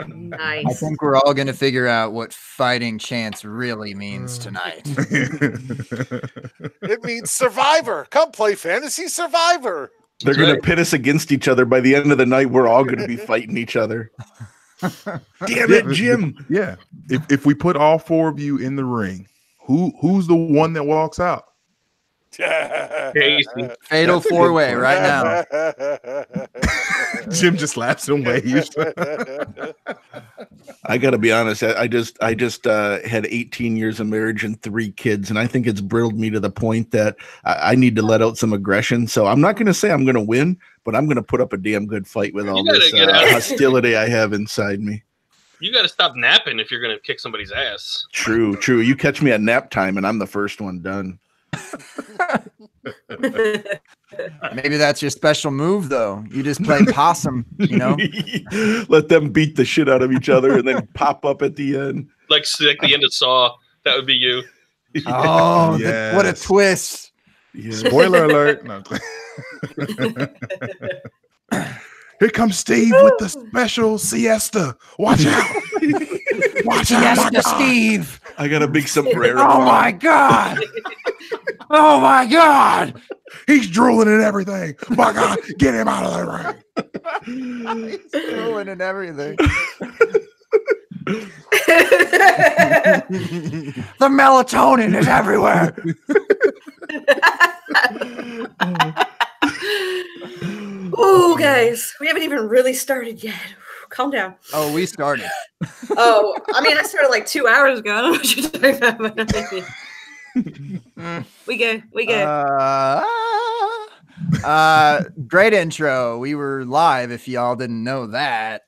Nice. I think we're all going to figure out what fighting chance really means tonight. It means Survivor. Come play Fantasy Survivor. They're going to pit us against each other. By the end of the night, we're all going to be fighting each other. Damn it, Jim. Yeah. If we put all four of you in the ring, who's the one that walks out? Fatal four-way right now. Jim just laughs and waves. I got to be honest. I just had 18 years of marriage and 3 kids, and I think it's brittled me to the point that I need to let out some aggression. So I'm not going to say I'm going to win, but I'm going to put up a damn good fight with all this hostility I have inside me. You got to stop napping if you're going to kick somebody's ass. True. You catch me at nap time, and I'm the first one done. Maybe that's your special move, though. You just play possum, you know. Let them beat the shit out of each other and then pop up at the end. Like the end of Saw. That would be you. Oh, yes. What a twist. Yeah. Spoiler alert. No. Here comes Steve with the special siesta. Watch out. Watch out. Siesta Steve. I got a big sombrero. Oh, my God. Oh, my God. He's drooling and everything. My God, get him out of the ring. He's drooling and everything. The melatonin is everywhere. Oh, guys, we haven't even really started yet. Calm down. Oh, we started. Oh, I mean, I started like 2 hours ago. I don't know what you're talking about. We good. Great intro. We were live if y'all didn't know that.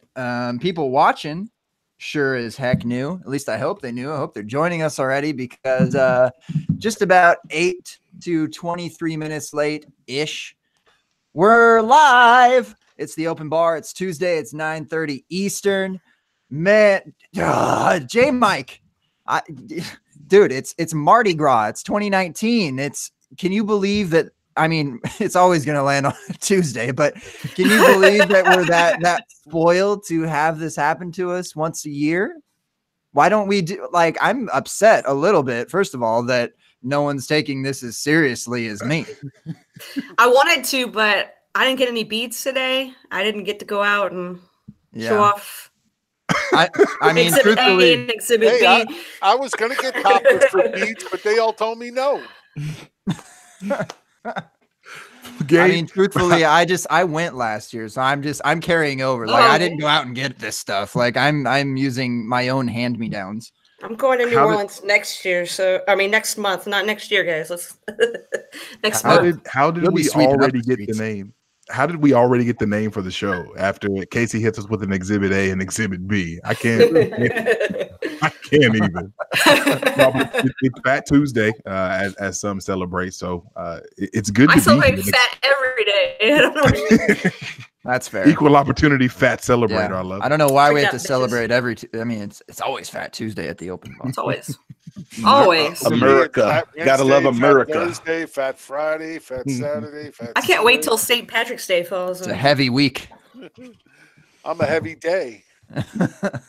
People watching sure as heck knew. At least I hope they knew. I hope they're joining us already because just about 8 to 23 minutes late-ish, we're live. It's the open bar. It's Tuesday. It's 9:30 Eastern. Man, J Mike. Dude, it's Mardi Gras. It's 2019. Can you believe that? I mean, it's always going to land on a Tuesday, but can you believe that we're that spoiled to have this happen to us once a year? Why don't we do, like, I'm upset a little bit, first of all, that no one's taking this as seriously as me. I wanted to, but I didn't get any beats today. I didn't get to go out and show off. I mean, Exhibit A and Exhibit B. I was going to get toppers for beats, but they all told me no. I mean, truthfully, I went last year, so I'm carrying over. Like, I didn't go out and get this stuff. Like, I'm using my own hand-me-downs. I'm going to New Orleans next year. So, I mean, next month, not next year, guys. Let's next month. How did we already get the name? How did we already get the name for the show after Casey hits us with an Exhibit A and Exhibit B? I can't even. It's Fat Tuesday, as some celebrate. So it's good. I celebrate fat every day. I don't know. That's fair. Equal opportunity fat celebrator. Yeah. I love it. I don't know why we have to celebrate I mean, it's always Fat Tuesday at the open bar. It's always. Always. America. Gotta love America. Fat Thursday, Fat Friday, Fat Saturday, Fat I can't wait till St. Patrick's Day falls. It's a heavy week. I'm a heavy day.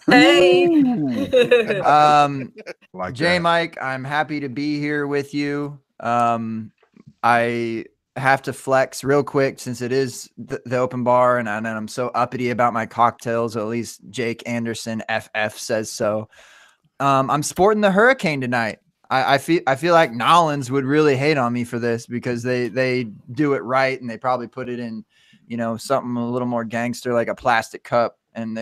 Hey. Like J Mike, I'm happy to be here with you. I have to flex real quick since it is the open bar, and I'm so uppity about my cocktails, or at least Jake Anderson FF says so. I'm sporting the Hurricane tonight. I feel like Nollins would really hate on me for this because they do it right, and they probably put it in, something a little more gangster, like a plastic cup. And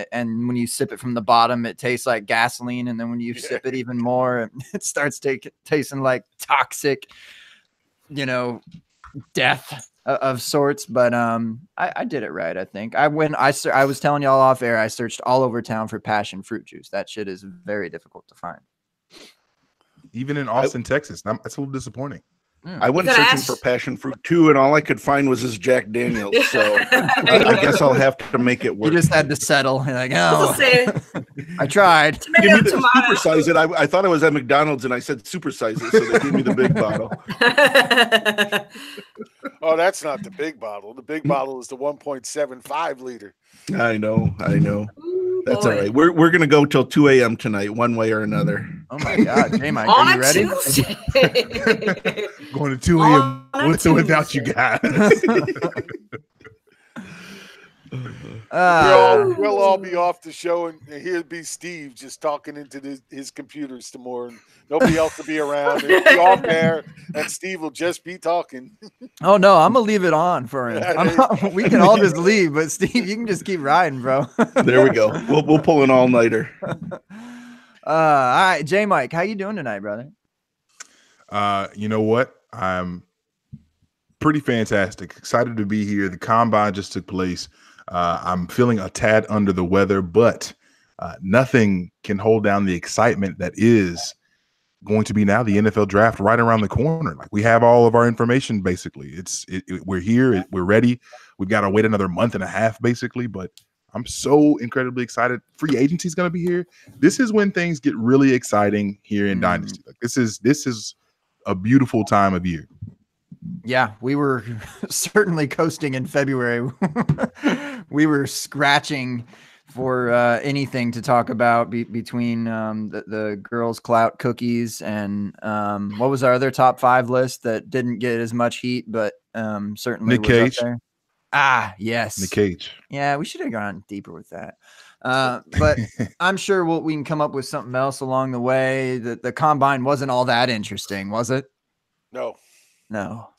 when you sip it from the bottom, it tastes like gasoline. And then when you sip it even more, it starts tasting like toxic, death of sorts. But I did it right, I think. I was telling y'all off air, I searched all over town for passion fruit juice. That shit is very difficult to find. Even in Austin, Texas. That's a little disappointing. I went searching for passion fruit too, and all I could find was this Jack Daniels. So I guess I'll have to make it work. You just had to settle. You're like, oh, I tried. Give me the supersize it. I thought I was at McDonald's, and I said supersize it, so they gave me the big bottle. Oh, that's not the big bottle. The big bottle is the 1.75 liter. I know. That's all right. We're gonna go till 2 a.m. tonight, one way or another. Oh my God, J-Mike, On are you a ready? Tuesday. Going to 2 a.m. On a with or without you Tuesday. guys. We'll all be off the show, and here'll be Steve just talking into his computers tomorrow, and nobody else will be around. It'll be off there, and Steve will just be talking. Oh no, I'm gonna leave it on for him. We can all just leave, but Steve, you can just keep riding, bro. There we go. We'll pull an all-nighter. All right, J-Mike, how you doing tonight, brother? You know what? I'm pretty fantastic. Excited to be here. The combine just took place. I'm feeling a tad under the weather, but nothing can hold down the excitement that is going to be now the NFL draft right around the corner. Like, we have all of our information basically. We're here, we're ready. We've got to wait another month and a half basically, but I'm so incredibly excited. Free agency is going to be here. This is when things get really exciting here in Dynasty. Like, this is a beautiful time of year. Yeah, we were certainly coasting in February. We were scratching for anything to talk about between the girls' clout cookies and what was our other top 5 list that didn't get as much heat, but certainly Nick was Cage. up there. Ah, yes. Nick Cage. Yeah, we should have gone deeper with that. But I'm sure we can come up with something else along the way. The combine wasn't all that interesting, was it? No. No.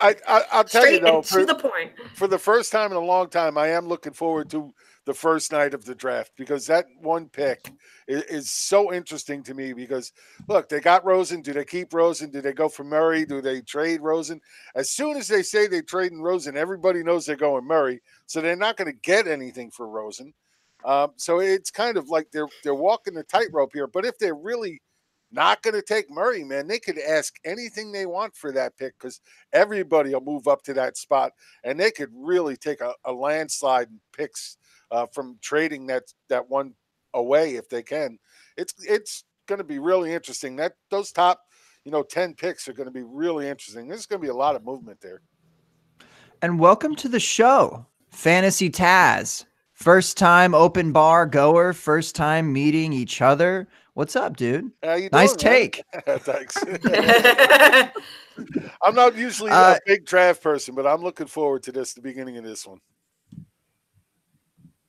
I'll tell you Straight though, and to the point. for the first time in a long time, I am looking forward to the first night of the draft, because that one pick is so interesting to me. Because look, they got Rosen. Do they keep Rosen? Do they go for Murray? Do they trade Rosen? As soon as they say they trade Rosen, everybody knows they're going Murray. So they're not going to get anything for Rosen. So it's kind of like they're walking the tightrope here. But if they're really not going to take Murray, man, they could ask anything they want for that pick, because everybody will move up to that spot, and they could really take a landslide in picks from trading that one away if they can. It's going to be really interesting. Those top 10 picks are going to be really interesting. There's going to be a lot of movement there. And welcome to the show, Fantasy Taz. First time open bar goer, first time meeting each other. What's up, dude? How you doing, nice man? take. Thanks. I'm not usually a big draft person, but I'm looking forward to the beginning of this one.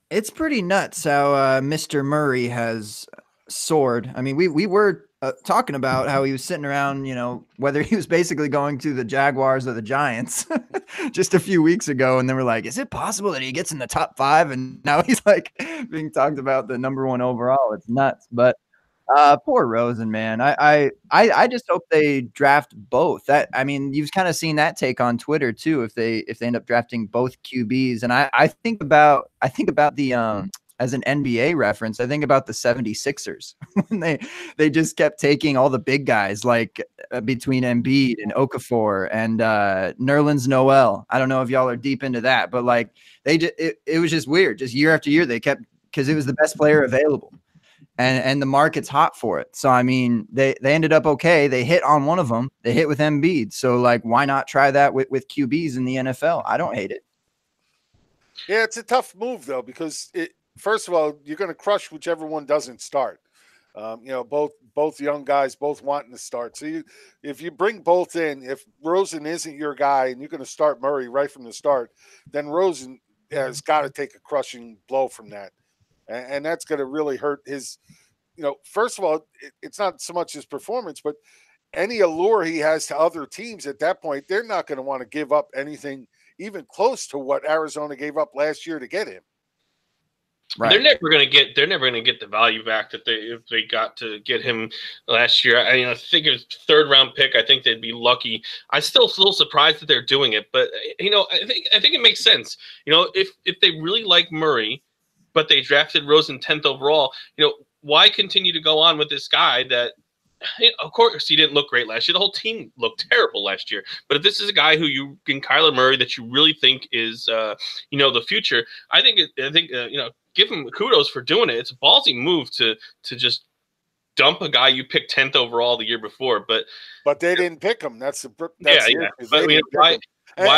It's pretty nuts how Mr. Murray has soared. I mean, we were talking about how he was sitting around, whether he was basically going to the Jaguars or the Giants just a few weeks ago. And then we're like, is it possible that he gets in the top 5? And now he's like being talked about the #1 overall. It's nuts. But poor Rosen, man. I just hope they draft both. You've kind of seen that take on Twitter too. If they end up drafting both QBs, and I think about the as an NBA reference, I think about the 76ers when they just kept taking all the big guys, like between Embiid and Okafor and Nerlens Noel. I don't know if y'all are deep into that, but like it was just weird. Just year after year, they kept, because it was the best player available. And the market's hot for it. So, I mean, they ended up okay. They hit on one of them. They hit with Embiid. So, like, why not try that with QBs in the NFL? I don't hate it. Yeah, it's a tough move, though, because, first of all, you're going to crush whichever one doesn't start. Both young guys, both wanting to start. So, if you bring both in, if Rosen isn't your guy and you're going to start Murray right from the start, then Rosen has got to take a crushing blow from that. And that's going to really hurt his, first of all, it's not so much his performance, but any allure he has to other teams at that point, they're not going to want to give up anything even close to what Arizona gave up last year to get him. Right. They're never going to get the value back that if they got to get him last year. I think it was 3rd round pick. I think they'd be lucky. I'm still a little surprised that they're doing it, but I think it makes sense. If they really like Murray, but they drafted Rosen 10th overall, why continue to go on with this guy that, of course, he didn't look great last year. The whole team looked terrible last year. But if this is a guy who you can, Kyler Murray, that you really think is, the future, I think give him kudos for doing it. It's a ballsy move to just dump a guy you picked 10th overall the year before. But they didn't pick him. That's the But why?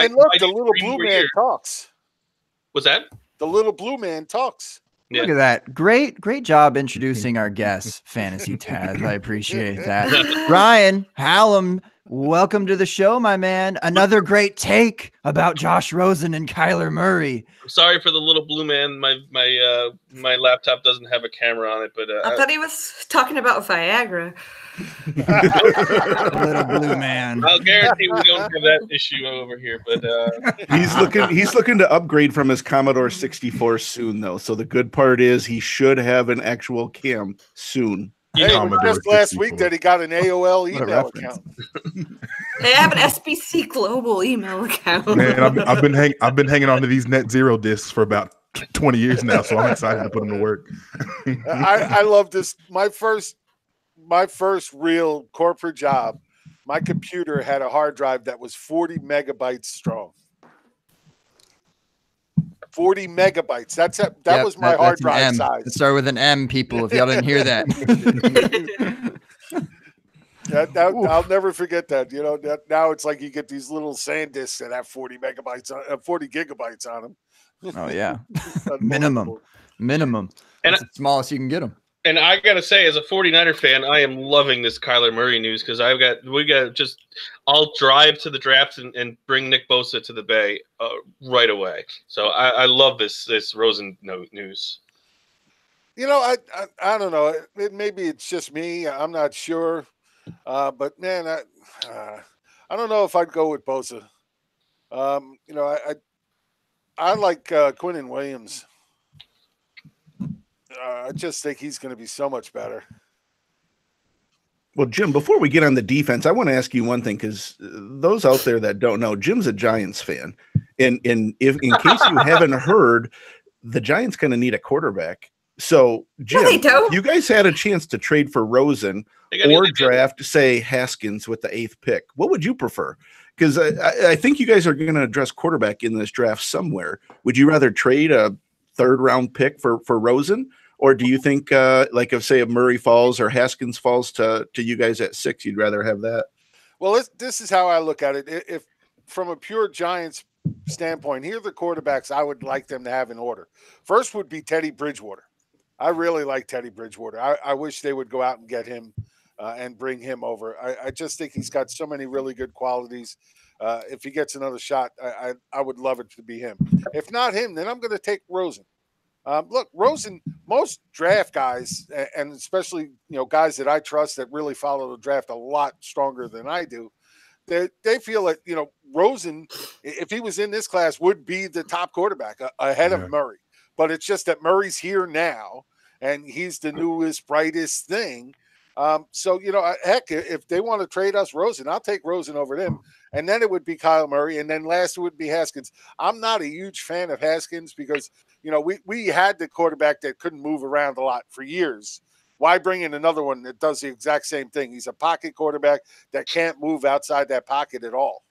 And look, the little blue man talks. What's that? the little blue man talks. Yeah. Look at that. Great job introducing our guests, Fantasy Taz. I appreciate that. Ryan Hallam, welcome to the show, my man. Another great take about Josh Rosen and Kyler Murray. I'm sorry for the little blue man. My laptop doesn't have a camera on it, but I thought he was talking about Viagra. Little blue man. I'll guarantee we don't have that issue over here. But he's looking to upgrade from his Commodore 64 soon, though. So the good part is he should have an actual cam soon. Hey, it was just last week that he got an AOL email account. They have an SBC Global email account. Man, I've been hanging on to these Net Zero discs for about 20 years now, so I'm excited to put them to work. I love this. My first real corporate job, my computer had a hard drive that was 40 megabytes strong. 40 megabytes. That was my hard drive size. It started with an M, people, if y'all didn't hear that. I'll never forget that. You know, now it's like you get these little SanDisks that have 40 gigabytes on them. Oh, yeah. Minimum. And that's the smallest you can get them. And I gotta say, as a 49er fan, I am loving this Kyler Murray news because I'll drive to the draft and bring Nick Bosa to the Bay right away. So I love this Rosen news. You know, I don't know. Maybe it's just me. I'm not sure. But man, I don't know if I'd go with Bosa. You know, I like Quinnen Williams. I just think he's going to be so much better. Well, Jim, before we get on the defense, I want to ask you one thing because those out there that don't know, Jim's a Giants fan. And if in case you haven't heard, the Giants kind of need a quarterback. So, Jim, you guys had a chance to trade for Rosen or draft, say, Haskins with the 8th pick. What would you prefer? Because I think you guys are going to address quarterback in this draft somewhere. Would you rather trade a 3rd-round pick for Rosen? Or do you think, like if, say, if Murray falls or Haskins falls to you guys at 6, you'd rather have that? Well, this is how I look at it. If from a pure Giants standpoint, here are the quarterbacks I would like them to have in order. First would be Teddy Bridgewater. I really like Teddy Bridgewater. I wish they would go out and get him and bring him over. I just think he's got so many really good qualities. If he gets another shot, I would love it to be him. If not him, then I'm going to take Rosen. Look, Rosen, most draft guys, and especially guys that I trust that really follow the draft a lot stronger than I do, they feel that Rosen, if he was in this class, would be the top quarterback ahead of Murray. But it's just that Murray's here now, and he's the newest, brightest thing. So heck, if they want to trade us Rosen, I'll take Rosen over them. And then it would be Kyle Murray, and then last it would be Haskins. I'm not a huge fan of Haskins because we had the quarterback that couldn't move around a lot for years. Why bring in another one that does the exact same thing? He's a pocket quarterback that can't move outside that pocket at all.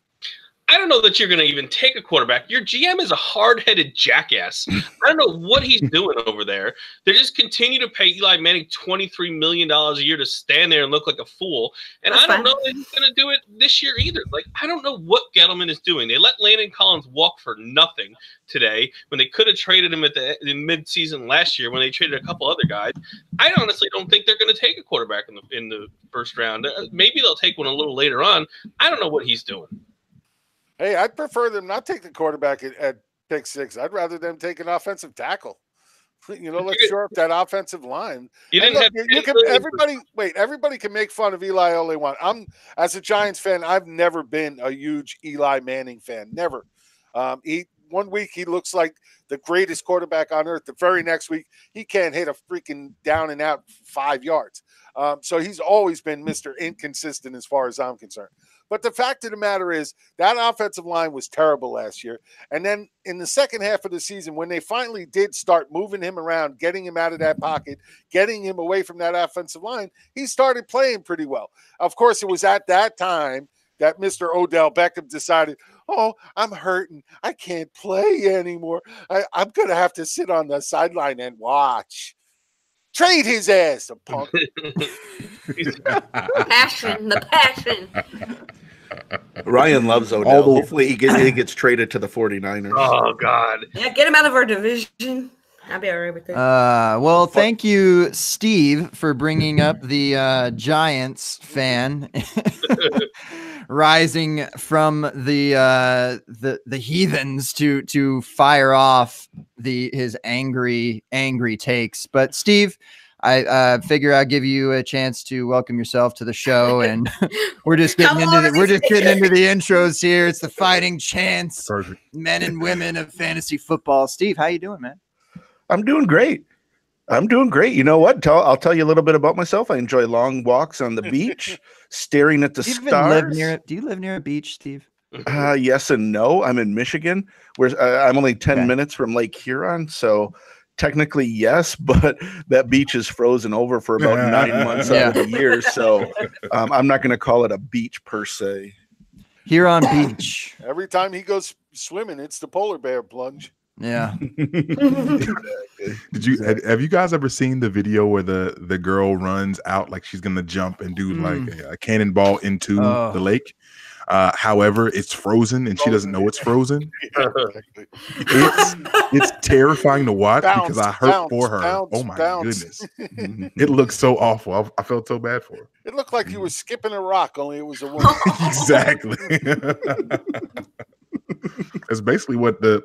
I don't know that you're going to even take a quarterback. Your GM is a hard-headed jackass. I don't know what he's doing over there. They just continue to pay Eli Manning $23 million a year to stand there and look like a fool. And I don't know that he's going to do it this year either. Like, I don't know what Gettleman is doing. They let Landon Collins walk for nothing today when they could have traded him in mid-season last year when they traded a couple other guys. I honestly don't think they're going to take a quarterback in the first round. Maybe they'll take one a little later on. I don't know what he's doing. Hey, I'd prefer them not take the quarterback at pick 6. I'd rather them take an offensive tackle. Let's shore up that offensive line. Everybody can make fun of Eli all they want. As a Giants fan, I've never been a huge Eli Manning fan. Never. One week he looks like the greatest quarterback on earth. The very next week, he can't hit a freaking down and out 5 yards. So he's always been Mr. Inconsistent as far as I'm concerned. But the fact of the matter is that offensive line was terrible last year. And then in the second half of the season, when they finally did start moving him around, getting him out of that pocket, getting him away from that offensive line, he started playing pretty well. Of course, it was at that time that Mr. Odell Beckham decided, oh, I'm hurting. I can't play anymore. I'm going to have to sit on the sideline and watch. Trade his ass, a punk. The passion. Ryan loves Odell. Hopefully he gets traded to the 49ers. Oh God. Yeah, get him out of our division. I'll be all right with that. Well, thank you, Steve, for bringing up the Giants fan rising from the heathens to fire off his angry takes. But Steve, I figure I'll give you a chance to welcome yourself to the show, and we're just getting into the intros here. It's the Fighting Chance, Perfect. Men and women of fantasy football. Steve, how you doing, man? I'm doing great. You know what? I'll tell you a little bit about myself. I enjoy long walks on the beach, staring at the stars. Do you live near a beach, Steve? Yes and no. I'm in Michigan, where I'm only 10 minutes from Lake Huron, so technically yes, but that beach is frozen over for about 9 months out of the year, so I'm not going to call it a beach per se. Huron Beach. Every time he goes swimming, it's the polar bear plunge. Yeah. Have you guys ever seen the video where the girl runs out like she's gonna jump and do like a cannonball into the lake? However, it's frozen and she doesn't know it's frozen. It's terrifying to watch because I hurt for her. Oh my goodness. It looks so awful. I felt so bad for her. It looked like you were skipping a rock, only it was a woman. Exactly. That's basically what the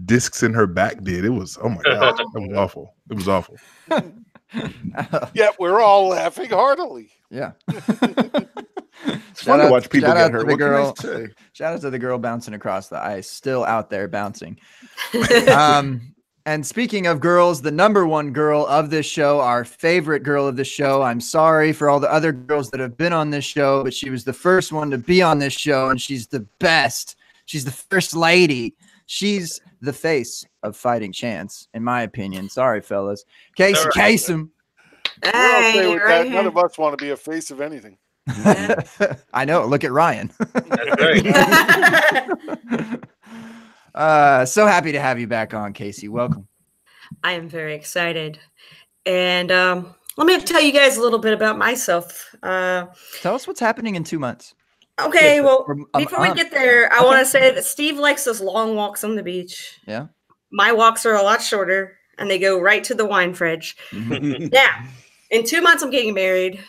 discs in her back did. It was, oh my God, it was awful. It was awful. Yet we're all laughing heartily. Yeah. It's fun to watch people get hurt. Shout out to the girl bouncing across the ice, still out there bouncing. And speaking of girls, the number one girl of this show, our favorite girl of the show. I'm sorry for all the other girls that have been on this show, but she was the first one to be on this show, and she's the best. She's the first lady. She's the face of Fighting Chance, in my opinion. Sorry, fellas. Kasem. Hey, right. None of us want to be a face of anything. Yeah. I know. Look at Ryan. That's right. So happy to have you back on, Casey. Welcome. I am very excited. And let me tell you guys a little bit about myself. Tell us what's happening in 2 months. Okay, well, before we get there, I want to say that Steve likes those long walks on the beach. Yeah. My walks are a lot shorter, and they go right to the wine fridge. Now, in 2 months, I'm getting married.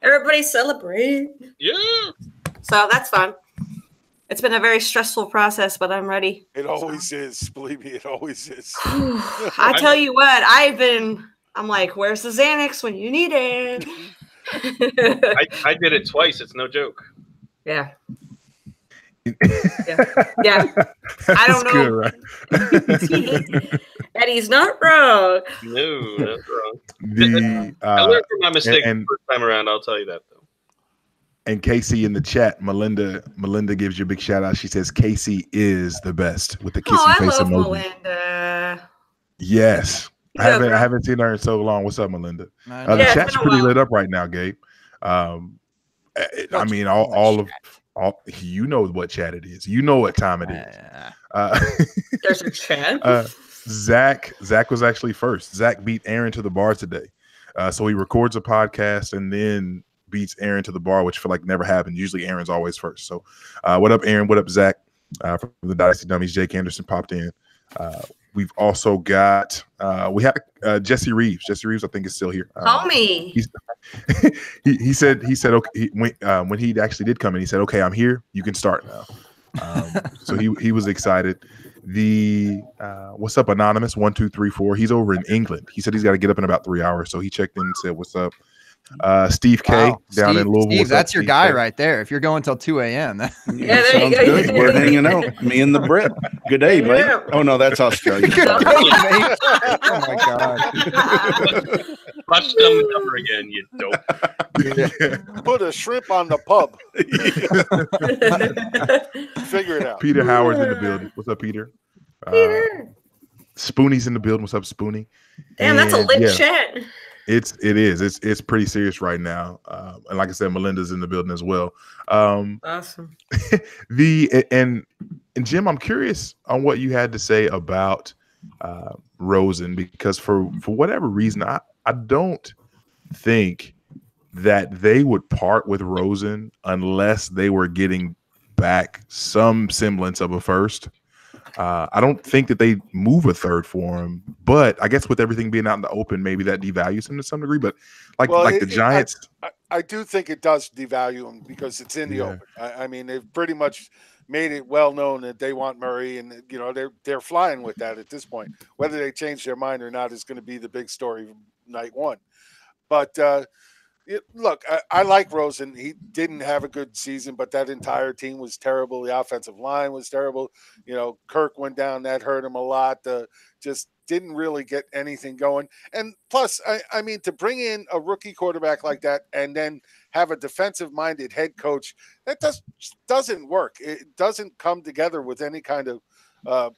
Everybody celebrate. Yeah. So that's fun. It's been a very stressful process, but I'm ready. It always is. Believe me, it always is. I tell you what, I'm like, where's the Xanax when you need it? I did it twice. It's no joke. Yeah. Yeah. I don't know. Good, right? And he's not wrong. No, that's wrong. I learned from my mistake the first time around. I'll tell you that, though. And Casey in the chat, Melinda gives you a big shout out. She says Casey is the best with the kissy face I love emoji. Melinda. Yes. I haven't seen her in so long. What's up, Melinda? The chat's pretty lit up right now, Gabe. I mean, all you know what chat it is. You know what time it is. There's a chat. Zach was actually first. Zach beat Aaron to the bar today. So he records a podcast and then beats Aaron to the bar, which I feel like never happened. Usually Aaron's always first. So what up, Aaron? What up, Zach? From the Dynasty Dummies, Jake Anderson popped in. We've also got we have Jesse Reeves. Jesse Reeves, I think, is still here. Homie. He said okay when he actually did come in. He said, "Okay, I'm here. You can start now." So he was excited. What's up, Anonymous 1234? He's over in England. He said he's got to get up in about 3 hours. So he checked in and said, "What's up?" Steve K down in Louisville. Steve, that's your guy right there. If you're going till 2 a.m. Yeah, there you go. Good. We're hanging out. Me and the Brit. Good day, mate. Oh no, that's Australia. Oh my God. Watch them number again, you dope. Put a shrimp on the pub. Figure it out. Peter Howard's in the building. What's up, Peter? Spoonie's in the building. What's up, Spoonie? Damn, that's a lit chat. It is. It's pretty serious right now. And like I said, Melinda's in the building as well. Awesome. And Jim, I'm curious on what you had to say about Rosen, because for whatever reason, I don't think that they would part with Rosen unless they were getting back some semblance of a first. I don't think that they move a third for him, but I guess with everything being out in the open, maybe that devalues him to some degree. But the Giants, I do think it does devalue him because it's in the open. I mean, they've pretty much made it well known that they want Murray, and they're flying with that at this point. Whether they change their mind or not is going to be the big story night one. But look, I like Rosen. He didn't have a good season, but that entire team was terrible. The offensive line was terrible. Kirk went down. That hurt him a lot. Just didn't really get anything going. And plus, I mean, to bring in a rookie quarterback like that and then have a defensive-minded head coach, that doesn't work. It doesn't come together with any kind of,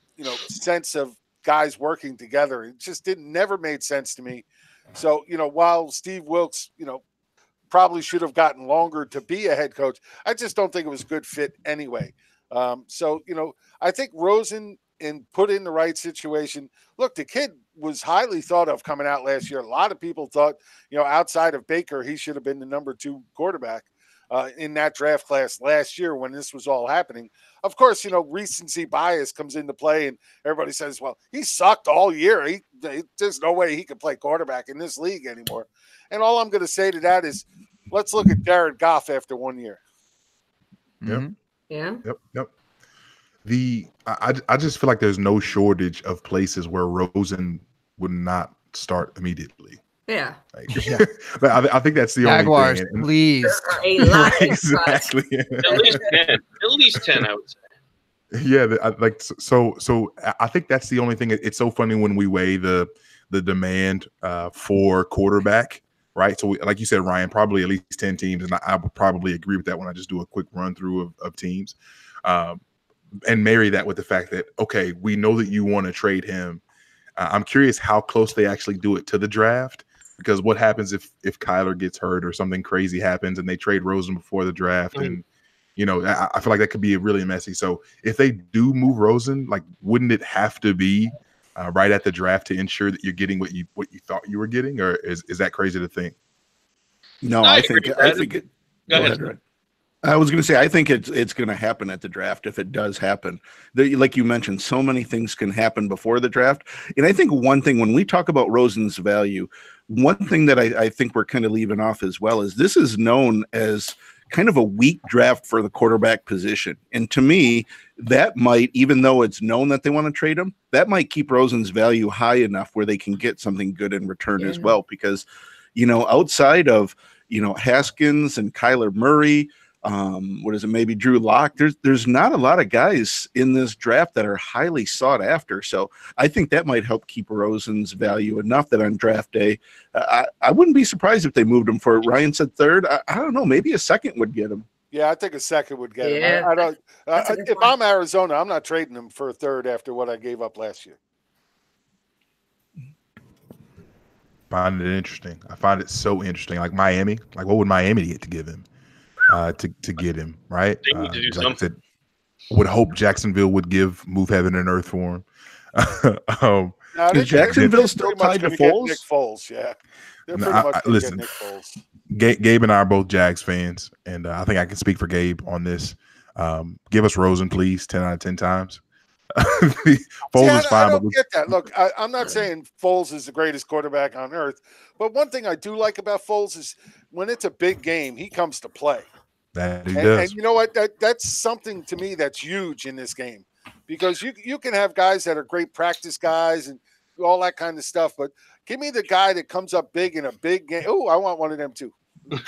sense of guys working together. It just never made sense to me. So, while Steve Wilkes, probably should have gotten longer to be a head coach, I just don't think it was a good fit anyway. So, I think Rosen put in the right situation. Look, the kid was highly thought of coming out last year. A lot of people thought, outside of Baker, he should have been the number 2 quarterback in that draft class last year when this was all happening. Of course, recency bias comes into play, and everybody says, well, he sucked all year. There's no way he could play quarterback in this league anymore. And all I'm going to say to that is, let's look at Jared Goff after 1 year. Yep. Yeah. Yep. I just feel like there's no shortage of places where Rosen would not start immediately. Yeah. But I think that's the Jaguars, only thing. Please. There are a lot of Exactly. At least 10. At least 10, I would say. Yeah, so I think that's the only thing. It's so funny when we weigh the demand for quarterback, right? So like you said, Ryan, probably at least 10 teams, and I would probably agree with that when I just do a quick run through of teams, and marry that with the fact that, okay, we know that you want to trade him. I'm curious how close they actually do it to the draft, because what happens if Kyler gets hurt or something crazy happens and they trade Rosen before the draft, and I feel like that could be really messy. So if they do move Rosen, like, wouldn't it have to be right at the draft to ensure that you're getting what you thought you were getting, or is that crazy to think? No, I think it. Go ahead. Right. I was going to say, I think it's going to happen at the draft if it does happen. Like you mentioned, so many things can happen before the draft. And I think one thing, when we talk about Rosen's value, one thing that I think we're kind of leaving off as well is this is known as kind of a weak draft for the quarterback position. And to me, that might, even though it's known that they want to trade him, that might keep Rosen's value high enough where they can get something good in return as well. Because, outside of, Haskins and Kyler Murray, maybe Drew Lock, there's not a lot of guys in this draft that are highly sought after. So I think that might help keep Rosen's value enough that on draft day, I wouldn't be surprised if they moved him for, Ryan said third. I don't know, maybe a second would get him. Yeah, I think a second would get him. I don't. If I'm Arizona, I'm not trading him for a third after what I gave up last year. Find it interesting. I find it so interesting. Like Miami, like what would Miami get to give him? To get him, right? They need to do something. I said, would hope Jacksonville would move heaven and earth for him. Is Jacksonville still tied to Foles? Nick Foles, yeah. They're pretty much listen, Nick Foles. Gabe and I are both Jags fans, and I think I can speak for Gabe on this. Give us Rosen, please, 10 out of 10 times. Foles is fine. I don't get that. Look, I'm not saying Foles is the greatest quarterback on earth, but one thing I do like about Foles is when it's a big game, he comes to play. That he does. And you know what? That's something to me that's huge in this game, because you can have guys that are great practice guys and all that kind of stuff, but give me the guy that comes up big in a big game. Oh, I want one of them too. Give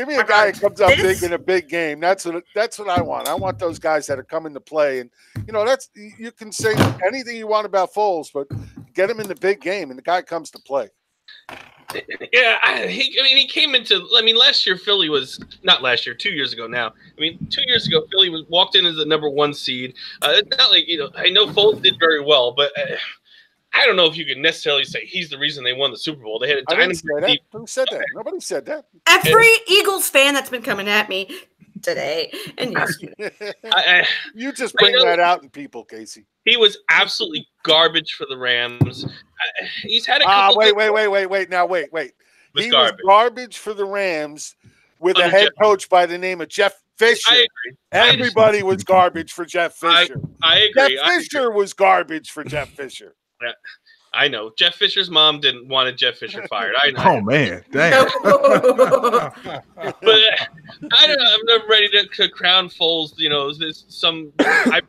me a guy that comes up big in a big game. That's what I want. I want those guys that are coming to play. And you can say anything you want about Foles, but get him in the big game, and the guy comes to play. Yeah, he came into. Last year Philly was not last year. 2 years ago now. 2 years ago Philly walked in as the number 1 seed. It's not like I know Foles did very well, but I don't know if you can necessarily say he's the reason they won the Super Bowl. They had a dynasty. Who said that? Nobody said that. Every Eagles fan that's been coming at me, today and yesterday. You just bring that out in people, Casey. He was absolutely garbage for the Rams. He's had a couple. Wait. Now, wait. He was garbage for the Rams with a head coach by the name of Jeff Fisher. I agree. Everybody was garbage for Jeff Fisher. I agree. Jeff Fisher was garbage for Jeff Fisher. Yeah. I know. Jeff Fisher's mom didn't want Jeff Fisher fired. I know. Oh man, damn. But I don't know. I'm not ready to crown Foles. You know, I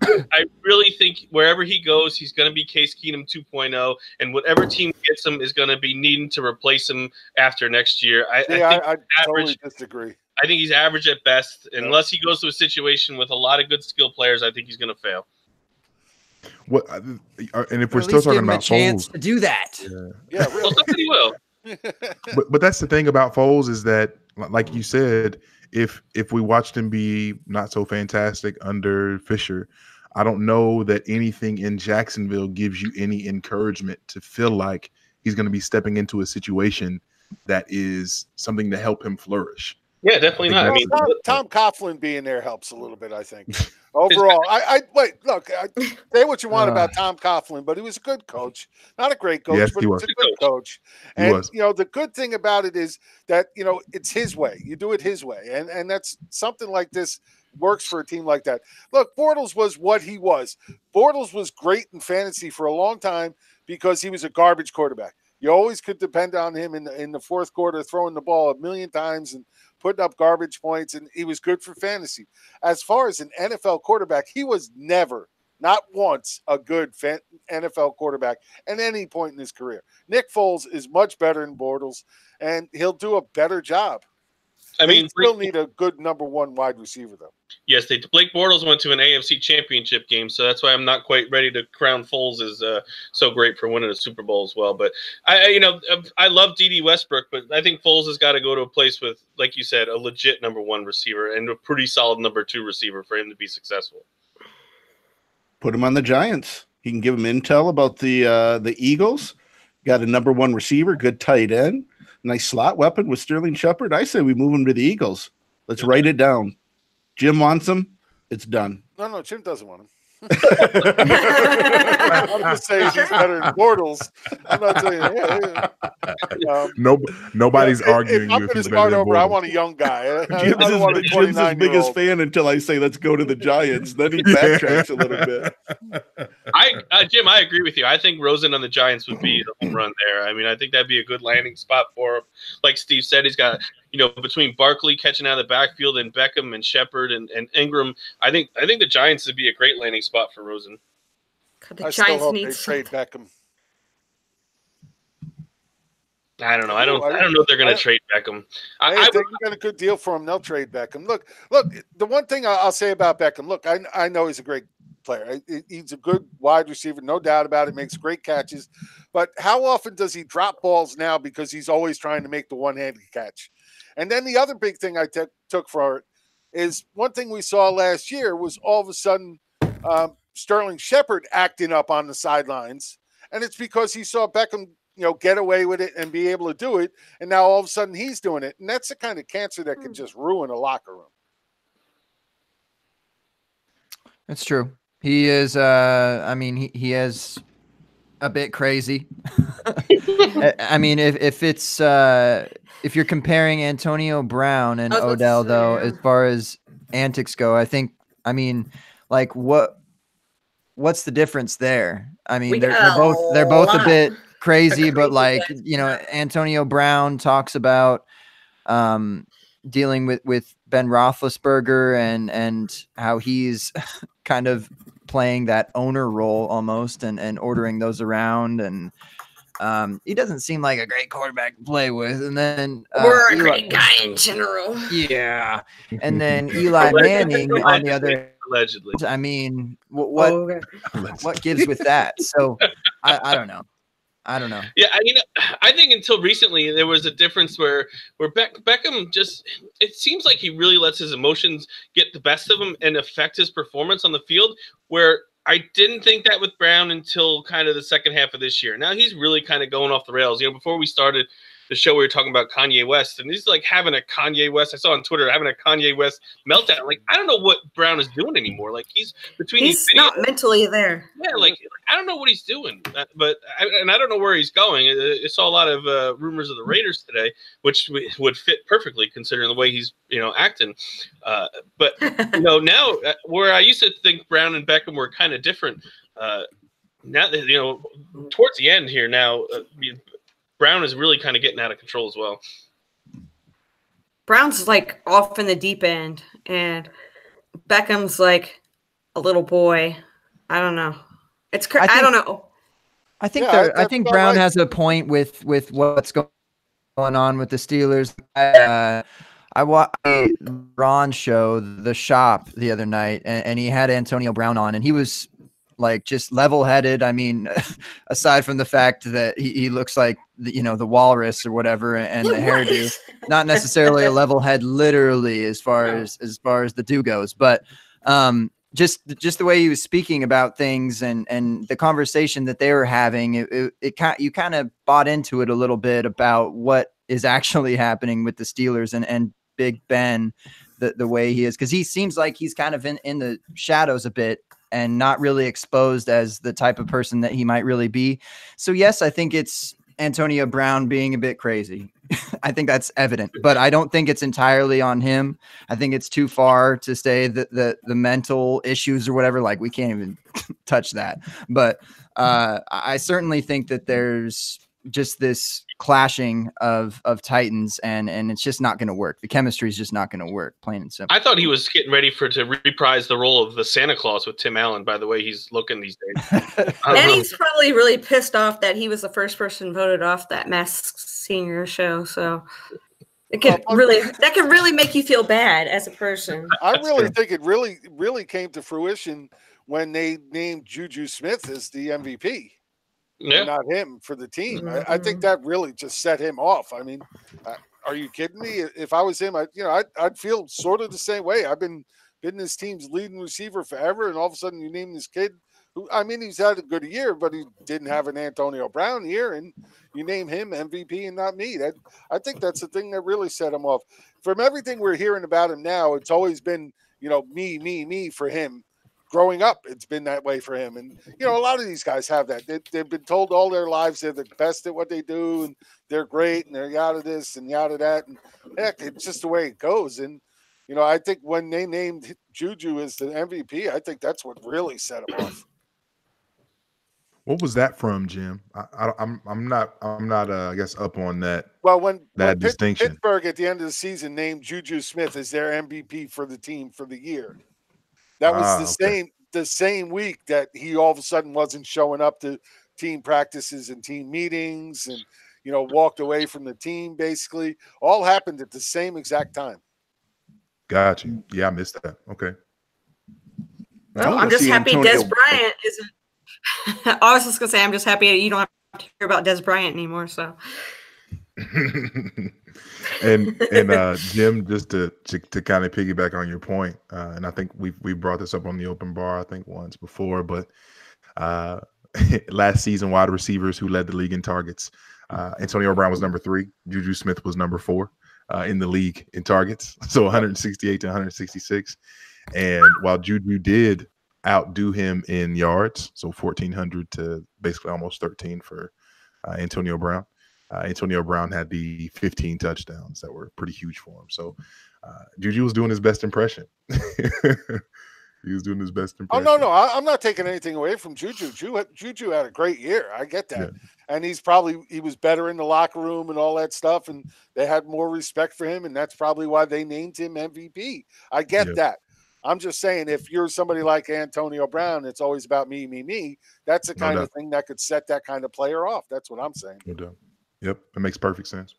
really think wherever he goes, he's going to be Case Keenum 2.0, and whatever team gets him is going to be needing to replace him after next year. I totally disagree. I think he's average at best. Unless he goes to a situation with a lot of good skill players, I think he's going to fail. What? And if we're still talking about chance Foles, to do that, yeah, really. Well, somebody will. but that's the thing about Foles is that, like you said, if we watched him be not so fantastic under Fisher, I don't know that anything in Jacksonville gives you any encouragement to feel like he's going to be stepping into a situation that is something to help him flourish. Yeah, definitely not. I mean, Tom Coughlin being there helps a little bit, I think. Overall, say what you want about Tom Coughlin, but he was a good coach. Not a great coach, but he was a good coach. And, the good thing about it is that, it's his way. You do it his way. And that's something like this works for a team like that. Look, Bortles was what he was. Bortles was great in fantasy for a long time because he was a garbage quarterback. You always could depend on him in the fourth quarter, throwing the ball 1,000,000 times and putting up garbage points, and he was good for fantasy. As far as an NFL quarterback, he was never, not once, a good NFL quarterback at any point in his career. Nick Foles is much better than Bortles, and he'll do a better job. I mean, still need a good number one wide receiver, though. Yes, Blake Bortles went to an AFC Championship game, so that's why I'm not quite ready to crown Foles as so great for winning a Super Bowl as well. But I love D.D. Westbrook, but I think Foles has got to go to a place with, like you said, a legit number one receiver and a pretty solid number two receiver for him to be successful. Put him on the Giants. He can give him intel about the Eagles. Got a number one receiver, good tight end, nice slot weapon with Sterling Shepard. I say we move him to the Eagles. Let's write it down. Jim wants him. It's done. No, Jim doesn't want him. I'm just saying he's better than Bortles. I'm not saying. Nobody's arguing if I'm going to start over, I want a young guy. Jim's his biggest fan until I say let's go to the Giants. Then he backtracks a little bit. Jim, I agree with you. I think Rosen on the Giants would be the home run there. I mean, I think that'd be a good landing spot for him. Like Steve said, he's got between Barkley catching out of the backfield and Beckham and Shepard and Ingram. I think the Giants would be a great landing spot for Rosen. The Giants need trade Beckham. I don't know. I don't know if they're going to trade Beckham. I think you got a good deal for him. They'll trade Beckham. Look. The one thing I'll say about Beckham. Look, I know he's a great player. He's a good wide receiver, no doubt about it. Makes great catches. But how often does he drop balls now because he's always trying to make the one-handed catch? And then the other big thing I took for it is one thing we saw last year was all of a sudden Sterling Shepard acting up on the sidelines, and it's because he saw Beckham, get away with it and be able to do it, and now all of a sudden he's doing it, and that's the kind of cancer that can just ruin a locker room. That's true. He is. He is a bit crazy. I mean, if you're comparing Antonio Brown and Odell, though, as far as antics go, what's the difference there? I mean, they're both a bit crazy, but Antonio Brown talks about dealing with Ben Roethlisberger and how he's kind of playing that owner role almost and ordering those around, and he doesn't seem like a great quarterback to play with. And then or a great guy in general. Yeah. And then Eli Manning on the other. Allegedly. I mean, what gives with that? So I don't know. Yeah, I think until recently there was a difference where Beckham it seems like he really lets his emotions get the best of him and affect his performance on the field, where I didn't think that with Brown until kind of the second half of this year. Now he's really kind of going off the rails. Before we started the show we were talking about Kanye West, and he's like having a Kanye West. I saw on Twitter having a Kanye West meltdown. Like, I don't know what Brown is doing anymore. Like, he's not mentally there. Yeah, like I don't know what he's doing, but I don't know where he's going. I saw a lot of rumors of the Raiders today, which would fit perfectly considering the way he's acting. But now where I used to think Brown and Beckham were kind of different. Now that towards the end here now, Brown is really kind of getting out of control as well. Brown's like off in the deep end, and Beckham's like a little boy. I don't know. I don't know. I think Brown has a point with what's going on with the Steelers. I watched Ron's show, The Shop, the other night, and he had Antonio Brown on, and he was like just level-headed. I mean, aside from the fact that he looks like the walrus or whatever, and the hairdo, not necessarily a level head literally as far as the do goes, but just the way he was speaking about things and the conversation that they were having, you kind of bought into it a little bit about what is actually happening with the Steelers and Big Ben, the way he is, because he seems like he's kind of in the shadows a bit and not really exposed as the type of person that he might really be. So yes, I think it's Antonio Brown being a bit crazy. I think that's evident, but I don't think it's entirely on him. I think it's too far to say that the mental issues or whatever, like we can't even touch that. But I certainly think that there's just this clashing of Titans, and it's just not going to work. The chemistry is just not going to work, plain and simple. I thought he was getting ready to reprise the role of the Santa Claus with Tim Allen, by the way he's looking these days. And he's probably really pissed off that he was the first person voted off that Masked Singer show. So that can really make you feel bad as a person. I really think it really came to fruition when they named Juju Smith as the MVP. Yeah. Not him for the team. I think that really just set him off. I mean, are you kidding me? If I was him, I'd feel sort of the same way. I've been this team's leading receiver forever, and all of a sudden you name this kid who, I mean, he's had a good year, but he didn't have an Antonio Brown year, and you name him MVP and not me. I think that's the thing that really set him off. From everything we're hearing about him now, it's always been, me for him. Growing up, it's been that way for him. And, a lot of these guys have that. They've been told all their lives they're the best at what they do, and they're great, and they're yada this and yada that. And heck, it's just the way it goes. And, I think when they named Juju as the MVP, I think that's what really set him off. What was that from, Jim? I'm not I guess up on that. Well, when distinction. Pittsburgh at the end of the season named Juju Smith as their MVP for the team for the year. That was the same week that he all of a sudden wasn't showing up to team practices and team meetings and, walked away from the team, basically. All happened at the same exact time. Got you. Yeah, I missed that. Okay. Well, I'm just happy Des Bryant isn't. I was just going to say, I'm just happy you don't have to hear about Des Bryant anymore, so. and Jim, just to kind of piggyback on your point, and I think we brought this up on the open bar, I think once before, but last season, wide receivers who led the league in targets, Antonio Brown was number 3, Juju Smith was number 4 in the league in targets, so 168 to 166. And while Juju did outdo him in yards, so 1,400 to basically almost 13 for Antonio Brown. Antonio Brown had the 15 touchdowns that were pretty huge for him. So Juju was doing his best impression. He was doing his best impression. Oh, no, I'm not taking anything away from Juju. Juju had a great year. I get that. Yeah. And he was better in the locker room and all that stuff, and they had more respect for him, and that's probably why they named him MVP. I get that. I'm just saying, if you're somebody like Antonio Brown, it's always about me. That's the kind of thing that could set that kind of player off. That's what I'm saying. No doubt. Yep, it makes perfect sense.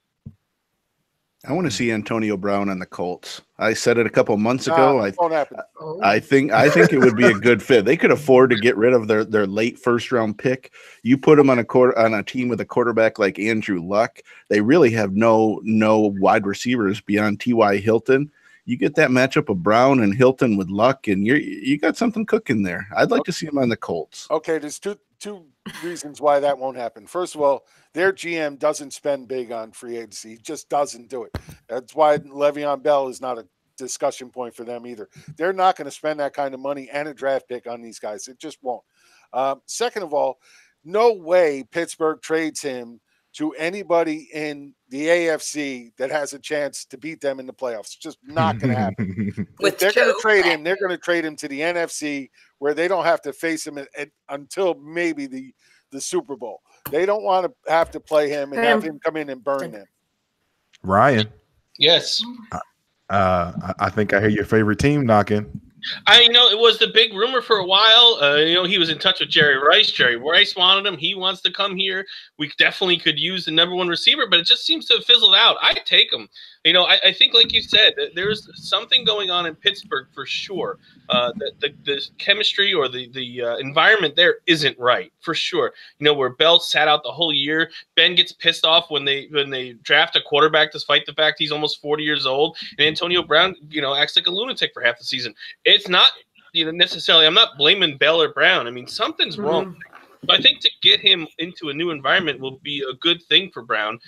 I want to see Antonio Brown on the Colts. I said it a couple months ago. Won't happen. I think it would be a good fit. They could afford to get rid of their late first-round pick. You put them on a team with a quarterback like Andrew Luck. They really have no wide receivers beyond T.Y. Hilton. You get that matchup of Brown and Hilton with Luck, and you got something cooking there. I'd like to see him on the Colts. Okay, there's two two reasons why that won't happen. First of all, their GM doesn't spend big on free agency. He just doesn't do it. That's why Le'Veon Bell is not a discussion point for them either. They're not going to spend that kind of money and a draft pick on these guys. It just won't. Second of all, no way Pittsburgh trades him to anybody in the AFC that has a chance to beat them in the playoffs. It's just not going to happen. If they're going to trade him, they're going to trade him to the NFC where they don't have to face him until maybe the Super Bowl. They don't want to have to play him and have him come in and burn them. Ryan. Yes. I think I hear your favorite team knocking. It was the big rumor for a while. He was in touch with Jerry Rice. Jerry Rice wanted him. He wants to come here. We definitely could use the number one receiver, but it just seems to have fizzled out. I'd take him. I think, like you said, there's something going on in Pittsburgh for sure. The chemistry or the environment there isn't right for sure. Where Bell sat out the whole year. Ben gets pissed off when they draft a quarterback, despite the fact he's almost 40 years old. And Antonio Brown, acts like a lunatic for half the season. It's not, necessarily. I'm not blaming Bell or Brown. I mean, something's wrong. But I think to get him into a new environment will be a good thing for Brown.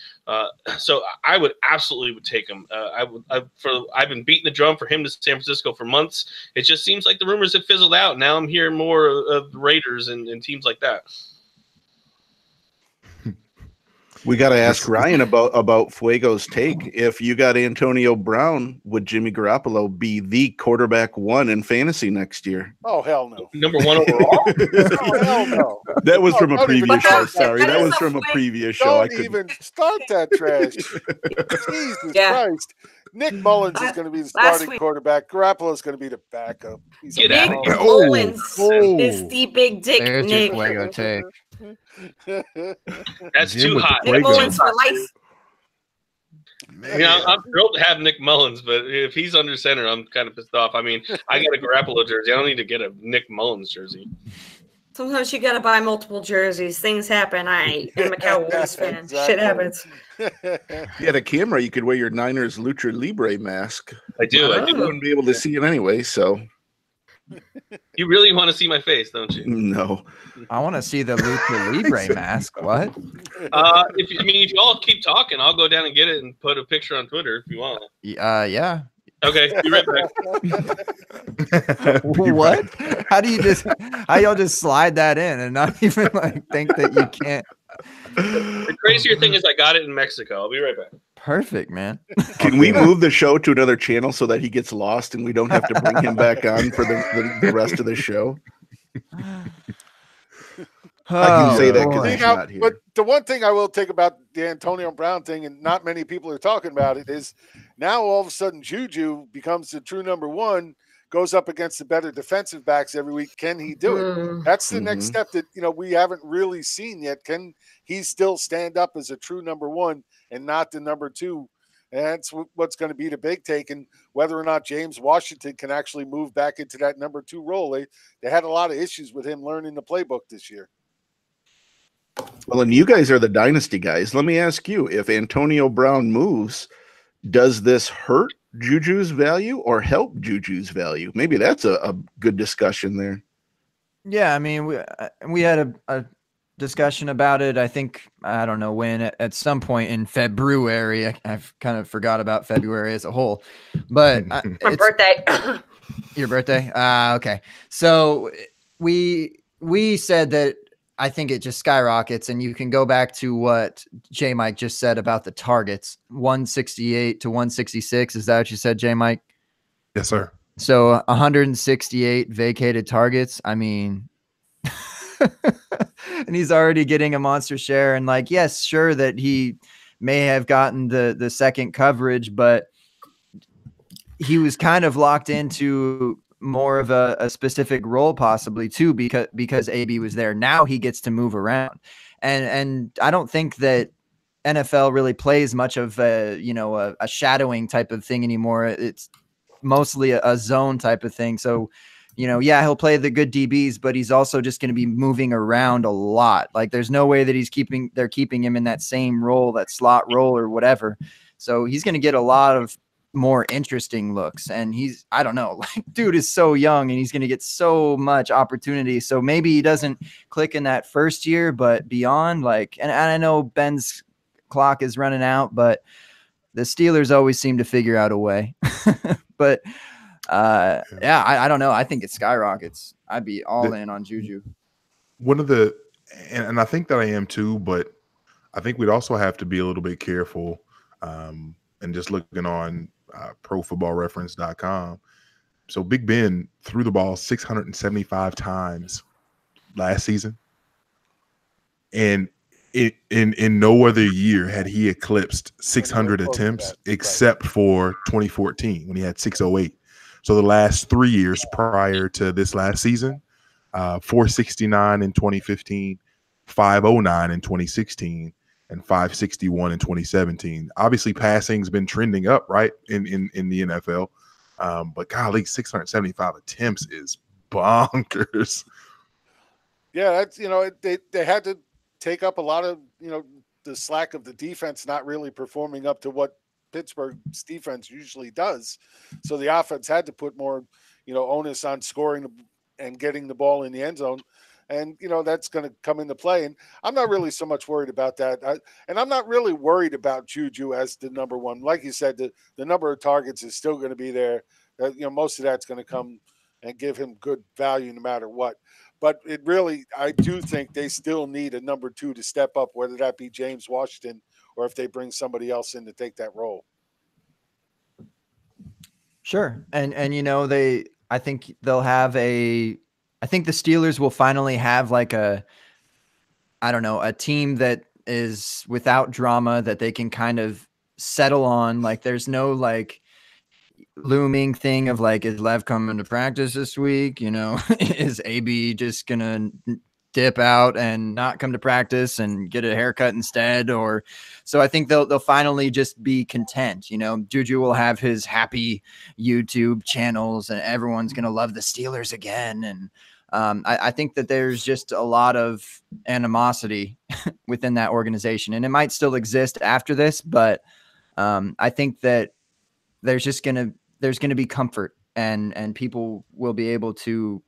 So I would absolutely take him. I've been beating the drum for him to San Francisco for months. It just seems like the rumors have fizzled out. Now I'm hearing more of the Raiders and teams like that. We got to ask Ryan about Fuego's take. If you got Antonio Brown, would Jimmy Garoppolo be the quarterback one in fantasy next year? Oh, hell no. Number one overall? Oh, hell no. That was from a previous show. Sorry, that was from a previous show. Don't even start that trash. Jesus Christ. Nick Mullins is going to be the starting quarterback. Garoppolo is going to be the backup. Get out of here. Mullins is the big dick. There's Nick. your Fuego take. That's too hot. Nick Mullins for life. I'm thrilled to have Nick Mullins, but if he's under center, I'm kind of pissed off. I mean, I got a Garoppolo jersey. I don't need to get a Nick Mullins jersey. Sometimes you got to buy multiple jerseys. Things happen. I am a Cowboys fan. Exactly. Shit happens. If you had a camera, you could wear your Niners Lucha Libre mask. I do. You wouldn't be able to see it anyway, so. You really want to see my face, don't you? No. I want to see the Lucha Libre mask. What? If you all keep talking, I'll go down and get it and put a picture on Twitter if you want. Yeah. Okay, be right back. What? How y'all just slide that in and not even think that you can't? The crazier thing is I got it in Mexico. I'll be right back. Perfect, man. Can we move the show to another channel so that he gets lost and we don't have to bring him back on for the rest of the show? I can say that because he's not here. But the one thing I will take about the Antonio Brown thing, and not many people are talking about it, is now all of a sudden Juju becomes the true number one, goes up against the better defensive backs every week. Can he do it? That's the next step that we haven't really seen yet. Can he still stand up as a true number one and not the number two? And that's what's going to be the big take, and whether or not James Washington can actually move back into that number two role. They had a lot of issues with him learning the playbook this year. Well, and you guys are the dynasty guys. Let me ask you, if Antonio Brown moves, does this hurt Juju's value or help Juju's value? Maybe that's a good discussion there. Yeah, I mean, we had a discussion about it. I think, I don't know when, at some point in February. I've kind of forgot about February as a whole. But My birthday. Your birthday? Okay. So we said that I think it just skyrockets, and you can go back to what J Mike just said about the targets, 168 to 166. Is that what you said, J Mike? Yes, sir. So 168 vacated targets. I mean, and he's already getting a monster share. And yes, sure that he may have gotten the second coverage, but he was kind of locked into more of a specific role possibly too, because AB was there. Now he gets to move around. And I don't think that NFL really plays much of a shadowing type of thing anymore. It's mostly a zone type of thing. So, yeah, he'll play the good DBs, but he's also just going to be moving around a lot. There's no way that they're keeping him in that same role, that slot role or whatever. So he's going to get a lot of more interesting looks. And I don't know, like, dude is so young and he's going to get so much opportunity. So maybe he doesn't click in that first year, but beyond, like, and I know Ben's clock is running out, but the Steelers always seem to figure out a way. But yeah, I don't know. I think it skyrockets. I'd be all in on Juju. One of the, and I think that I am too, but I think we'd also have to be a little bit careful. And just looking on profootballreference.com. So Big Ben threw the ball 675 times last season. And in no other year had he eclipsed 600 attempts except for 2014 when he had 608. So the last 3 years prior to this last season, 469 in 2015, 509 in 2016, and 561 in 2017. Obviously, passing's been trending up, right, in the NFL. But golly, 675 attempts is bonkers. Yeah, that's, they had to take up a lot of, the slack of the defense not really performing up to what Pittsburgh's defense usually does. So the offense had to put more, onus on scoring and getting the ball in the end zone. And, that's going to come into play. And I'm not really so much worried about that. And I'm not really worried about Juju as the number one. Like you said, the number of targets is still going to be there. Most of that's going to come and give him good value no matter what. But I do think they still need a number two to step up, whether that be James Washington or if they bring somebody else in to take that role. Sure. And I think they'll have I think the Steelers will finally have like a team that is without drama that they can kind of settle on. Like there's no like looming thing of like, is Lev coming to practice this week? Is AB just going to dip out and not come to practice and get a haircut instead? So I think they'll finally just be content. Juju will have his happy YouTube channels and everyone's going to love the Steelers again. And I think that there's just a lot of animosity within that organization, and it might still exist after this, but I think that there's going to be comfort and people will be able to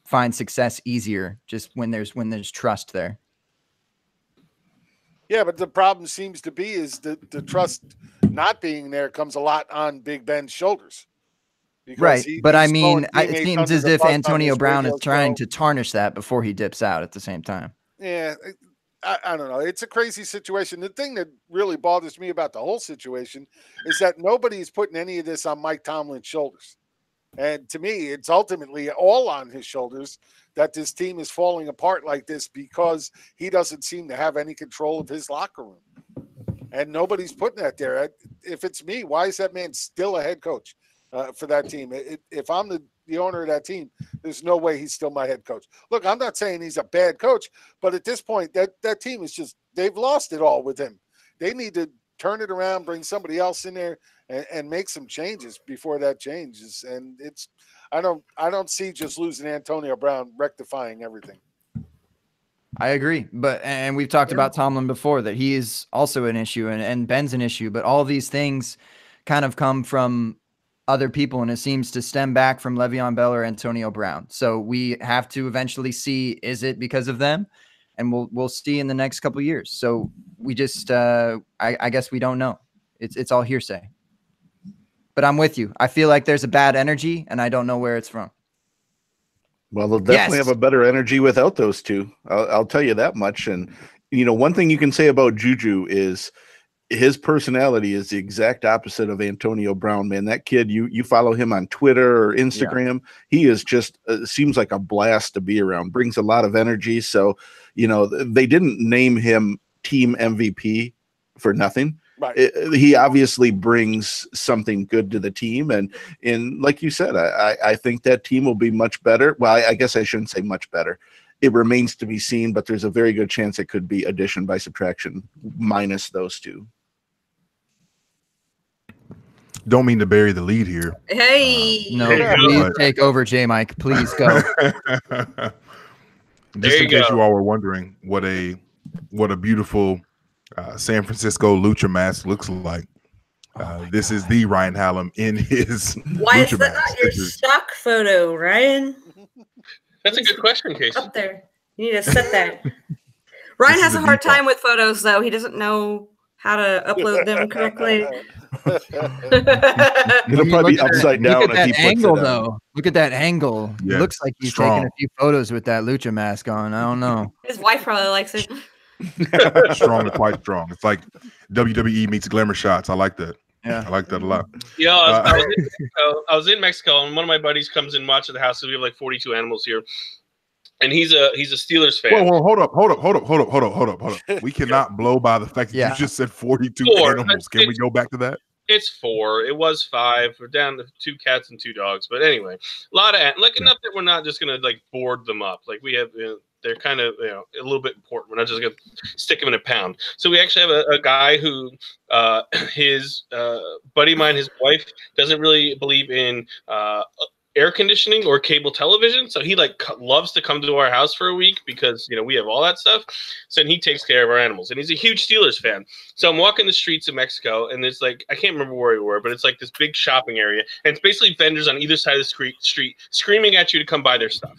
find success easier just when there's trust there. Yeah, but the problem seems to be is that the trust not being there comes a lot on Big Ben's shoulders. Right, but I mean, it seems as if Antonio Brown is trying to tarnish that before he dips out at the same time. Yeah, I don't know. It's a crazy situation. The thing that really bothers me about the whole situation is that nobody's putting any of this on Mike Tomlin's shoulders. And to me, it's ultimately all on his shoulders that this team is falling apart like this because he doesn't seem to have any control of his locker room. And nobody's putting that there. If it's me, why is that man still a head coach? For that team. If I'm the owner of that team, there's no way he's still my head coach. Look, I'm not saying he's a bad coach, but at this point, that team is just, they've lost it all with him. They need to turn it around, bring somebody else in there and make some changes before that changes. And I don't see just losing Antonio Brown rectifying everything. I agree. And we've talked about Tomlin before, that he is also an issue and Ben's an issue, but all these things kind of come from other people, and it seems to stem back from Le'Veon Bell or Antonio Brown. So we have to eventually see, is it because of them? And we'll see in the next couple of years. So we just, I guess we don't know. It's all hearsay. But I'm with you. I feel like there's a bad energy, and I don't know where it's from. Well, they'll definitely have a better energy without those two. I'll tell you that much. And one thing you can say about Juju is his personality is the exact opposite of Antonio Brown, man. That kid, you follow him on Twitter or Instagram. Yeah. He is just seems like a blast to be around, brings a lot of energy. So, they didn't name him team MVP for nothing. Right. He obviously brings something good to the team. And like you said, I think that team will be much better. Well, I guess I shouldn't say much better. It remains to be seen, but there's a very good chance it could be addition by subtraction minus those two. Don't mean to bury the lead here. Hey, no, please take over, J Mike. Please go. Just in case you all were wondering what a beautiful San Francisco lucha mask looks like. This is the Ryan Hallam in his. Why is Lucha that mask. not your stock photo, Ryan? That's a good question, Case. Up there. You need to set that. Ryan has a hard time with photos, though. He doesn't know how to upload them correctly. It'll probably be upside down. Look at that if he angle, puts it though. Look at that angle. Yeah, it looks like he's taking a few photos with that lucha mask on. I don't know. His wife probably likes it. Strong and quite strong. It's like WWE meets glamour shots. I like that. Yeah, I like that a lot. Yeah, I was in Mexico, and one of my buddies comes in watching the house. So we have like 42 animals here, and he's a Steelers fan. Whoa, hold up. We cannot blow by the fact that you just said 42 animals. Can we go back to that? It's 4. It was 5. We're down to 2 cats and 2 dogs. But anyway, a lot of enough that we're not just gonna like board them up. Like we have. They're kind of a little bit important. We're not just gonna stick them in a pound. So we actually have a guy who his buddy of mine, his wife doesn't really believe in air conditioning or cable television. So he loves to come to our house for a week because we have all that stuff. So he takes care of our animals, and he's a huge Steelers fan. So I'm walking the streets of Mexico, and there's I can't remember where we were, but it's like this big shopping area, and it's basically vendors on either side of the street screaming at you to come buy their stuff.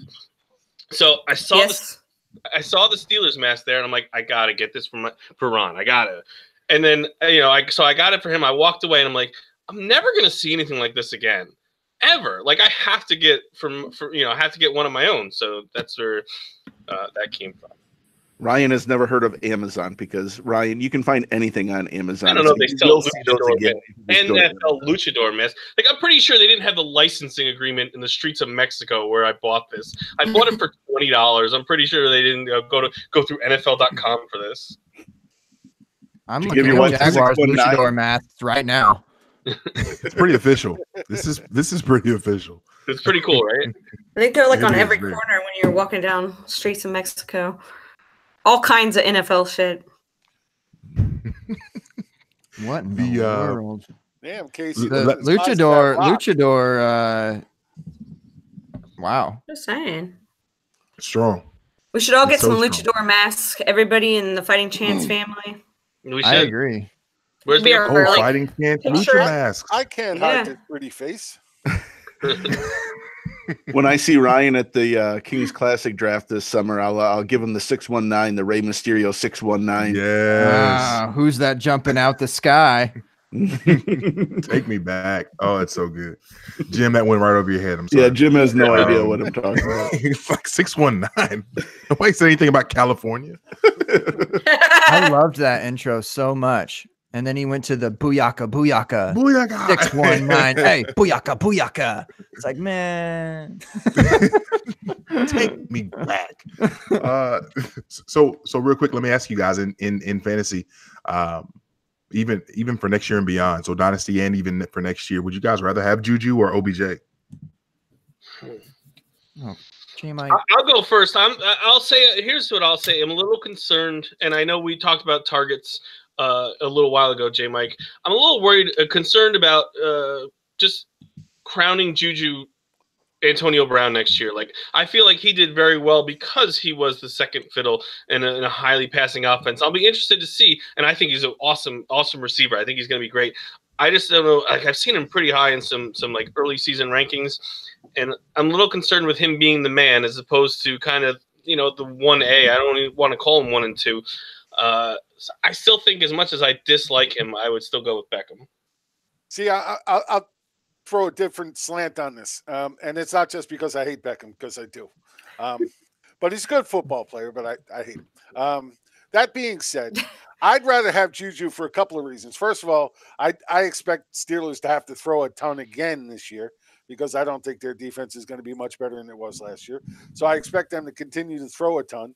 So I saw the Steelers mask there, and I'm like, I gotta get this for Ron. I gotta. And then I got it for him. I walked away, and I'm like, I'm never gonna see anything like this again, ever. Like I have to get I have to get one of my own. So that's where that came from. Ryan has never heard of Amazon because Ryan, you can find anything on Amazon. I don't know if they sell luchador NFL luchador masks. Like I'm pretty sure they didn't have the licensing agreement in the streets of Mexico where I bought this. I bought it for $20. I'm pretty sure they didn't go through NFL.com for this. I'm looking at Jaguars luchador masks right now. It's pretty official. This is pretty official. It's pretty cool, right? I think they're on every corner when you're walking down streets in Mexico. All kinds of NFL shit. What in the world? Damn, Casey. Luchador. Wow. Just saying. Strong. We should all get some luchador masks. Everybody in the Fighting Chance family. I agree. Where's the Fighting Chance lucha masks? I can't hide this pretty face. When I see Ryan at the Kings Classic draft this summer, I'll give him the 619, the Rey Mysterio 619. Yes. Who's that jumping out the sky? Take me back. Oh, it's so good. Jim, that went right over your head. I'm sorry. Yeah, Jim has no idea what I'm talking about. It's like 619. Nobody said anything about California. I loved that intro so much. And then he went to the booyaka. 619. Hey, booyaka. It's like, man. Take me back. So real quick, let me ask you guys in fantasy, even for next year and beyond, so dynasty and even for next year, would you guys rather have Juju or OBJ? I'll go first. I'll say, here's what I'll say. I'm a little concerned, and I know we talked about targets a little while ago, J. Mike. I'm a little worried, concerned about just crowning Juju Antonio Brown next year. Like I feel like he did very well because he was the second fiddle in a highly passing offense. I'll be interested to see, and I think he's an awesome receiver. I think he's going to be great. I just don't know. Like I've seen him pretty high in some like early season rankings, and I'm a little concerned with him being the man as opposed to kind of the 1A. I don't even want to call him 1 and 2. I still think as much as I dislike him, I would still go with Beckham. See, I'll throw a different slant on this. And it's not just because I hate Beckham, because I do. But he's a good football player, but I hate him. That being said, I'd rather have Juju for a couple of reasons. First of all, I expect Steelers to have to throw a ton again this year because I don't think their defense is going to be much better than it was last year. So I expect them to continue to throw a ton.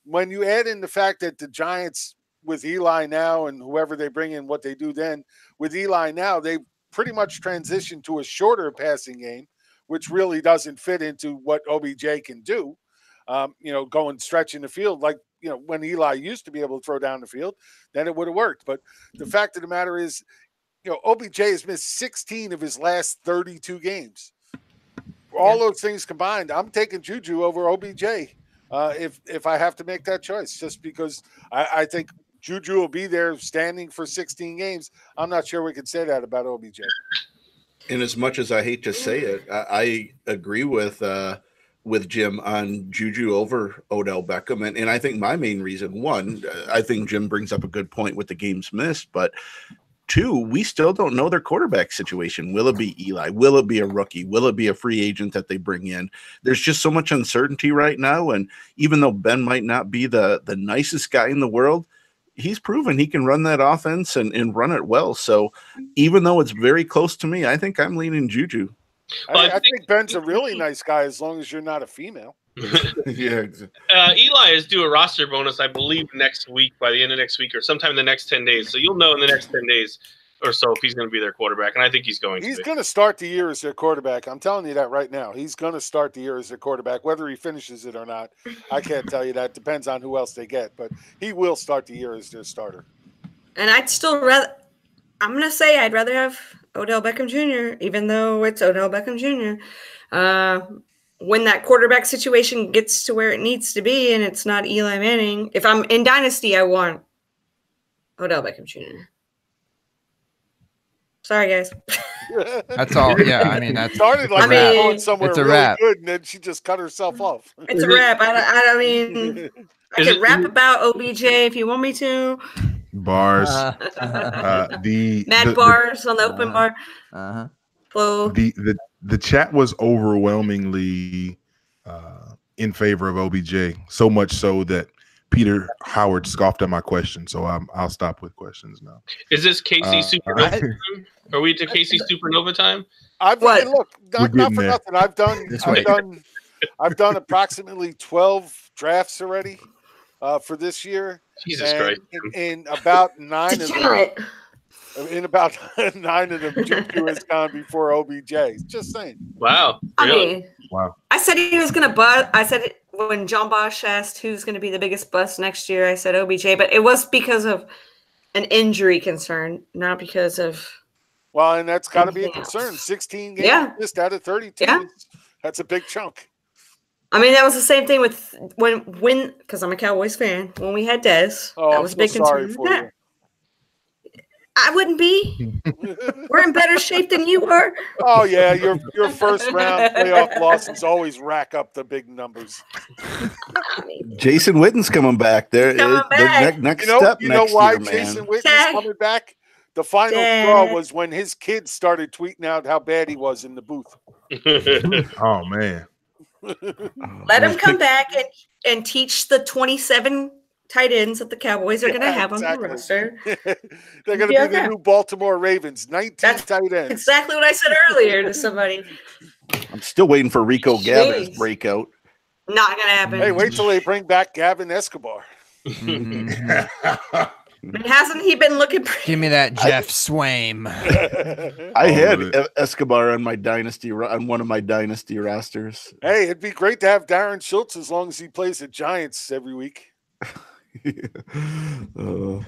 When you add in the fact that the Giants with Eli now and whoever they bring in, what they do then with Eli now, they pretty much transitioned to a shorter passing game, which really doesn't fit into what OBJ can do. Going stretching the field like, when Eli used to be able to throw down the field, then it would have worked. But the fact of the matter is, OBJ has missed 16 of his last 32 games. All those things combined, I'm taking Juju over OBJ. If I have to make that choice, just because I think Juju will be there standing for 16 games. I'm not sure we can say that about OBJ. And as much as I hate to say it, I agree with Jim on Juju over Odell Beckham. And I think my main reason, one, I think Jim brings up a good point with the games missed, but two, we still don't know their quarterback situation. Will it be Eli? Will it be a rookie? Will it be a free agent that they bring in? There's just so much uncertainty right now. And even though Ben might not be the nicest guy in the world, he's proven he can run that offense and run it well. So even though it's very close to me, I think I'm leaning Juju. I think Ben's a really nice guy as long as you're not a female. Yeah. Eli is due a roster bonus, I believe, next week, by the end of next week or sometime in the next 10 days. So you'll know in the next 10 days or so if he's going to be their quarterback, and I think he's going to. He's going to start the year as their quarterback. I'm telling you that right now. He's going to start the year as their quarterback, whether he finishes it or not. I can't tell you that. Depends on who else they get, but he will start the year as their starter. And I'd rather have Odell Beckham Jr., even though it's Odell Beckham Jr. When that quarterback situation gets to where it needs to be and it's not Eli Manning, if I'm in Dynasty, I want Odell Beckham Jr. Sorry, guys. That's all. Yeah, I mean, that's started like going somewhere it's a really wrap. good, and then she just cut herself off. It's a wrap. I mean, I can rap about OBJ if you want me to. Bars. Bars on the open bar. Flow. The chat was overwhelmingly in favor of OBJ, so much so that Peter Howard scoffed at my question. So I'll stop with questions now. Is this Casey Supernova time? Are we to Casey Supernova time? Look, not for nothing. I've done approximately 12 drafts already for this year. Jesus Christ! In about 9 of them. In about 9 of them, Juju has gone before OBJ. Just saying. Wow. Really? Wow. I said he was going to bust. I said it when John Bosch asked who's going to be the biggest bust next year. I said OBJ, but it was because of an injury concern, not because of. Well, and that's got to be a concern. 16 games missed out of 32. Yeah. That's a big chunk. I mean, that was the same thing with when because I'm a Cowboys fan. When we had Dez, that was a big concern. Yeah. I wouldn't be. We're in better shape than you are. Oh yeah, your first round playoff losses always rack up the big numbers. Jason Witten's coming back. Next step. You know why Jason Witten's coming back? The final straw was when his kids started tweeting out how bad he was in the booth. Oh man. Let him come back and teach the 27 tight ends that the Cowboys are going to have on the roster. They're going to be the new Baltimore Ravens, 19 tight ends. Exactly what I said earlier to somebody. I'm still waiting for Rico Gavin's breakout. Not going to happen. Hey, wait till they bring back Gavin Escobar. Hasn't he been looking pretty? Give me that Jeff Swaim. I had Escobar on my dynasty on one of my dynasty rosters. Hey, it'd be great to have Darren Schultz as long as he plays the Giants every week. Go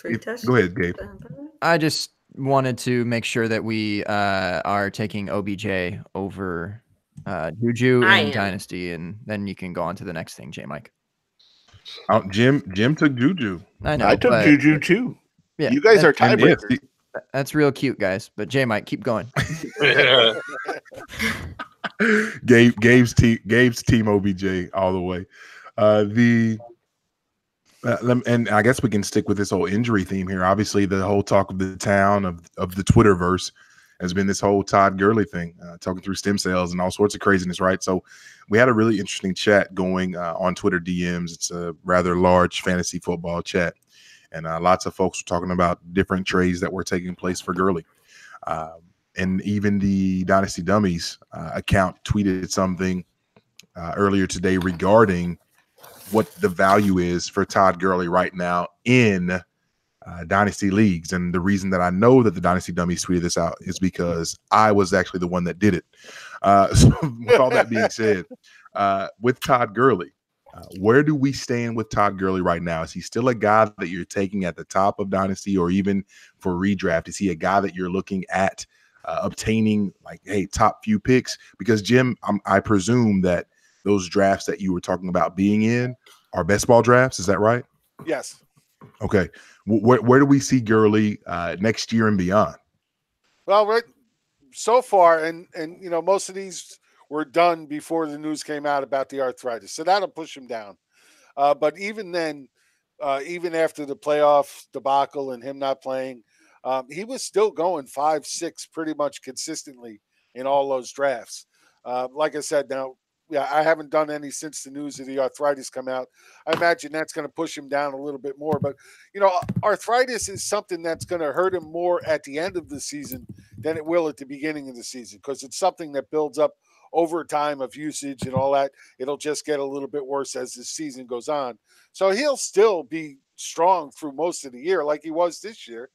ahead, Gabe. I just wanted to make sure that we are taking OBJ over Juju in Dynasty, and then you can go on to the next thing, J. Mike. Jim took Juju. I know. I took Juju too. Yeah, you guys are tiebreakers. That's real cute, guys. But J. Mike, keep going. Gabe's team OBJ all the way. And I guess we can stick with this whole injury theme here. Obviously, the whole talk of the town of the Twitterverse has been this whole Todd Gurley thing, talking through stem cells and all sorts of craziness, right? So we had a really interesting chat going on Twitter DMs. It's a rather large fantasy football chat, and lots of folks were talking about different trades that were taking place for Gurley. And even the Dynasty Dummies account tweeted something earlier today regarding what the value is for Todd Gurley right now in Dynasty leagues. And the reason that I know that the Dynasty Dummies tweeted this out is because I was actually the one that did it. So with all that being said, with Todd Gurley, where do we stand with Todd Gurley right now? Is he still a guy that you're taking at the top of Dynasty or even for redraft? Is he a guy that you're looking at obtaining, like, hey, top few picks? Because Jim, I presume that those drafts that you were talking about being in are best ball drafts. Is that right? Yes. Okay. Where do we see Gurley next year and beyond? Well, right so far, and most of these were done before the news came out about the arthritis, so that'll push him down. But even then, even after the playoff debacle and him not playing, he was still going 5-6 pretty much consistently in all those drafts. Like I said, now, yeah, I haven't done any since the news of the arthritis come out. I imagine that's going to push him down a little bit more. But, arthritis is something that's going to hurt him more at the end of the season than it will at the beginning of the season, because it's something that builds up over time of usage and all that. It'll just get a little bit worse as the season goes on. So he'll still be strong through most of the year like he was this year,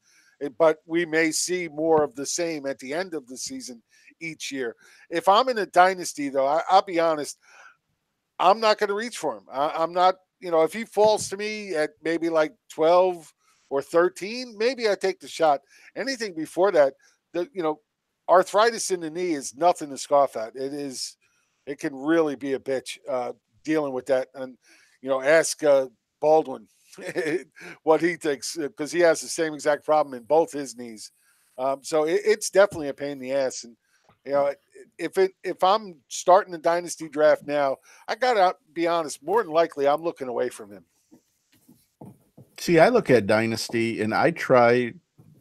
but we may see more of the same at the end of the season each year. If I'm in a dynasty, though, I'll be honest, I'm not going to reach for him. I'm not, if he falls to me at maybe like 12 or 13, maybe I take the shot. Anything before that, arthritis in the knee is nothing to scoff at. It can really be a bitch dealing with that. And, ask Baldwin what he thinks, because he has the same exact problem in both his knees. So it's definitely a pain in the ass. And, if I'm starting the dynasty draft now, I got to be honest, more than likely I'm looking away from him. See, I look at dynasty and I try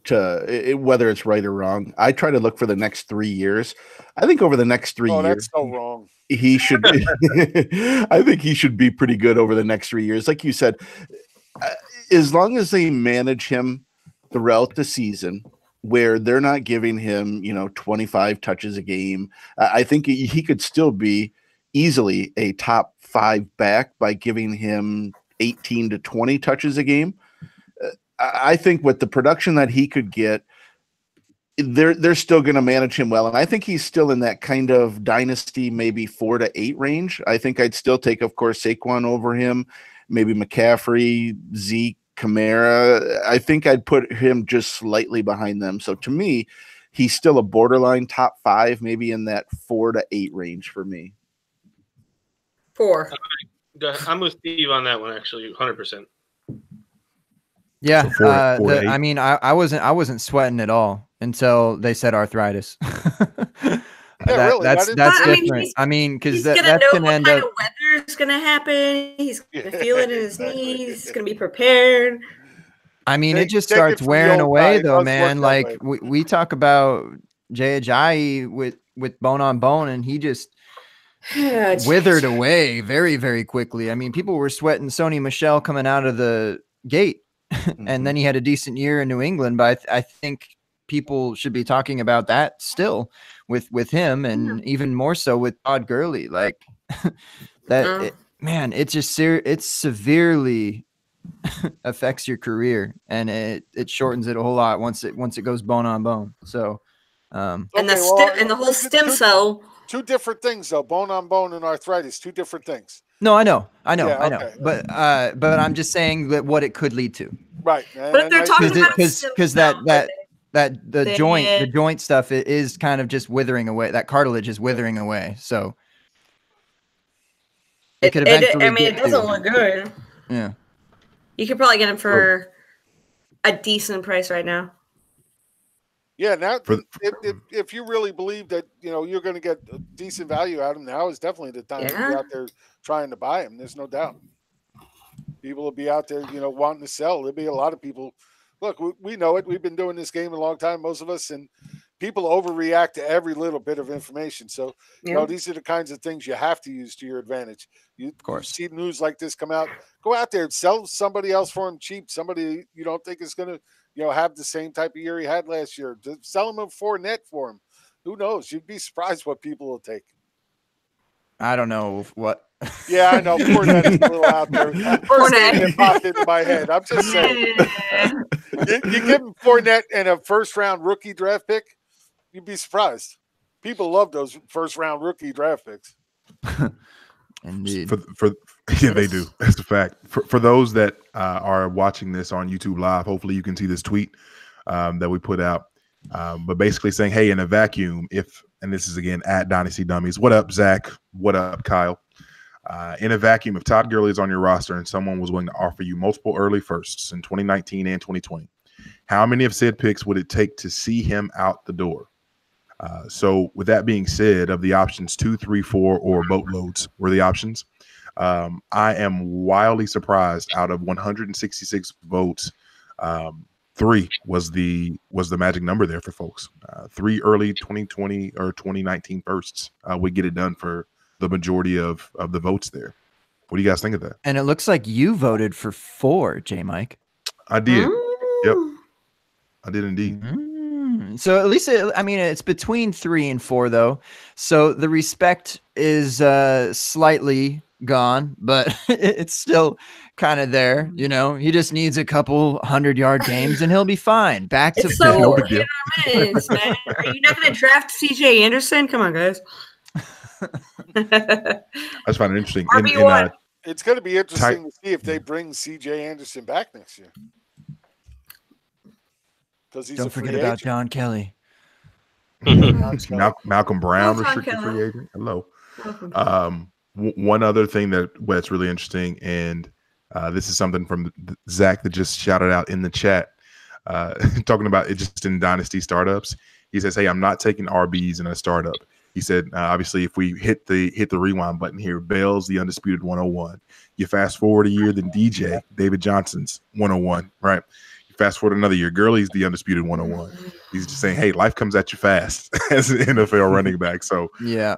to, whether it's right or wrong, I try to look for the next 3 years. I think over the next 3 years, that's so wrong. He should. I think he should be pretty good over the next 3 years. Like you said, as long as they manage him throughout the season, where they're not giving him, 25 touches a game, I think he could still be easily a top 5 back by giving him 18 to 20 touches a game. I think with the production that he could get, they're still going to manage him well. And I think he's still in that kind of dynasty, maybe 4 to 8 range. I think I'd still take, of course, Saquon over him, maybe McCaffrey, Zeke, Kamara. I think I'd put him just slightly behind them. So to me, he's still a borderline top 5, maybe in that 4 to 8 range for me. 4. I'm with Steve on that one, actually, 100%. Yeah, So 4 to 8. I mean, I wasn't sweating at all until they said arthritis. Really? That's different. I mean, because that's gonna gonna end what up. kind of weather is gonna happen. He's gonna feel it in his knees. He's gonna be prepared. I mean, it just take it starts from the wearing old away, guy. though, It does man. work that Like way. we talk about Jay Ajayi with bone on bone, and he just withered away very, very quickly. I mean, people were sweating Sony Michel coming out of the gate, and then he had a decent year in New England. But I think people should be talking about that still with him, and even more so with Todd Gurley. Like that, man, it just it's severely affects your career, and it shortens it a whole lot once it goes bone on bone. So, and the whole stem cell. Two different things, though. Bone on bone and arthritis, 2 different things. No, I know. Yeah, I know. okay. But I'm just saying that what it could lead to. Right. But if they're talking about because the joint stuff is kind of just withering away. That cartilage is withering away. So it could eventually. it doesn't look good. Yeah. You could probably get him for a decent price right now. Yeah, now if you really believe that you're going to get a decent value out of him, now is definitely the time to be out there trying to buy him. There's no doubt. People will be out there, wanting to sell. There'll be a lot of people. Look, we know it. We've been doing this game a long time, most of us, and people overreact to every little bit of information. So, these are the kinds of things you have to use to your advantage. You see news like this come out, go out there and sell somebody else for him cheap. Somebody you don't think is going to, have the same type of year he had last year. Sell him a 4 net for him. Who knows? You'd be surprised what people will take. I don't know what. Yeah, I know. 4 net is a little out there. First thing that popped into my head. I'm just saying. You give him 4 net and a first-round rookie draft pick, you'd be surprised. People love those first-round rookie draft picks. Indeed. Yeah, they do. That's a fact. For those that are watching this on YouTube Live, hopefully you can see this tweet that we put out. But basically saying, hey, in a vacuum, and this is again at Dynasty Dummies. What up, Zach? What up, Kyle? In a vacuum, if Todd Gurley is on your roster and someone was willing to offer you multiple early firsts in 2019 and 2020, how many of said picks would it take to see him out the door? So with that being said, of the options 2, 3, 4, or boatloads were the options. I am wildly surprised. Out of 166 votes, 3 was the magic number there for folks. 3 early 2020 or 2019 firsts would get it done for the majority of the votes there. What do you guys think of that? And it looks like you voted for 4, J. Mike. I did. Yep, I did indeed. So at least it's between 3 and 4 though. So the respect is slightly gone, but it's still kind of there. You know, he just needs a couple 100-yard games and he'll be fine. Back to so no big deal. minutes, man. Are you not going to draft CJ Anderson? Come on, guys. I just find it interesting. It's going to be interesting to see if they bring CJ Anderson back next year. Don't forget about John Kelly. Malcolm Brown, restricted free agent. Hello. One other thing that's really interesting, and this is something from Zach that just shouted out in the chat, talking about it just in dynasty startups. He says, "Hey, I'm not taking RBs in a startup." He said, "Obviously, if we hit the rewind button here, Bell's the undisputed 101. You fast forward a year, then DJ David Johnson's 101, right? Fast forward another year, Gurley's the undisputed 101. He's just saying, hey, life comes at you fast as an NFL running back. So yeah,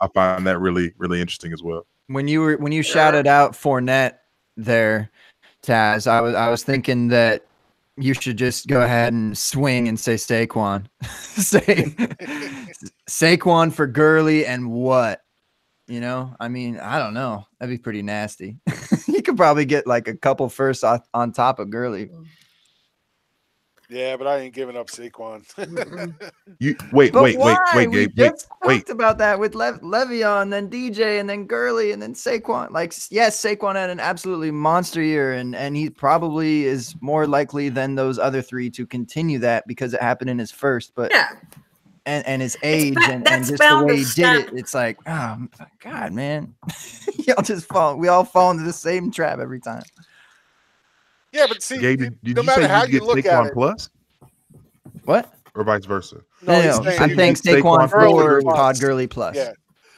I find that really, really interesting as well. When you shouted out Fournette there, Taz, I was thinking that you should just go ahead and swing and say Saquon. Say Saquon for Gurley and what? You know, I mean, I don't know. That'd be pretty nasty. You could probably get like a couple firsts on top of Gurley. Yeah, but I ain't giving up Saquon. Wait, Gabe. Talked about that with Le'Veon, then DJ, and then Gurley, and then Saquon. Like, yes, Saquon had an absolutely monster year, and he probably is more likely than those other 3 to continue that because it happened in his first. But yeah, and his age and just the way he did it, it's like, oh God, man, we all fall into the same trap every time. Yeah, but see, Gabe, did no you matter say how you you look Saquon at it, plus? What? Or vice versa? No, I think Saquon for Todd Gurley plus. Yeah.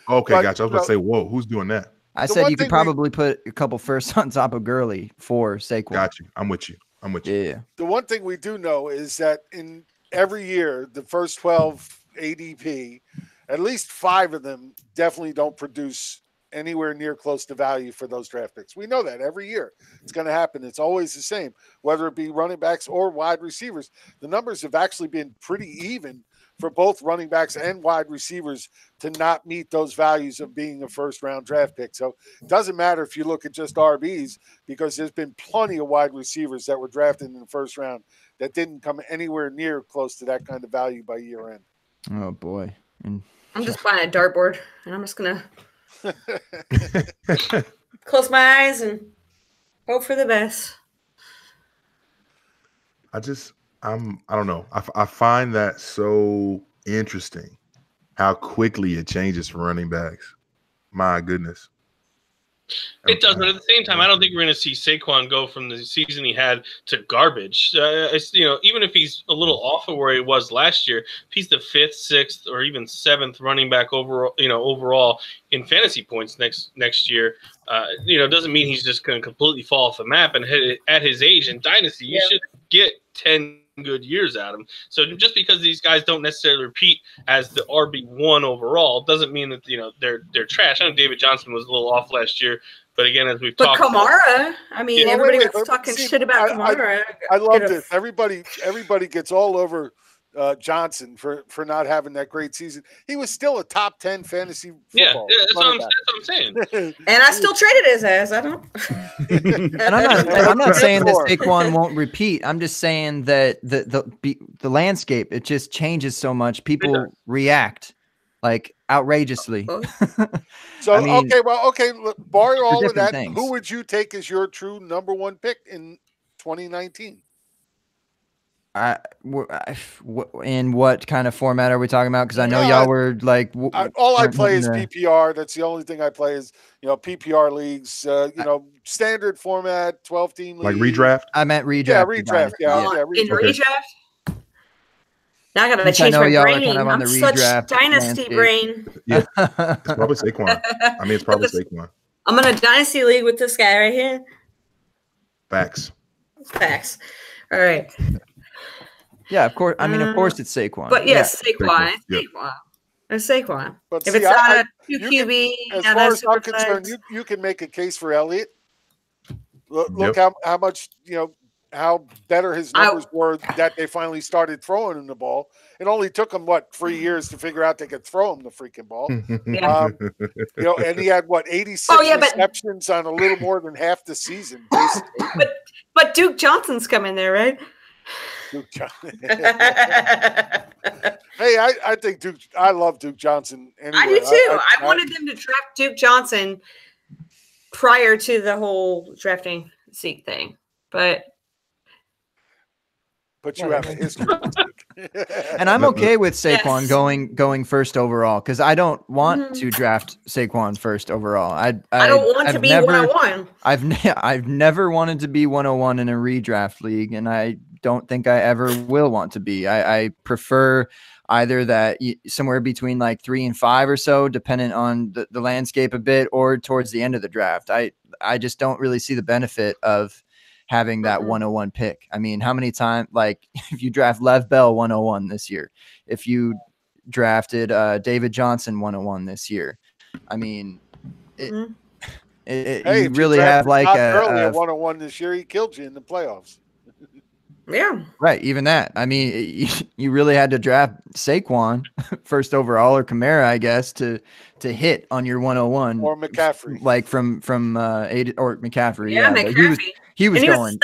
Okay, gotcha. I was about to say, whoa, who's doing that? I said you could probably put a couple firsts on top of Gurley for Saquon. Got you. I'm with you. Yeah. The one thing we do know is that in every year, the first 12 ADP, at least 5 of them definitely don't produce anywhere near close to value for those draft picks. We know that every year it's going to happen. It's always the same, whether it be running backs or wide receivers. The numbers have actually been pretty even for both running backs and wide receivers to not meet those values of being a first-round draft pick. So it doesn't matter if you look at just RBs, because there's been plenty of wide receivers that were drafted in the first round that didn't come anywhere near close to that kind of value by year end. Oh, boy. I'm just buying a dartboard, and I'm just going to close my eyes and hope for the best. I don't know. I find that so interesting how quickly it changes for running backs. My goodness. It does, but at the same time, I don't think we're going to see Saquon go from the season he had to garbage. Even if he's a little off of where he was last year, if he's the 5th, 6th, or even 7th running back overall in fantasy points next year, doesn't mean he's just going to completely fall off the map. And at his age in dynasty, you should get 10 good years at him. So just because these guys don't necessarily repeat as the RB1 overall doesn't mean that they're trash. I know David Johnston was a little off last year, but again, as we've talked about Kamara, everybody was talking shit about Kamara. I love this. Everybody gets all over Johnson for not having that great season. He was still a top 10 fantasy football. Yeah, that's what I'm saying. And I still traded his ass. I don't. And I'm not saying that Saquon won't repeat. I'm just saying that the landscape, it just changes so much. People react like outrageously. So look, barring all of that, things. who would you take as your true number 1 pick in 2019? In what kind of format are we talking about? Because I know y'all were like, all I play is PPR. That's the only thing I play is PPR leagues. Standard format, 12-team league. Like redraft. I meant redraft. Yeah, redraft. In redraft. Now I gotta Since change I know my y'all brain. are kind of on I'm the such redraft dynasty landscape. brain. Yeah, it's probably Saquon. I mean, it's probably Saquon. I'm in a dynasty league with this guy right here. Facts. All right. Yeah, of course. I mean, of course, it's Saquon. But yes, yeah. Saquon. Yep. It's Saquon. But if see, it's not a 2 QB, as far as I'm concerned, you can make a case for Elliott. Look how much how better his numbers were that they finally started throwing him the ball. It only took him 3 years to figure out they could throw him the freaking ball. And he had 86 receptions on a little more than half the season. But Duke Johnson's coming there, right? Duke Johnson. Hey, I think I love Duke Johnson. Anyway. I do too. I wanted them to draft Duke Johnson prior to the whole drafting Zeke thing, but you have a history. And I'm okay with Saquon going first overall because I don't want to draft Saquon first overall. I don't want to be 101. I've never wanted to be 101 in a redraft league, and I don't think I ever will want to be. I prefer either that somewhere between like 3 and 5 or so, depending on the landscape a bit, or towards the end of the draft. I just don't really see the benefit of having that 101 pick. I mean, how many times, like if you draft Lev Bell 101 this year, if you drafted David Johnson 101 this year, I mean, you really have like a 101 this year, he killed you in the playoffs. Yeah. Right. Even that. I mean, you really had to draft Saquon first overall or Kamara, I guess, to hit on your 101 or McCaffrey, like from 8 or McCaffrey. Yeah, McCaffrey. He was going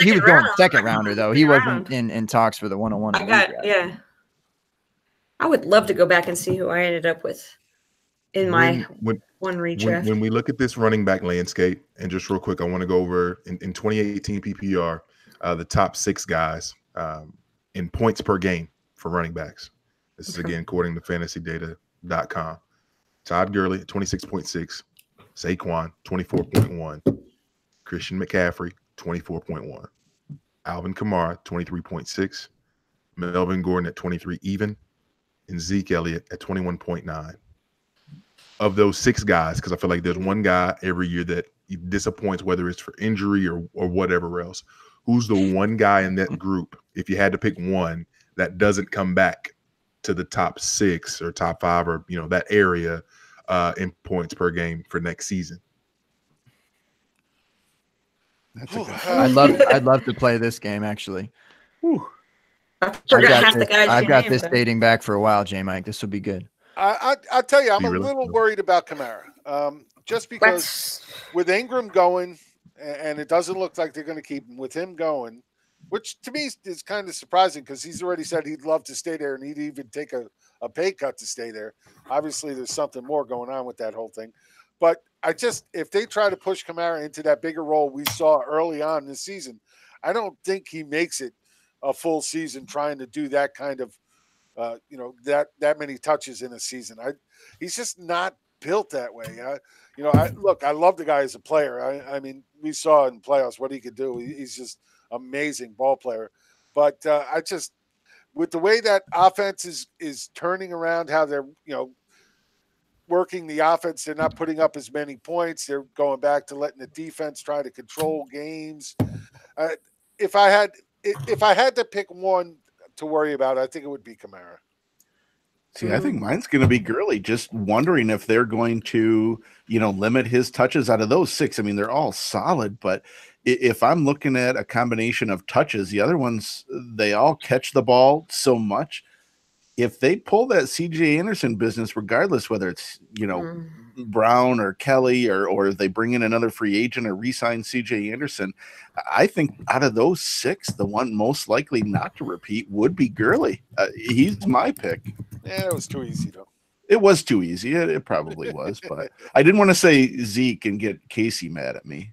second rounder though. He wasn't in talks for the 101. I would love to go back and see who I ended up with in my one redraft. When we look at this running back landscape, and just real quick, I want to go over in 2018 PPR. The top 6 guys in points per game for running backs. This is again according to fantasydata.com. Todd Gurley at 26.6, Saquon 24.1, Christian McCaffrey 24.1, Alvin Kamara 23.6, Melvin Gordon at 23 even, and Zeke Elliott at 21.9. Of those 6 guys, because I feel like there's one guy every year that disappoints, whether it's for injury or whatever else. Who's the one guy in that group, if you had to pick one, that doesn't come back to the top 6 or top 5 or that area in points per game for next season? I'd love to play this game actually. I've got this dating back for a while, J Mike. This will be good. I'll tell you, I'm a little worried about Kamara. Just because with Ingram going, and it doesn't look like they're going to keep him, with him going, which to me is kind of surprising because he's already said he'd love to stay there and he'd even take a pay cut to stay there. Obviously, there's something more going on with that whole thing. But if they try to push Kamara into that bigger role we saw early on this season, I don't think he makes it a full season trying to do that kind of, that many touches in a season. He's just not built that way. I love the guy as a player. I mean, we saw in playoffs what he could do. He's just amazing ball player. But with the way that offense is turning around, how they're, working the offense, they're not putting up as many points. They're going back to letting the defense try to control games. If I had to pick one to worry about, I think it would be Kamara. See, I think mine's going to be Gurley. Just wondering if they're going to, limit his touches out of those 6. I mean, they're all solid, but if I'm looking at a combination of touches, the other ones, they all catch the ball so much. If they pull that CJ Anderson business, regardless whether it's, Brown or Kelly or they bring in another free agent or re-sign CJ Anderson, I think out of those 6, the one most likely not to repeat would be Gurley. He's my pick. Yeah, it was too easy though. It was too easy. It probably was, but I didn't want to say Zeke and get Casey mad at me.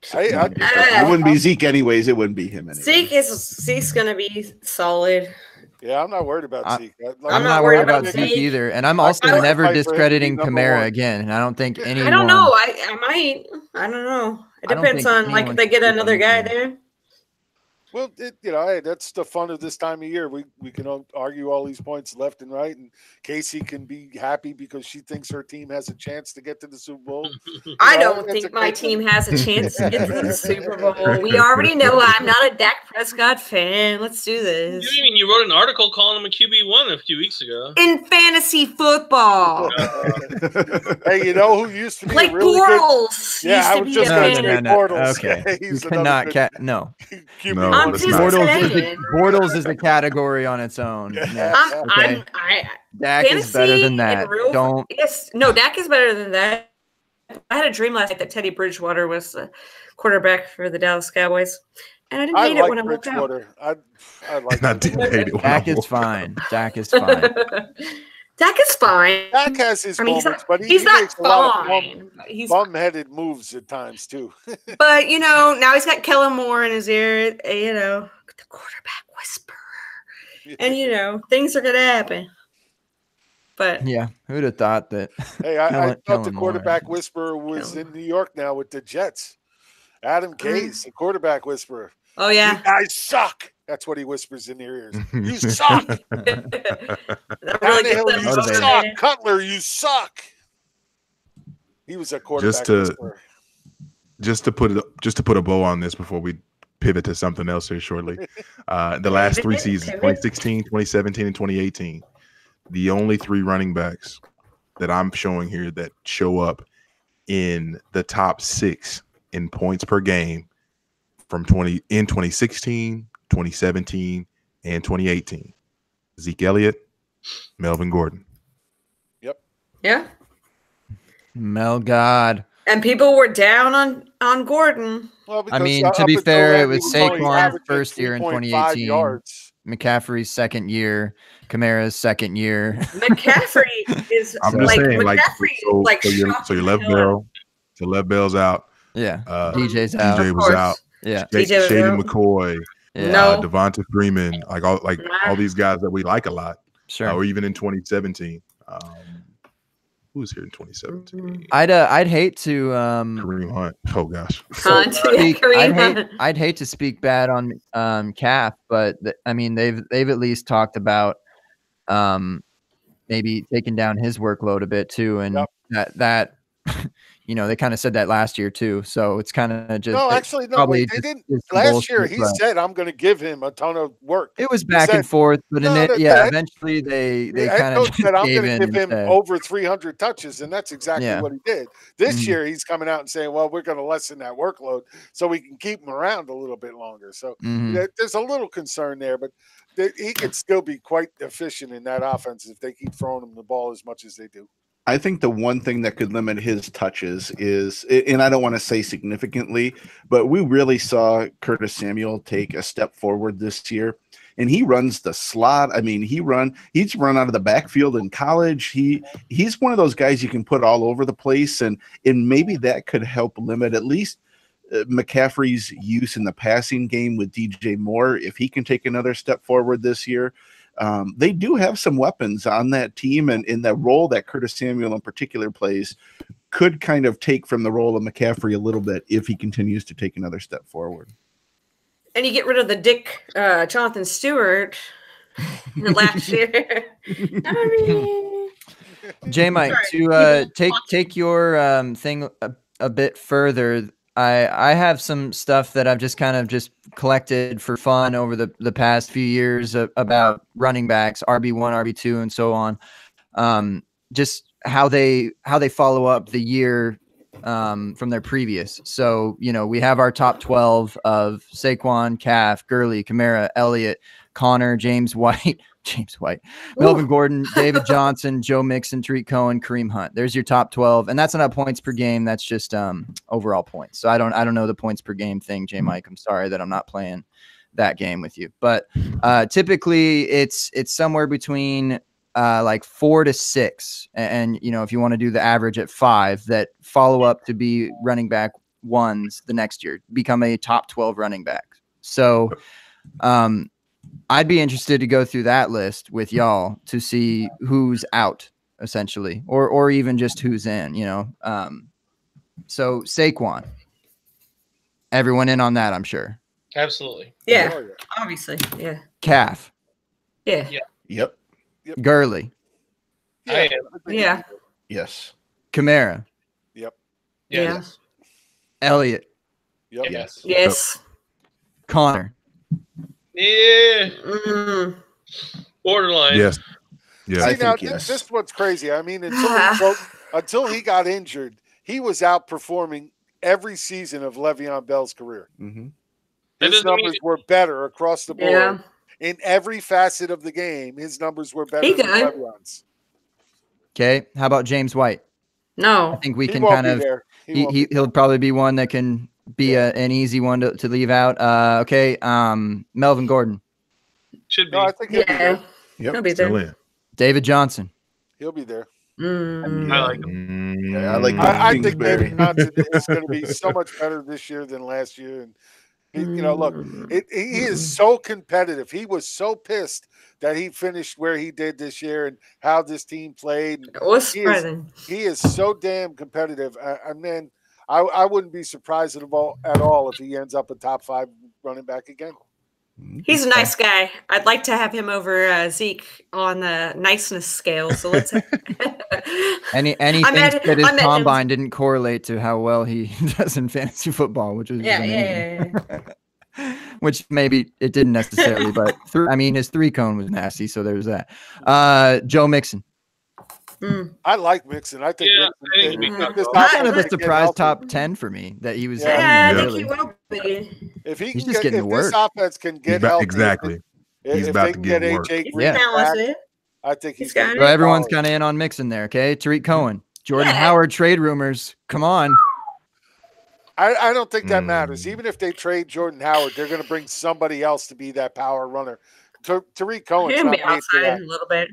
It wouldn't be Zeke anyways. It wouldn't be him anyways. Zeke's gonna be solid. Yeah, I'm not worried about Zeke. I'm not worried about Zeke either, and I'm also never discrediting Kamara again. And I don't think anyone. I don't know. I might. I don't know. It depends on if they get another guy there. Well, hey, that's the fun of this time of year. We can argue all these points left and right, and Casey can be happy because she thinks her team has a chance to get to the Super Bowl. I don't think my team has a chance to get to the Super Bowl. We already know I'm not a Dak Prescott fan. Let's do this. You wrote an article calling him a QB1 a few weeks ago. In fantasy football. Hey, you know who used to be like really Bortles. Good? Yeah, I was just going to say Bortles. Okay, He's you cannot no. Bortles is a category on its own. Yes, okay. Dak is better than that. Dak is better than that. I had a dream last night that Teddy Bridgewater was the quarterback for the Dallas Cowboys, and I didn't hate it when I woke up. I like. I didn't hate it. Dak is fine. Dak is fine. Dak is fine. Dak has his moments, but he makes a lot of bum-headed moves at times too. But now he's got Kellen Moore in his ear. The quarterback whisperer, and things are gonna happen. But yeah, who'd have thought that? Hey, I thought the quarterback whisperer was in New York now with the Jets. Adam Gase, the quarterback whisperer. Oh yeah, you guys suck. That's what he whispers in their ears. You suck. Tannehill, you suck. Cutler, you suck. He was a quarterback whisperer. Just to put a bow on this before we pivot to something else here shortly. The last three seasons, 2016, 2017, and 2018, the only three running backs that I'm showing here that show up in the top 6 in points per game from 2016, 2017, and 2018. Zeke Elliott, Melvin Gordon. Yep. Yeah. Mel God. And people were down on Gordon. Well, I mean, to be fair, it was Saquon's first year in 2018. Yards. McCaffrey's second year. Kamara's second year. McCaffrey is I'm just saying, so your left Bell's out. Yeah. DJ's out. DJ was out. Yeah. Shady McCoy. Yeah. No. Devonta Freeman, all these guys that we like a lot. Sure. Or even in 2017. Who was here in 2017? I'd hate to Kareem Hunt. Oh gosh. I'd hate to speak bad on Calf, but they've at least talked about maybe taking down his workload a bit too, and that they kind of said that last year too. So it's kind of just they didn't. Last year he said, "I'm going to give him a ton of work." It was back and forth, but eventually they kind of said, "I'm going to give him over 300 touches," and that's exactly what he did. This year he's coming out and saying, "Well, we're going to lessen that workload so we can keep him around a little bit longer." So there's a little concern there, but he could still be quite efficient in that offense if they keep throwing him the ball as much as they do. I think the one thing that could limit his touches is, and I don't want to say significantly, but we really saw Curtis Samuel take a step forward this year, and he runs the slot. I mean, he's run out of the backfield in college. He's one of those guys you can put all over the place, and maybe that could help limit at least McCaffrey's use in the passing game with DJ Moore if he can take another step forward this year. They do have some weapons on that team, and in that role that Curtis Samuel in particular plays could kind of take from the role of McCaffrey a little bit if he continues to take another step forward. And you get rid of the Dick Jonathan Stewart last year. J Mike, to take your thing a bit further, I have some stuff that I've just kind of collected for fun over the past few years about running backs, RB1, RB2, and so on. Just how they follow up the year from their previous. So, we have our top 12 of Saquon, Calf, Gurley, Kamara, Elliott, Connor, James White, Melvin Gordon, David Johnson, Joe Mixon, Tariq Cohen, Kareem Hunt. There's your top 12, and that's not points per game. That's just overall points. So I don't know the points per game thing, J Mike. I'm sorry that I'm not playing that game with you. But typically it's somewhere between 4 to 6, and if you want to do the average at 5 that follow up to be running back ones the next year, become a top 12 running back. So I'd be interested to go through that list with y'all to see who's out essentially, or even just who's in, so Saquon, everyone in on that, I'm sure. Absolutely. Yeah. Oh, yeah. Obviously. Yeah. Calf, Yeah. Yep. Gurley, I am. Yeah. Yes. Kamara, Yep. Yeah. Elliott, Yep. Yes. Yes. Connor. Yeah. Mm. Borderline. Yes. Yeah. See, I now, think yes. this is what's crazy. I mean, until he got injured, he was outperforming every season of Le'Veon Bell's career. Mm-hmm. His numbers were better across the board. Yeah. In every facet of the game, his numbers were better He than could. Le'Veon's. Okay, how about James White? I No. think we He can won't kind be of there. He won't be he'll probably be one that can be an easy one to leave out. Okay, Melvin Gordon, Should be. No, I think he'll be Yeah. there. Yep. He'll be Still there. in. David Johnson. He'll be there. Mm. I like him. Yeah, I like I think Kingsbury. David Johnson is going to be so much better this year than last year. And look, he is so competitive. He was so pissed that he finished where he did this year and how this team played. And What's he spreading? is so damn competitive. And then I wouldn't be surprised at all if he ends up a top 5 running back again. He's a nice guy. I'd like to have him over Zeke on the niceness scale. So let's. And he thinks that his combine didn't correlate to how well he does in fantasy football, which is yeah. which maybe it didn't necessarily, but his 3-cone was nasty, so there's that. Joe Mixon. I like Mixon. I think Kind of a surprise top 10 for me that he was. Yeah, I think he will be. If he He's can just get, getting if to this work. offense can get healthy, Exactly. He's if about they to can get get work. AJ He's Green talented. back, I think he's got going it. So everyone's kind of in on Mixon there, okay? Tariq Cohen, Jordan Howard trade rumors. Come on. I don't think that matters. Even if they trade Jordan Howard, they're going to bring somebody else to be that power runner. Tariq Cohen's He'll not be made for outside that. a little bit.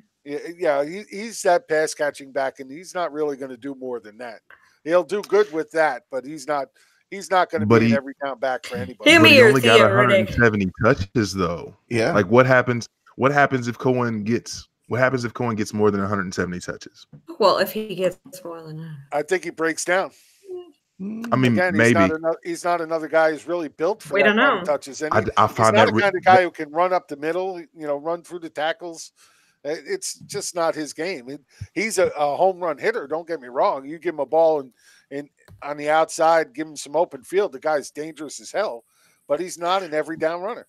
Yeah, he's that pass catching back, and he's not really going to do more than that. He'll do good with that, but he's not going to be an every down back for anybody. Him But he or only got Theo Riddick. 170 touches though. Yeah. Like what happens if Cohen gets more than 170 touches? Well, if he gets more than that. I think he breaks down. I mean, Again, maybe he's not another guy who's really built for We that don't kind know. of touches. And I he's find not that the kind of guy who can run up the middle, run through the tackles. It's just not his game. He's a home run hitter. Don't get me wrong. You give him a ball and on the outside, give him some open field. The guy's dangerous as hell, but he's not an every down runner.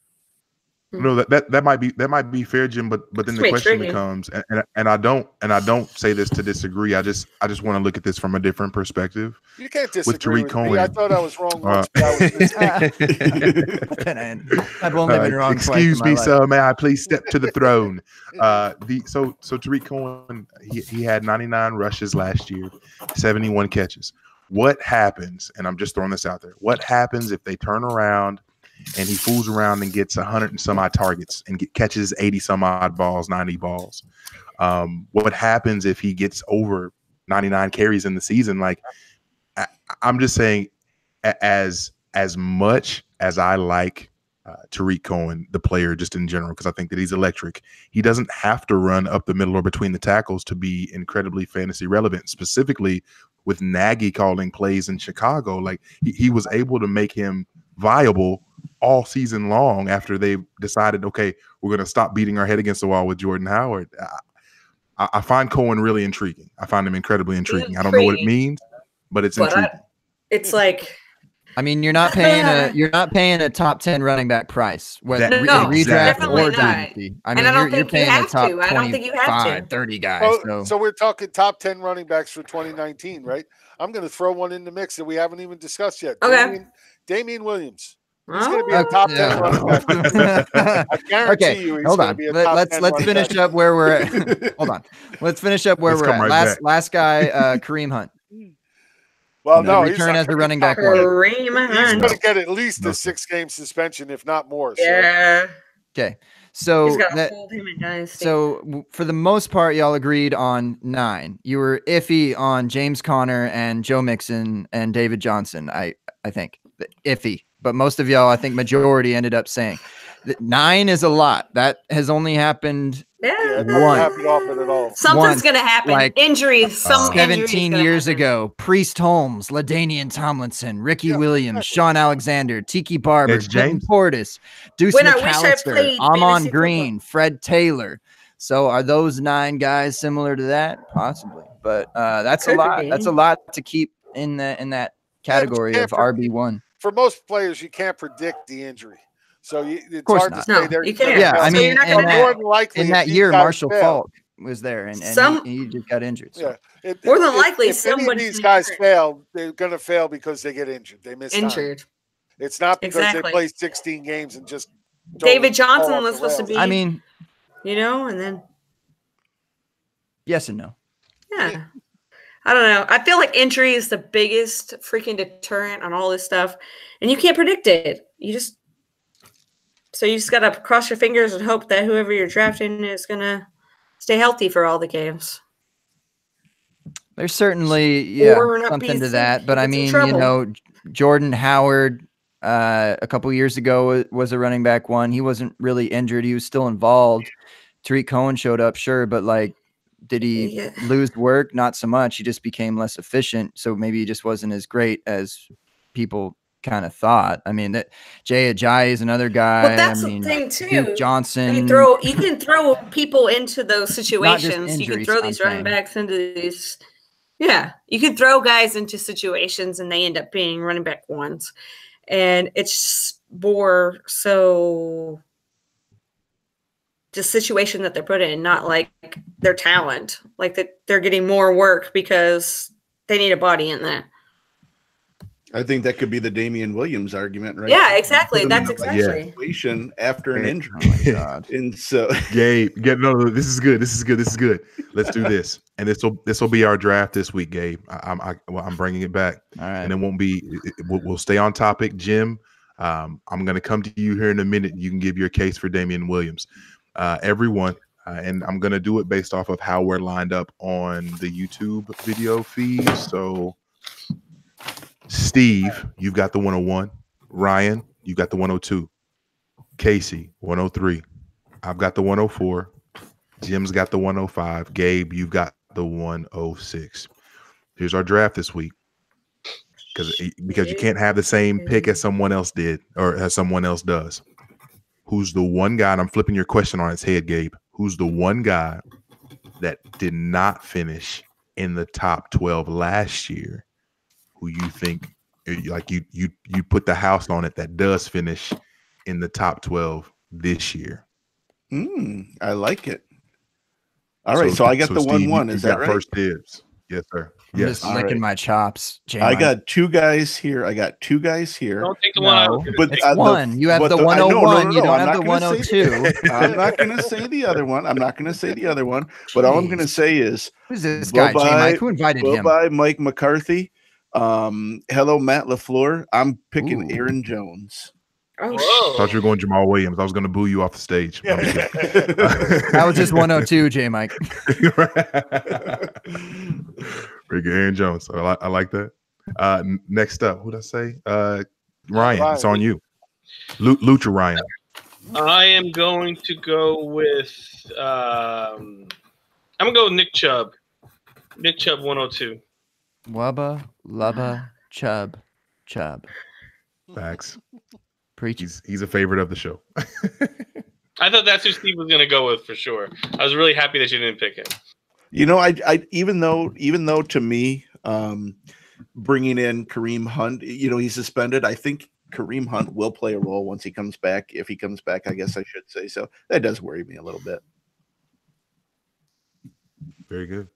No, that might be fair, Jim. But then the question becomes, and I don't say this to disagree. I just want to look at this from a different perspective. You can't disagree with Tariq me. I thought I was wrong once, but I was I've only been wrong twice. Excuse me, sir. May I please step to the throne? So Tariq Cohen, he had 99 rushes last year, 71 catches. What happens? And I'm just throwing this out there. What happens if they turn around and he fools around and gets 100 and some odd targets and catches 80 some odd balls, 90 balls? What happens if he gets over 99 carries in the season? Like, I'm just saying, as much as I like Tariq Cohen, the player, just in general, because I think that he's electric, he doesn't have to run up the middle or between the tackles to be incredibly fantasy relevant, specifically with Nagy calling plays in Chicago. Like, he was able to make him viable all season long after they decided, okay, we're going to stop beating our head against the wall with Jordan Howard. I find Cohen really intriguing. I find him incredibly intriguing. I don't know what it means, but it's intriguing. It's like, I mean, you're not paying a top 10 running back price, whether redraft definitely or not. dynasty. I mean, and I don't you're think you paying a have top to. I don't think you have 25, to. 30 guys. So we're talking top 10 running backs for 2019, right? I'm going to throw one in the mix that we haven't even discussed yet. Okay. Damian Williams. He's going to be a top 10 running back. I guarantee you he's going to be a top 10 Let's finish up where we're at. Hold on. Let's finish up where we're at. Last guy, Kareem Hunt. Well, no, return as a running back. He's going to get at least a 6-game suspension, if not more. So. Yeah. Okay. So He's got to hold him in dynasty. So for the most part, y'all agreed on 9. You were iffy on James Conner and Joe Mixon and David Johnston. I think iffy, but most of y'all, I think majority ended up saying that 9 is a lot. That has only happened. Yeah, it doesn't happen often at all. Something's going to happen. Like injuries. 17 years ago, Priest Holmes, LaDainian Tomlinson, Ricky Williams, Sean Alexander, Tiki Barber, James Portis, Deuce McAllister, Amon Green, Fred Taylor. So are those 9 guys similar to that? Possibly, but that's a lot. That's a lot to keep in that category of RB1. For most players, you can't predict the injury. So it's hard to say you can't. Yeah, I mean, in that year, Marshall Faulk was there, and he just got injured. So. More than likely, if any of these guys fail, they're going to fail because they get injured. They miss injured. Time. It's not because they play 16 games and just. David Johnson was supposed to be. I mean, and then. Yes and no. Yeah. I don't know. I feel like injury is the biggest freaking deterrent on all this stuff, and you can't predict it. You just got to cross your fingers and hope that whoever you're drafting is going to stay healthy for all the games. There's certainly something to that, but I mean, Jordan Howard a couple years ago was a running back one. He wasn't really injured. He was still involved. Tariq Cohen showed up, sure, but did he lose work? Not so much. He just became less efficient. So maybe he just wasn't as great as people kind of thought. I mean, that Jay Ajayi is another guy. But that's the thing too. Duke Johnson. You can throw people into those situations. Injuries, you can throw these running backs into these. Yeah, you can throw guys into situations and they end up being running back ones, and it's more so the situation that they're put in, not like their talent, like that they're getting more work because they need a body in there. I think that could be the Damian Williams argument, right? Yeah, exactly. That's exactly situation after an injury. Oh my God. And so, Gabe, this is good. This is good. Let's do this, and this will be our draft this week, Gabe. I'm bringing it back, all right, and it won't be. We'll stay on topic, Jim. I'm going to come to you here in a minute. You can give your case for Damian Williams. Everyone, and I'm going to do it based off of how we're lined up on the YouTube video feed. So, Steve, you've got the 101. Ryan, you got the 102. Casey, 103. I've got the 104. Jim's got the 105. Gabe, you've got the 106. Here's our draft this week. Because you can't have the same pick as someone else did or as someone else does. Who's the one guy, and I'm flipping your question on its head, Gabe. Who's the one guy that did not finish in the top 12 last year, who you think, like you put the house on it, that does finish in the top 12 this year? I like it. All right, so I got the Steve, 1-1. Is that right? First dibs. Yes, sir. I'm just licking my chops. I got 2 guys here. Don't take the one out. But it's one. You have the 101. You don't have the 102. I'm not going to say the other one. But all I'm going to say is, who's this guy, J-Mike? Who invited him? Bye, Mike McCarthy. Hello, Matt LaFleur. I'm picking Aaron Jones. I thought you were going Jamal Williams. I was going to boo you off the stage. That was just 102, J-Mike. Rick Aaron Jones. I like that. Next up, who'd I say? Ryan, it's on you. Lucha Ryan. I am going to go with I'm going to go with Nick Chubb. Nick Chubb 102. Wubba, Lubba, Chubb. Facts. Preach. He's a favorite of the show. I thought that's who Steve was going to go with for sure. I was really happy that you didn't pick him. I even though to me, bringing in Kareem Hunt, he's suspended. I think Kareem Hunt will play a role once he comes back. If he comes back, I guess I should say so. That does worry me a little bit. Very good.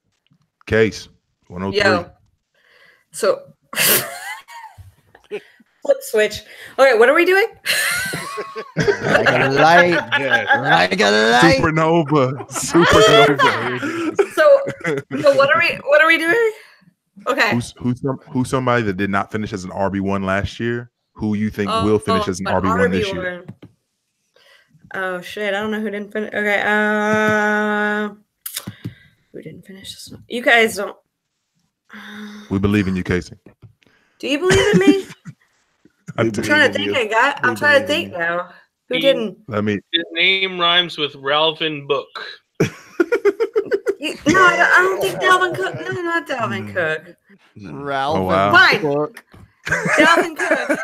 Case 103. Yo. So flip switch. Okay, what are we doing? Like a light. Supernova. So what are we doing? Okay. Who's somebody that did not finish as an RB1 last year? Who you think will finish as an RB1 this year? Oh shit! I don't know who didn't finish. Okay, who didn't finish this one? You guys don't. We believe in you, Casey. Do you believe in me? I'm trying to think. I'm trying to think now. Who didn't? His name rhymes with Ralvin Book. No, I don't think Dalvin Cook. No, not Dalvin Cook. Ralph. Oh, wow. Fine. Dalvin Cook.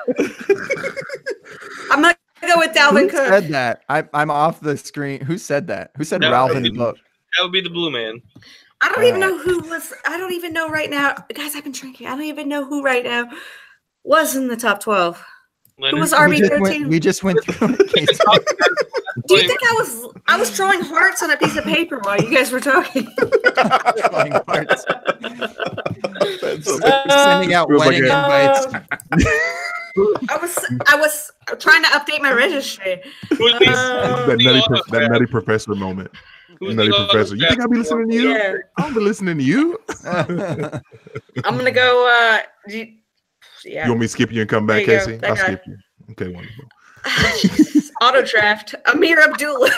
I'm not gonna go with Dalvin Who Cook. said that? I'm off the screen. Who said that? Who said Ralph in the book? That would be the Blue Man. I don't even know who was. I don't even know right now, guys. I've been drinking. I don't even know who right now was in the top 12. Leonard. Who was RB13? We just went through. Do you think I was drawing hearts on a piece of paper while you guys were talking? Drawing hearts. Sending out wedding invites. I was trying to update my registry. That nutty professor moment. Nutty professor. You think I'll be listening to you? Yeah. I'll be listening to you. I'm gonna go. Yeah. You want me to skip you and come back, There you Casey? go. I'll That skip you. Okay, wonderful. Auto draft. Amir Abdullah.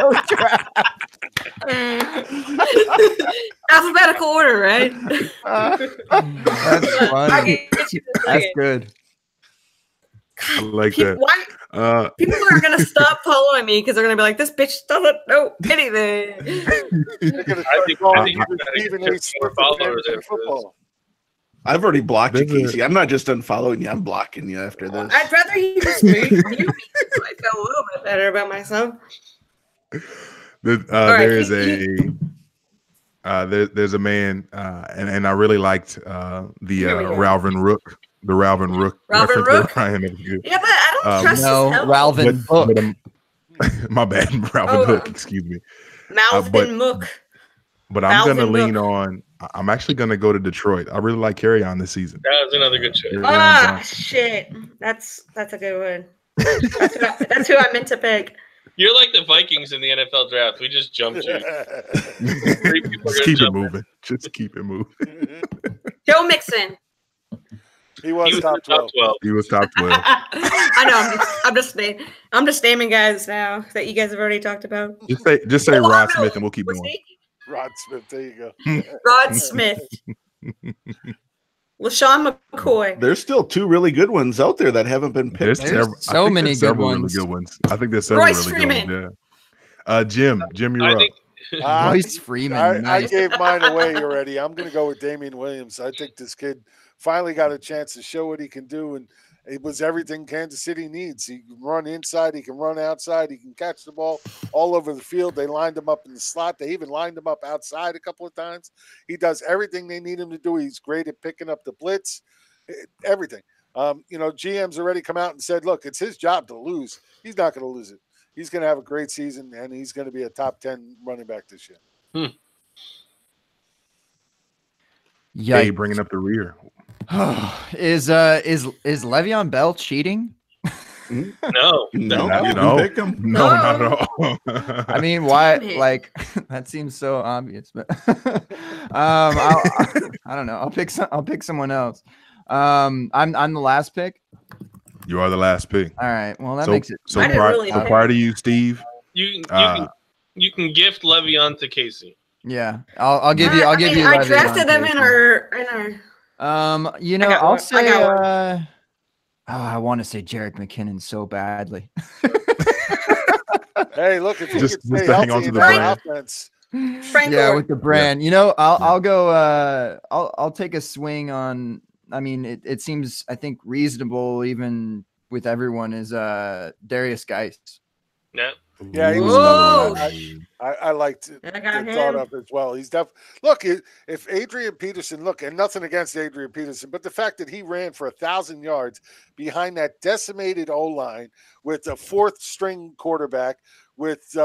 Auto draft. Alphabetical order, right? That's funny. That's good. I like that. Why? People are gonna stop following me because they're gonna be like, "This bitch doesn't know anything." I've already blocked you, Casey. I'm not just unfollowing you. I'm blocking you after this. I'd rather you just mute me. So I feel a little bit better about myself. There's a man, and I really liked the Ralvin Rook. The Ralvin Rook. Ralvin Rook? Yeah, but I don't trust his health. Ralvin Book. My bad, Ralvin Hook. Excuse me. Malvin Mook. But I'm going to lean on. I'm actually going to go to Detroit. I really like Carry On this season. That was another good choice. Shit. That's a good one. That's who I meant to pick. You're like the Vikings in the NFL draft. We just jumped you. Just keep it moving. Just keep it moving. Joe Mixon. He was top 12. He was top 12. I know. I'm just naming guys now that you guys have already talked about. Just say Rod Smith, and we'll keep going. Rod Smith. There you go. Rod Smith. LaShawn McCoy. There's still two really good ones out there that haven't been picked. There's so many good ones. Really good ones. I think there's several Royce really Freeman. good ones. Yeah. Jim, you're up. Royce Freeman. I gave mine away already. I'm going to go with Damian Williams. I think this kid finally got a chance to show what he can do, and it was everything Kansas City needs. He can run inside, he can run outside, he can catch the ball all over the field. They lined him up in the slot. They even lined him up outside a couple of times. He does everything they need him to do. He's great at picking up the blitz, everything. GM's already come out and said, look, it's his job to lose. He's not going to lose it. He's going to have a great season, and he's going to be a top 10 running back this year. Yeah, bringing up the rear. Is Le'Veon Bell cheating? No, not at all. I mean, why? Like, that seems so obvious, but I don't know. I'll pick someone else. I'm the last pick. You are the last pick. All right. Well, that makes it. So prior to you, Steve, you can gift Le'Veon to Casey. Yeah, I'll give you. I drafted them in our. I'll say. I want to say Jerick McKinnon so badly. Hey, look, if you just could stay hang on healthy to the in brand. offense. With the brand. I'll go. I'll take a swing on. I mean, it seems I think reasonable even with everyone is Darius Geis. Yeah, he was I liked it. I thought of as well. He's look, if Adrian Peterson, and nothing against Adrian Peterson, but the fact that he ran for 1,000 yards behind that decimated O-line with a fourth string quarterback with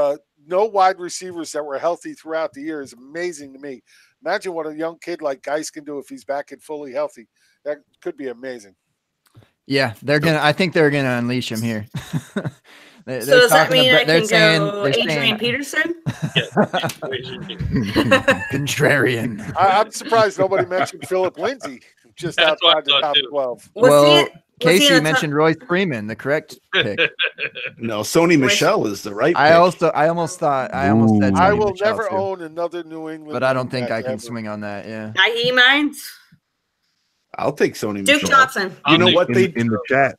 no wide receivers that were healthy throughout the year is amazing to me. Imagine what a young kid like Geis can do if he's back and fully healthy. That could be amazing. Yeah, I think they're gonna unleash him here. So does that mean I can go Adrian Peterson? Contrarian. I'm surprised nobody mentioned Philip Lindsay just outside the top 12. Was Casey mentioned Royce Freeman, the correct pick. No, Sony Michel is the right pick. I almost said Sony I will Michel never too. own another New England. But I don't think I can ever. swing on that. Yeah. He minds. I'll take Sony Duke Michel. Johnson. You know what they in the chat?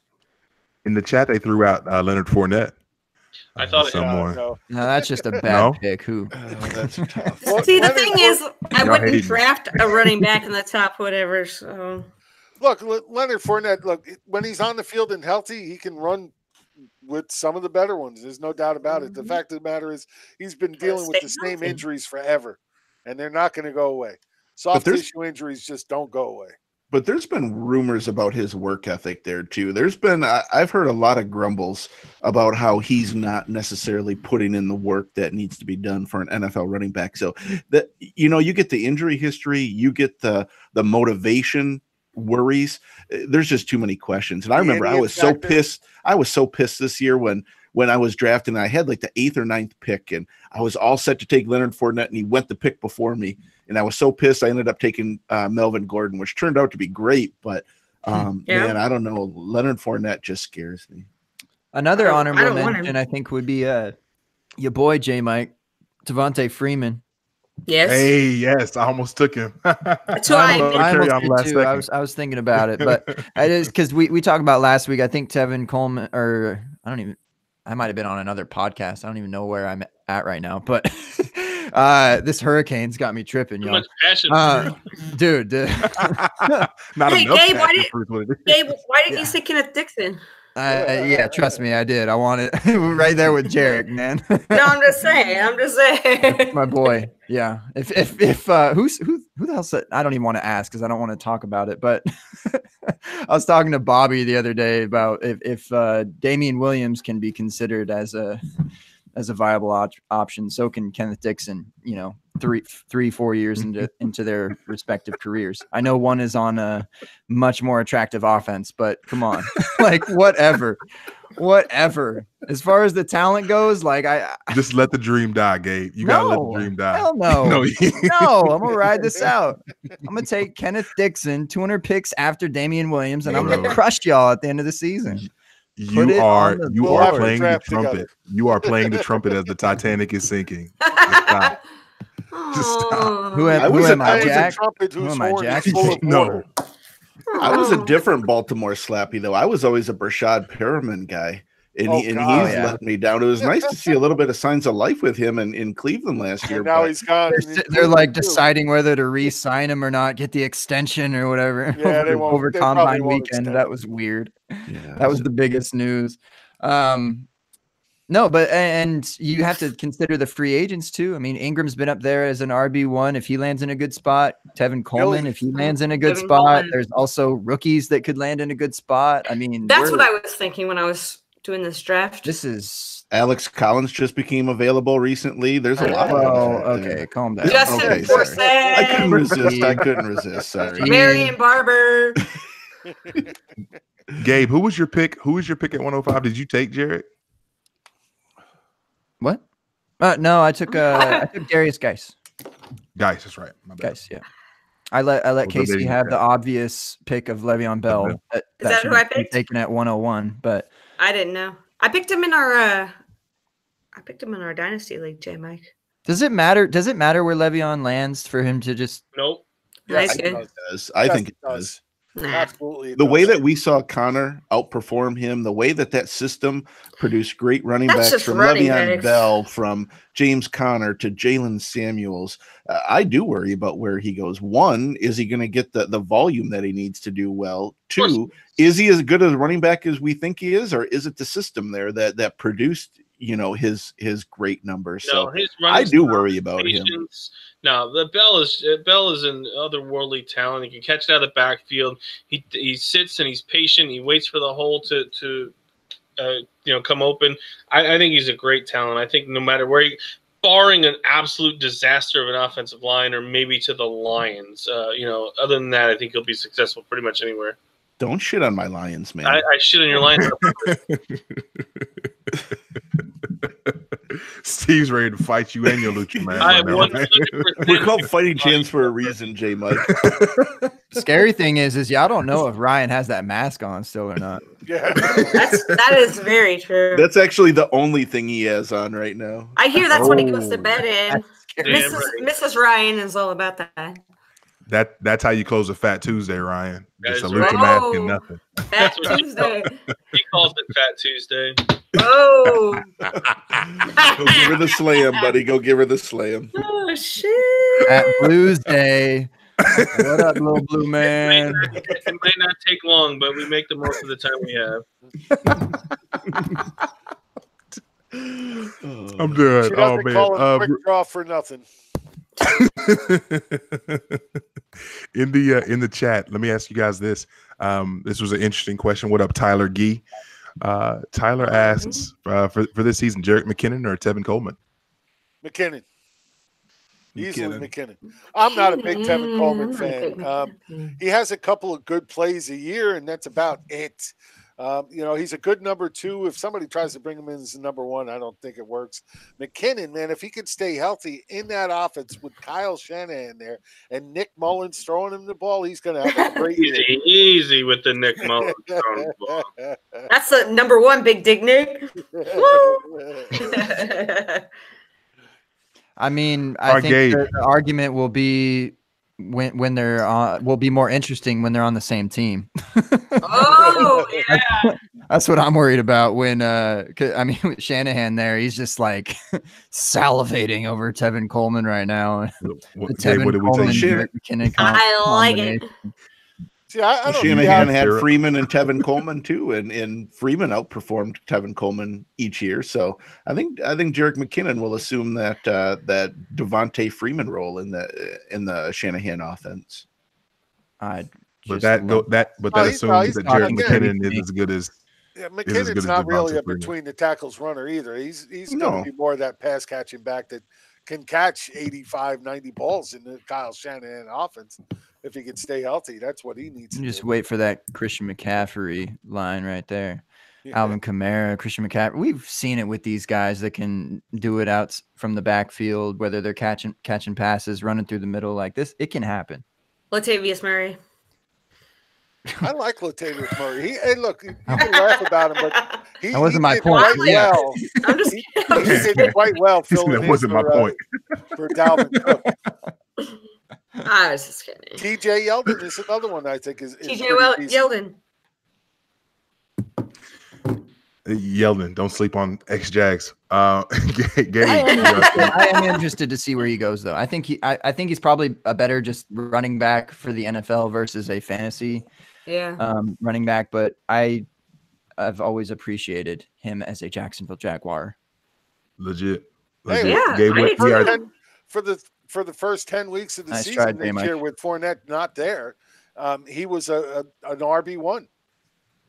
In the chat, they threw out Leonard Fournette. I thought someone. No, that's just a bad pick. Who? That's tough. See, the thing is, I wouldn't hating. draft a running back in the top whatever. So Look, Leonard Fournette. Look, when he's on the field and healthy, he can run with some of the better ones. There's no doubt about it. The fact of the matter is, he's been dealing with the same injuries forever, and they're not going to go away. Soft tissue injuries just don't go away. But there's been rumors about his work ethic there too. There's been I've heard a lot of grumbles about how he's not necessarily putting in the work that needs to be done for an NFL running back. So that you get the injury history, you get the motivation worries. There's just too many questions. And I remember I was so pissed. I was so pissed this year when I was drafting. I had like the 8th or 9th pick, and I was all set to take Leonard Fournette, and he went the pick before me. And I was so pissed. I ended up taking Melvin Gordon, which turned out to be great. But man, I don't know. Leonard Fournette just scares me. Another honorable mention, I think, would be your boy J. Mike, Devontae Freeman. Yes. Hey, yes, I almost took him. That's who I almost did too. I was thinking about it, but it is because we talked about last week. I think Tevin Coleman, or I might have been on another podcast. I don't even know where I'm at right now, but this hurricane's got me tripping, y'all. Much passion, dude. Not hey, enough Gabe, passion. Gabe, why didn't you say Kenneth Dixon? Yeah, trust me, I did. I want it right there with Jerick, man. No, I'm just saying. My boy. Yeah. If who the hell said, I don't even want to ask because I don't want to talk about it. But I was talking to Bobby the other day about if Damian Williams can be considered as a viable option, so can Kenneth Dixon. 3-4 years into their respective careers. I know one is on a much more attractive offense, but come on, like whatever. As far as the talent goes, like I just let the dream die, Gabe. You gotta let the dream die. Hell no, no, I'm gonna ride this out. I'm gonna take Kenneth Dixon, 200 picks after Damian Williams, and I'm gonna crush y'all at the end of the season. You are playing the trumpet. Together. You are playing the trumpet as the Titanic is sinking. Just stop. Who am I, Jack? Who am I, Jack? No. I was a different Baltimore Slappy, though. I was always a Brashad Perriman guy, and he's let me down. It was nice to see a little bit of signs of life with him in Cleveland last year. And now he's gone. They're like deciding whether to re-sign him or not, get the extension or whatever. Yeah, over Combine weekend. That was weird. Yeah, that was the biggest news. No, but and you have to consider the free agents too. I mean, Ingram's been up there as an RB1 if he lands in a good spot. Tevin Coleman, if he lands in a good spot. There's also rookies that could land in a good spot. I mean, that's what I was thinking when I was doing this draft. This is Alex Collins just became available recently. There's a lot. Okay, calm down. Justin Forsett. I couldn't resist. Sorry. Marion Barber. Gabe, who was your pick? Who was your pick at 105? Did you take Jerick? What? No, I took Darius Geis. Geis, that's right. My bad. Geis, yeah. I let Casey have the obvious pick of Le'Veon Bell. Is that who I picked? Taken at 101, but I didn't know. I picked him in our Dynasty League, J Mike. Does it matter? Does it matter where Le'Veon lands for him to just? Nope. Yes, I think it does. Nah. Absolutely. The way that we saw Connor outperform him, the way that system produced great running backs from Le'Veon Bell, from James Conner to Jalen Samuels, I do worry about where he goes. One, is he going to get the volume that he needs to do well? Two, is he as good a running back as we think he is, or is it the system there that produced his great numbers? No, so I do worry about him. No, the Bell is an otherworldly talent. He can catch it out of the backfield. He sits and he's patient. He waits for the hole to come open. I think he's a great talent. I think no matter where barring an absolute disaster of an offensive line or maybe to the Lions, other than that, I think he'll be successful pretty much anywhere. Don't shit on my Lions, man. I shit on your Lions. Steve's ready to fight you and your Lucha man. I am We're called Fighting Chance for a reason, J. Mike. Scary thing is y'all don't know if Ryan has that mask on still or not. Yeah. That is very true. That's actually the only thing he has on right now. I hear that's what he goes to bed in. Damn right. Mrs. Ryan is all about that. That's how you close a Fat Tuesday, Ryan. That Just is a loose right. mask Oh. and nothing. Fat Tuesday. He calls it Fat Tuesday. Oh. Go give her the slam, buddy. Go give her the slam. Oh, shit. At Blues Day. What up, little blue man? It might not take long, but we make the most of the time we have. I'm done. She Oh doesn't call it man. quick draw for nothing. In the chat, let me ask you guys this. This was an interesting question. What up, Tyler Gee? Tyler asks for this season, Jerick McKinnon or Tevin Coleman? McKinnon. Easily McKinnon. I'm not a big Tevin Coleman fan. He has a couple of good plays a year, and that's about it. He's a good number 2. If somebody tries to bring him in as a number 1, I don't think it works. McKinnon, man, if he could stay healthy in that offense with Kyle Shanahan there and Nick Mullins throwing him the ball, he's going to have a great year. Easy with the Nick Mullins throwing the ball. That's the number 1, Big Dick Nick. I mean, I think the argument will be when they're will be more interesting when they're on the same team. Oh, yeah. That's what I'm worried about when with Shanahan there, he's just like salivating over Tevin Coleman right now. What did we say? McKinnon I like it. See, I don't Shanahan had Freeman and Tevin Coleman too, and Freeman outperformed Tevin Coleman each year. So I think Jerick McKinnon will assume that that Devontae Freeman role in the Shanahan offense. That assumes that Jerick McKinnon is as good as. Yeah, McKinnon's not really a between the tackles runner either. He's going to be more of that pass catching back that can catch 85, 90 balls in the Kyle Shanahan offense. If he can stay healthy, that's what he needs to just do. wait for that Christian McCaffrey line right there. Yeah. Alvin Kamara, Christian McCaffrey. We've seen it with these guys that can do it out from the backfield, whether they're catching passes, running through the middle like this. It can happen. Latavius Murray. I like Latavius Murray. Look, you can laugh about him, but that wasn't my point. Well. I'm just he did quite well. That wasn't my point. For Dalvin Cook. I was just kidding. TJ Yeldon is another one I think is TJ Yeldon. Yeldon, don't sleep on ex-Jags. I am interested to see where he goes, though. I think he's probably a better just running back for the NFL versus a fantasy running back. But I've always appreciated him as a Jacksonville Jaguar. Legit. Hey, for the first 10 weeks of the season this year with Fournette not there, he was an RB1.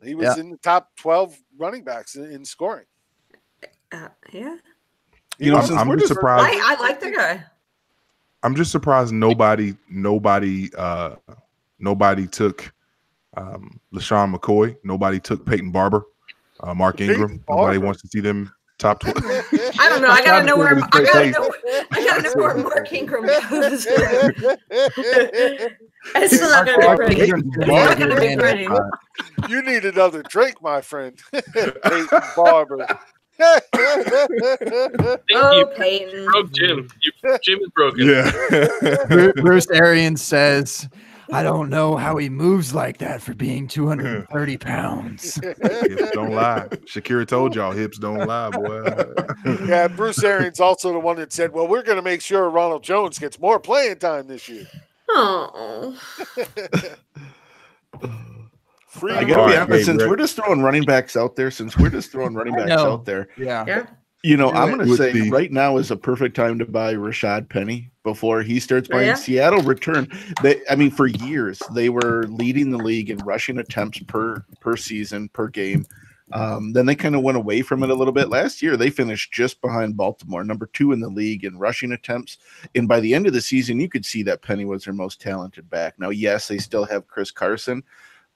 He was in the top 12 running backs in scoring. Yeah. I'm just surprised. I like the guy. I'm just surprised nobody took LaShawn McCoy. Nobody took Peyton Barber, Mark Ingram. Nobody wants to see them top 12. I don't know. I gotta know where Mark Ingram goes. It's still not gonna be pretty. You need another drink, my friend. Peyton Barber. Peyton. Broke Jim. Jim is broken. Yeah. Bruce Arians says, I don't know how he moves like that for being 230 pounds. Hips don't lie. Shakira told y'all hips don't lie, boy. Yeah, Bruce Arians also the one that said, well, we're going to make sure Ronald Jones gets more playing time this year. Oh. I gotta be honest, since we're just throwing running backs out there, Yeah. I'm going to say right now is a perfect time to buy Rashad Penny before he starts playing. Yeah. Seattle return. For years they were leading the league in rushing attempts per season, per game. Then they kind of went away from it a little bit. Last year they finished just behind Baltimore, number 2 in the league in rushing attempts. And by the end of the season, you could see that Penny was their most talented back. Now, yes, they still have Chris Carson,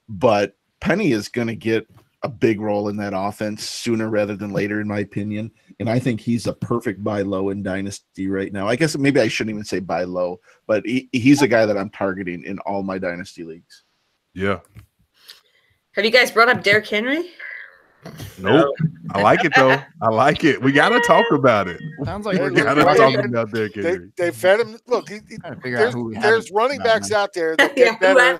but Penny is going to get a big role in that offense sooner rather than later, in my opinion. And I think he's a perfect buy low in Dynasty right now. I guess maybe I shouldn't even say buy low, but he's a guy that I'm targeting in all my Dynasty leagues. Yeah. Have you guys brought up Derrick Henry? Nope. I like it though. I like it. We gotta talk about it. Sounds like we we're gotta talk about Derrick Henry. They fed him. Look, there's running backs out there that get better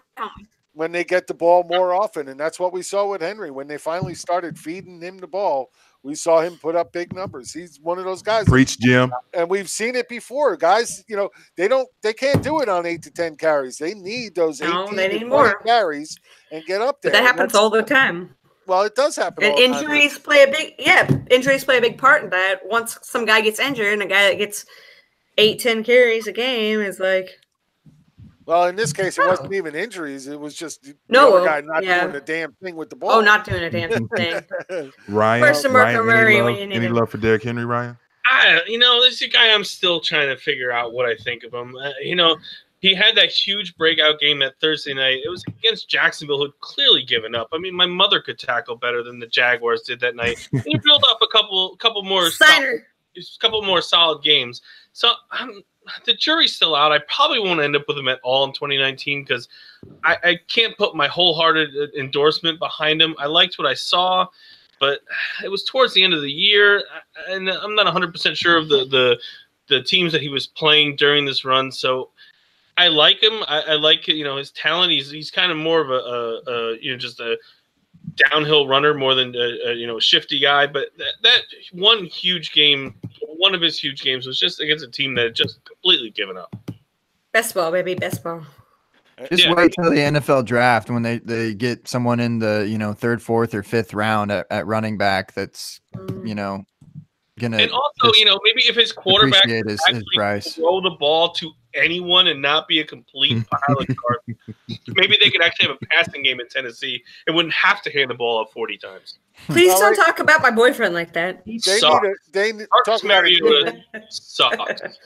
when they get the ball more often, and that's what we saw with Henry. When they finally started feeding him the ball, we saw him put up big numbers. He's one of those guys. Preach, Jim. And we've seen it before. Guys, they can't do it on 8 to 10 carries. They need those 18 to 20 carries and get up there. But that happens all the time. Well, it does happen. And injuries play a big part in that. Once some guy gets injured and a guy that gets 8-10 carries a game is like. Well, in this case, it wasn't even injuries. It was just the other guy not doing a damn thing with the ball. Oh, not doing a damn thing. Ryan, any love for Derrick Henry, Ryan? This is a guy I'm still trying to figure out what I think of him. He had that huge breakout game that Thursday night. It was against Jacksonville, who'd clearly given up. I mean, my mother could tackle better than the Jaguars did that night. He built up a couple more solid games. So the jury's still out. I probably won't end up with him at all in 2019 because I can't put my wholehearted endorsement behind him. I liked what I saw, but it was towards the end of the year, and I'm not 100% sure of the teams that he was playing during this run. So I like him. I like his talent. He's kind of more of a just a downhill runner more than a shifty guy. But that one huge game, one of his huge games, was just against a team that had just completely given up. Best ball, baby, best ball. Just wait till the NFL draft when they get someone in the third, fourth, or fifth round at running back. That's gonna. And also, maybe if his quarterback his price. Throw the ball to anyone and not be a complete pile of garbage, maybe they could actually have a passing game in Tennessee and wouldn't have to hand the ball up 40 times. Please don't talk about my boyfriend like that. He sucks.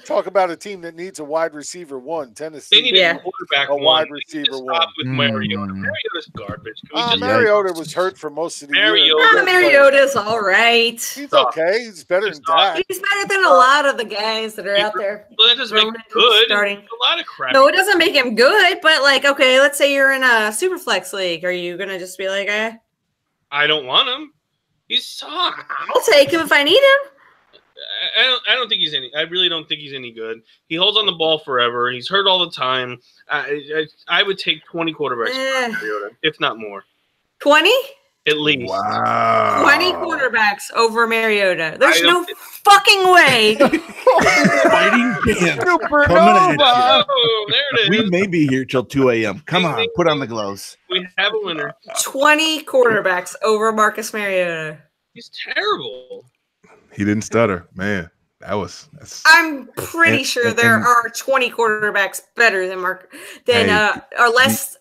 Talk about a team that needs a wide receiver one. Tennessee. They need a quarterback wide receiver one. Stop with Mariota. Mariota's garbage. Mariota was hurt for most of the year. Mariota's all right. He's okay. He's better than Dak. He's better than a lot of the guys that are out there. Well, that doesn't make him good. Starting. A lot of crap. No, it doesn't make him good. But okay, let's say you're in a super flex league. Are you gonna just be like, I don't want him. He sucks. I'll take him if I need him. I don't think he's any. I really don't think he's any good. He holds on the ball forever. He's hurt all the time. I would take 20 quarterbacks for Mariota, if not more. 20? At least. Wow. 20 quarterbacks over Mariota. There's no fucking way. Fighting Supernova. Oh, there it is. We may be here till 2 a.m. Come on, put on the gloves. We have a winner. 20 quarterbacks over Marcus Mariota. He's terrible. He didn't stutter, man. I'm pretty sure there are 20 quarterbacks better than or less.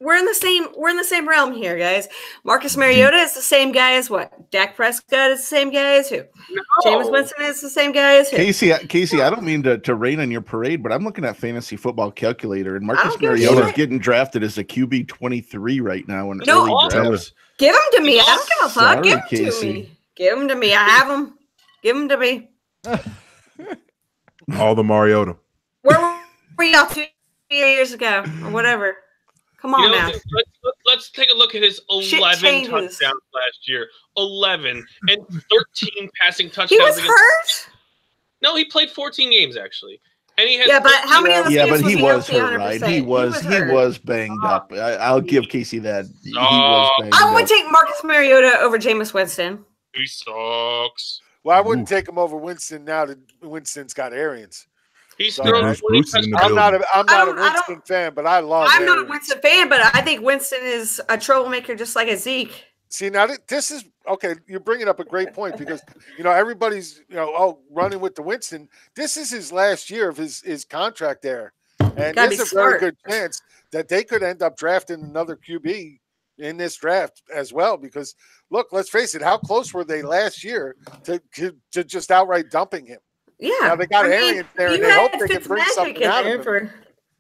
We're in the same realm here, guys. Marcus Mariota is the same guy as what? Dak Prescott is the same guy as who? No. Jameis Winston is the same guy as who? Casey, I don't mean to rain on your parade, but I'm looking at Fantasy Football Calculator, and Marcus Mariota is getting drafted as a QB 23 right now. Give him to me. I don't give a fuck. Give him to me. Give him to me. I have him. Give him to me. All the Mariota. Where were y'all 2 years ago or whatever? Come on now. Let's take a look at his 11 touchdowns last year. 11 and 13 passing touchdowns. He was hurt? No, he played 14 games actually. And he had but how many of those games but he was hurt, right? He was banged up. I'll give Casey that. He was banged I would take Marcus Mariota over Jameis Winston. He sucks. Well, I wouldn't take him over Winston now that Winston's got Arians. He's throwing 20 touchdowns. I'm not a Winston fan, but I love I'm not a Winston fan, but I think Winston is a troublemaker just like a Zeke. See, now this is okay. You're bringing up a great point because everybody's running with the Winston. This is his last year of his contract there, and there's a very good chance that they could end up drafting another QB in this draft as well. Because look, let's face it, how close were they last year to just outright dumping him? Yeah, now they got aliens there, and they hope they can bring something out of him.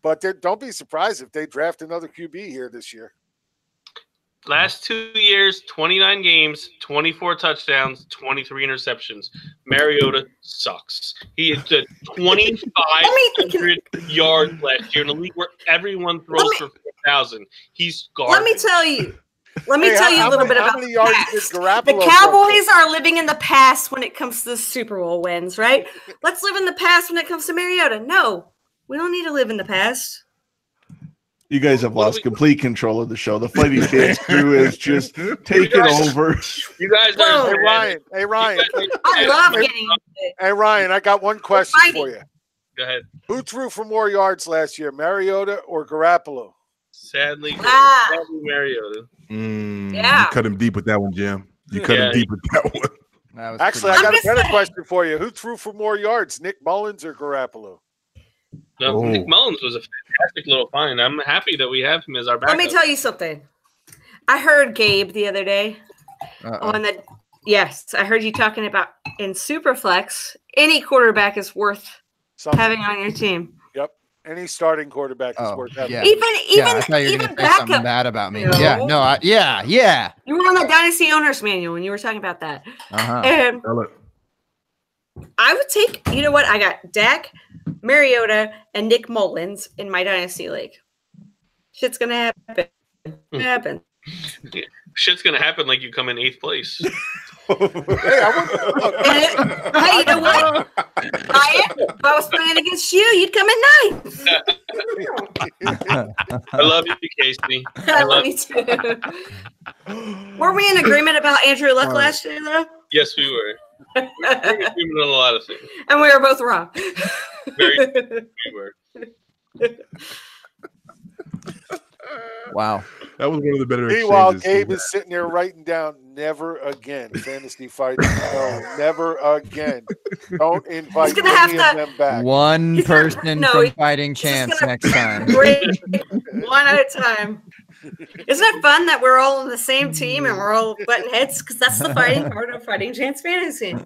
But don't be surprised if they draft another QB here this year. Last 2 years, 29 games, 24 touchdowns, 23 interceptions. Mariota sucks. He had 2,500 yards last year in a league where everyone throws for 4,000. He's garbage. Let me tell you. Let me tell you a little bit about many yards did past. Garoppolo The Cowboys are living in the past when it comes to the Super Bowl wins, right? Let's live in the past when it comes to Mariota. No, we don't need to live in the past. You guys have lost complete control of the show. The Fighting Chance crew is just taking over. You guys are. Hey Ryan. I love getting. Hey Ryan, I got one question for you. Go ahead. Who threw for more yards last year, Mariota or Garoppolo? Sadly, Mariota. Yeah. You cut him deep with that one, Jim. You cut him deep with that one. Actually, I got a better question for you. Who threw for more yards, Nick Mullins or Garoppolo? No, Nick Mullins was a fantastic little find. I'm happy that we have him as our backup. Let me tell you something. I heard Gabe the other day on the. Yes, I heard you talking about in Superflex. Any quarterback is worth having on your team. Yep, any starting quarterback is worth having. Yeah. Even I thought you were going to say something bad about me. No. Yeah, no, yeah. You were on the Dynasty Owners Manual when you were talking about that. And I would take. You know what? I got Dak, Mariota, and Nick Mullins in my Dynasty League. Shit's going to happen. It happens. Yeah. Shit's going to happen like you come in 8th place. Hey, you know what? If I was playing against you, you'd come in 9th. I love you, Casey. I love you too. Were we in agreement about Andrew Luck last year, though? Yes, we were. We were in agreement on a lot of things. And we were both wrong. We were. Wow. That was one of the better Meanwhile, exchanges. Gabe is sitting there writing down, never again, fantasy fighting. No, never again. Don't invite any of them back. One person from Fighting Chance next time. One at a time. Isn't it fun that we're all on the same team and we're all butting heads? Because that's the fighting part of Fighting Chance Fantasy.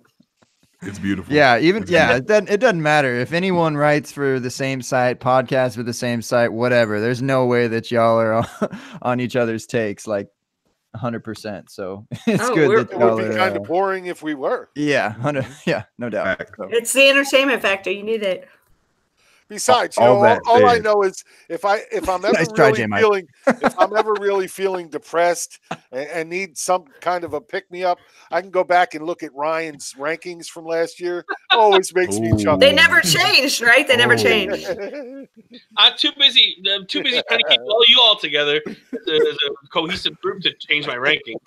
It's beautiful. Yeah, it doesn't matter if anyone writes for the same site, podcast for the same site, whatever. There's no way that y'all are on each other's takes like 100%. So it's good that y'all it would be kind of boring if we were. Yeah, no doubt. So. It's the entertainment factor. You need it. Besides, all I know is if I'm ever really feeling depressed and need some kind of a pick me up, I can go back and look at Ryan's rankings from last year. Always makes me chuckle. They never changed, right? They never changed. I'm too busy trying to keep all you all together as a cohesive group to change my ranking.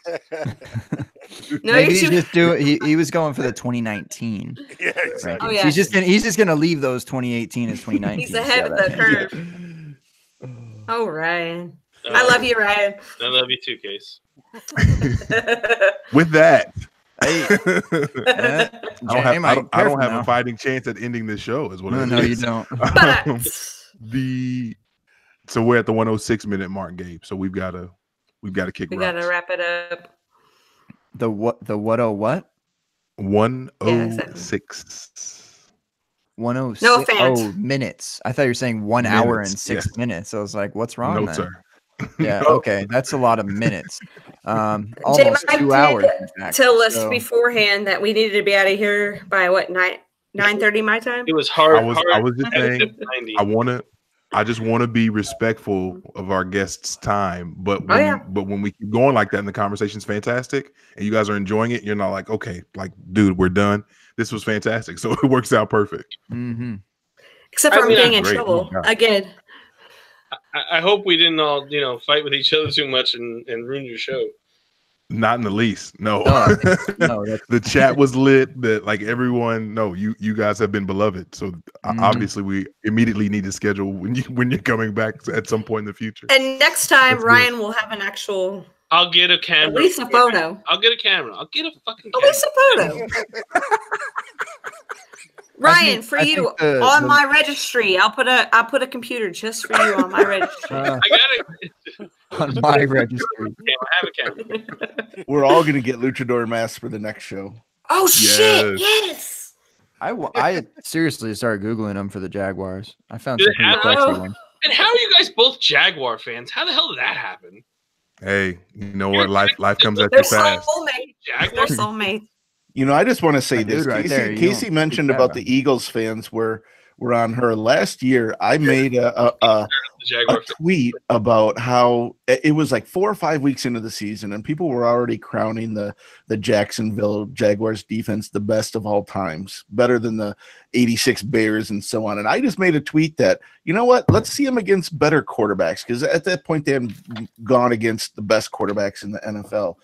No, maybe he was going for the 2019. Yeah, exactly. Right? Oh, yeah. He's just gonna leave those 2018 as 2019. He's ahead of the curve. Oh, Ryan. I love you, Ryan. I love you too, Case. With that, I don't have a fighting chance at ending this show. Is what it is. No, you don't. So we're at the 106-minute mark, Gabe. So we've got to kick. We got to wrap it up. The what? 106. 106. No offense. Oh, minutes. I thought you were saying 1 hour and 6 minutes. I was like, what's wrong? No, sir. Yeah. Okay. That's a lot of minutes. Almost 2 hours. Tell us beforehand that we needed to be out of here by what, 9:30 my time? It was hard. I was just saying. I just want to be respectful of our guests' time, but when we keep going like that and the conversation's fantastic and you guys are enjoying it, you're not like, okay, like, dude, we're done. This was fantastic. So it works out perfect. Mm-hmm. Except for I'm getting in trouble again. I hope we didn't all, fight with each other too much and ruin your show. Not in the least. No. The chat was lit. That like everyone. No, you guys have been beloved. So obviously we immediately need to schedule when you're coming back at some point in the future. And next time Ryan will have an actual. I'll get a camera. At least a photo. I'll get a camera. I'll get a fucking camera. At least a photo. Ryan, for you on my registry, I'll put a computer just for you on my registry. I got it on my registry. I have a camera. We're all gonna get luchador masks for the next show. Oh shit! Yes. I seriously started googling them for the Jaguars. I found some pretty sexy ones. And how are you guys both Jaguar fans? How the hell did that happen? Hey, you know what? Life comes at They're you fast. soulmates. They're soulmates. You know, I just want to say That this. dude right there, you Casey don't mentioned speak about that the Eagles fans were on her last year. I made a tweet about how it was like 4 or 5 weeks into the season, and people were already crowning the Jacksonville Jaguars defense the best of all times, better than the 86 Bears and so on. And I just made a tweet that, you know what, let's see them against better quarterbacks, because at that point they hadn't gone against the best quarterbacks in the NFL.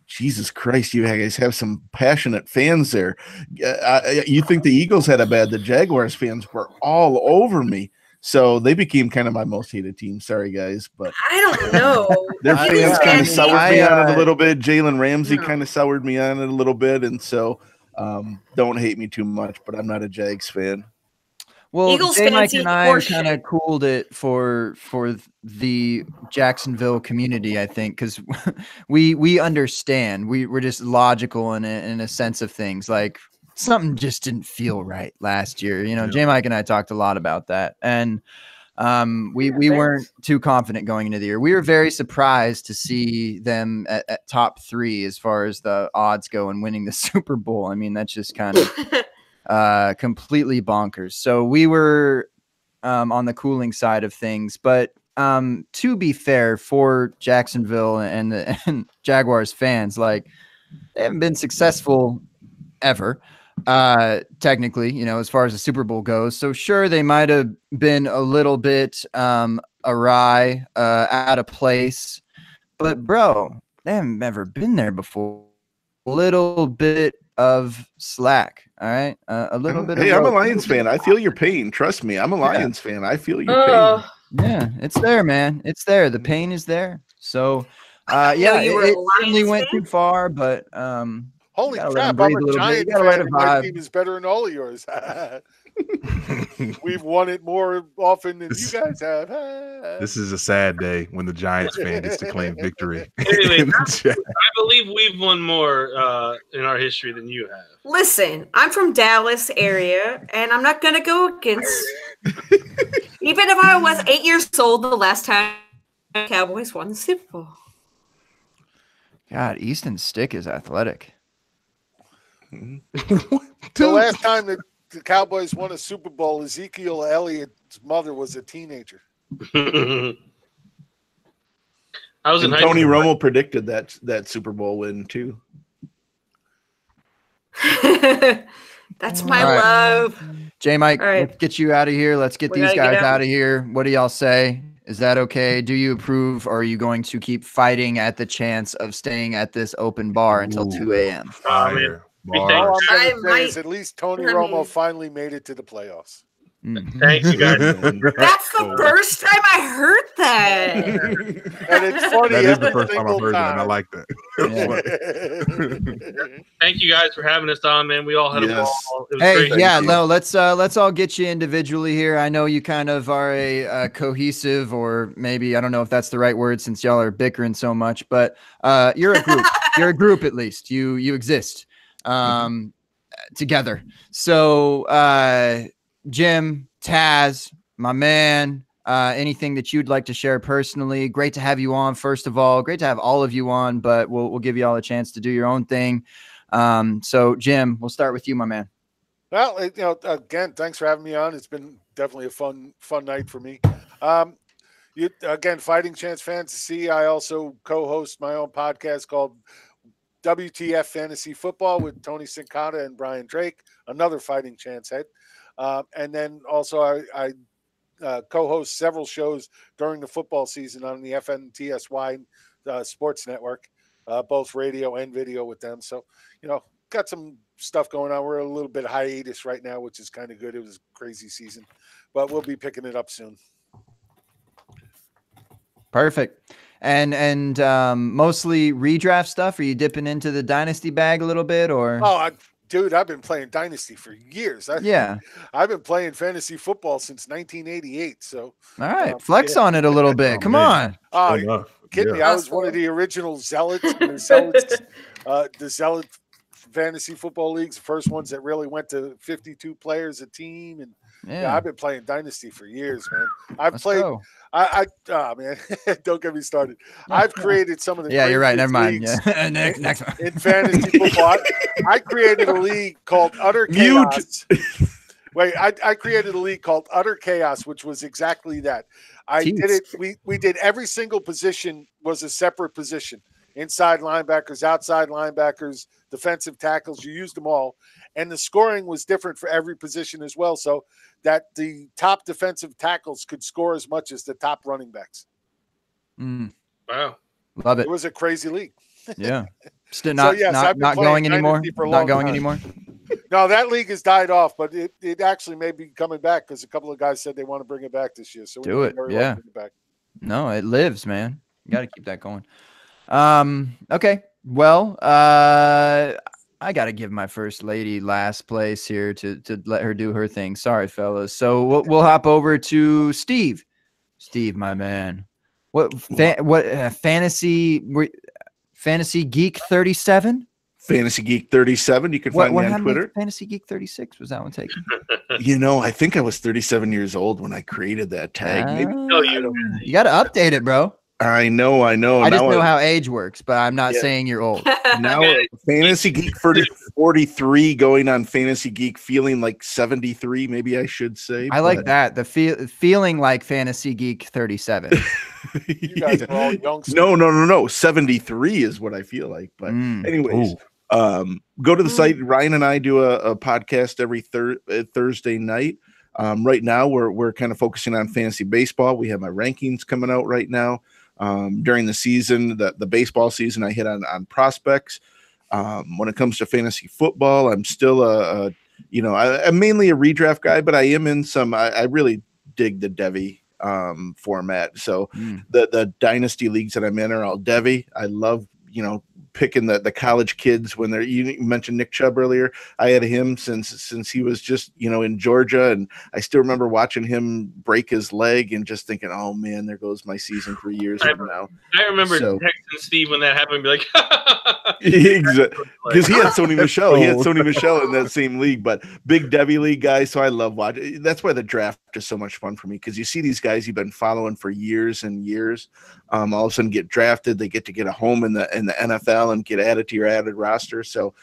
Jesus Christ, you guys have some passionate fans there. You think the Eagles had a bad? The Jaguars fans were all over me. So they became kind of my most hated team. Sorry, guys, but I don't know. their fans kind of soured me on it a little bit. Jalen Ramsey No. kind of soured me on it a little bit, and so don't hate me too much. But I'm not a Jags fan. Well, Eagles J Mike fans and eat I horseshit. kind of cooled it for the Jacksonville community, I think, because we understand. We're just logical in a sense of things. Like something just didn't feel right last year. You know, J Mike and I talked a lot about that, and we weren't too confident going into the year. We were very surprised to see them at top 3 as far as the odds go and winning the Super Bowl. I mean, that's just kind of completely bonkers. So we were on the cooling side of things, but to be fair for Jacksonville and Jaguars fans, like they haven't been successful ever, technically, you know, as far as the Super Bowl goes. So sure, they might have been a little bit awry, out of place, but bro, they haven't ever been there before. A little bit of slack, all right, a little bit. Hey, I'm a Lions fan. I feel your pain. Trust me, I'm a Lions fan. I feel your pain. Yeah, it's there, man. It's there. The pain is there. So, yeah, it certainly went too far, but holy gotta let crap! him breathe I'm a a little bit. Giant You gotta let fan. it My vibe. team is better than all of yours. We've won it more often than you guys have. This is a sad day when the Giants fan gets to claim victory. Anyway, I believe we've won more in our history than you have. Listen, I'm from Dallas area, and I'm not going to go against. Even if I was 8 years old, the last time the Cowboys won the Super Bowl. God, Easton Stick is athletic. The last time that the Cowboys won a Super Bowl, Ezekiel Elliott's mother was a teenager. I was in Tony Romo predicted that Super Bowl win too. That's my love. J Mike, right. Let's get you out of here. Let's get these guys out of here. What do y'all say? Is that okay? Do you approve, or are you going to keep fighting at the chance of staying at this open bar until 2 a.m.? Fire. All I'm going to say is at least Tony Romo finally made it to the playoffs. Thanks, you guys. That's the first time I heard that. And it's funny. That is the first time I've heard that, and I like that. Thank you guys for having us on, man. We all had a ball. It was Hey, great. yeah, no, let's all get you individually here. I know you kind of are a cohesive, or maybe I don't know if that's the right word since y'all are bickering so much, but you're a group. You're a group at least. You exist together. So Jim, Taz, my man, anything that you'd like to share personally? Great to have you on, first of all. Great to have all of you on, but we'll give you all a chance to do your own thing. So Jim, we'll start with you, my man. Well, again, thanks for having me on. It's been definitely a fun night for me. Again, Fighting Chance Fantasy. I also co-host my own podcast called WTF Fantasy Football with Tony Sincata and Brian Drake, another Fighting Chance head. And then also I co-host several shows during the football season on the FNTSY Sports Network, both radio and video with them. So, got some stuff going on. We're a little bit hiatus right now, which is kind of good. It was a crazy season, but we'll be picking it up soon. Perfect. And mostly redraft stuff. Are you dipping into the dynasty bag a little bit, or? Dude, I've been playing Dynasty for years. I've been playing fantasy football since 1988. So, all right, flex on it a little bit. Come on. Kidding me? I was one of the original zealots. The zealots fantasy football leagues, the first ones that really went to 52 players a team. And yeah, I've been playing Dynasty for years, man. Let's go. Oh man, don't get me started. I've created some of the you're right. Never mind. leagues Next one. in fantasy football. I created a league called Utter Chaos. Wait, I created a league called Utter Chaos, which was exactly that. I did it. We did every single position was a separate position. Inside linebackers, outside linebackers, defensive tackles. You used them all. And the scoring was different for every position as well. So that the top defensive tackles could score as much as the top running backs. Wow. Love it. It was a crazy league. Yeah. Still not going anymore. Not going anymore. No, that league has died off, but it actually may be coming back because a couple of guys said they want to bring it back this year. So do it. Yeah. Bring it back. No, it lives, man. You got to keep that going. Okay. Well, I got to give my first lady last place here to let her do her thing. Sorry, fellas. So we'll hop over to Steve. Steve, my man. What fantasy Geek 37? Fantasy Geek 37. You can find me on Twitter. Fantasy Geek 36 was that one taken? I think I was 37 years old when I created that tag. Maybe. You got to update it, bro. I know. I just know how age works, but I'm not saying you're old. Now Fantasy Geek 43 going on Fantasy Geek feeling like 73, maybe I should say. I like that. The feeling like Fantasy Geek 37. You guys are all youngsters. No. 73 is what I feel like. But anyways, go to the site. Ryan and I do a podcast every Thursday night. Right now we're kind of focusing on fantasy baseball. We have my rankings coming out right now. During the season, the baseball season, I hit on prospects. When it comes to fantasy football, I'm still I'm mainly a redraft guy, but I am in some. I really dig the Devy format. So the dynasty leagues that I'm in are all Devy. I love picking the college kids when they're. You mentioned Nick Chubb earlier. I had him since he was just in Georgia, and I still remember watching him break his leg and just thinking, oh man, there goes my season 3 years from now. I remember texting Steve when that happened, be like, exactly, because he had Sony Michel. He had Sony Michel in that same league, but big Devy league guy. So I love watching. That's why the draft is so much fun for me, because you see these guys you've been following for years and years. All of a sudden get drafted. They get to get a home in the NFL and get added to your added roster. So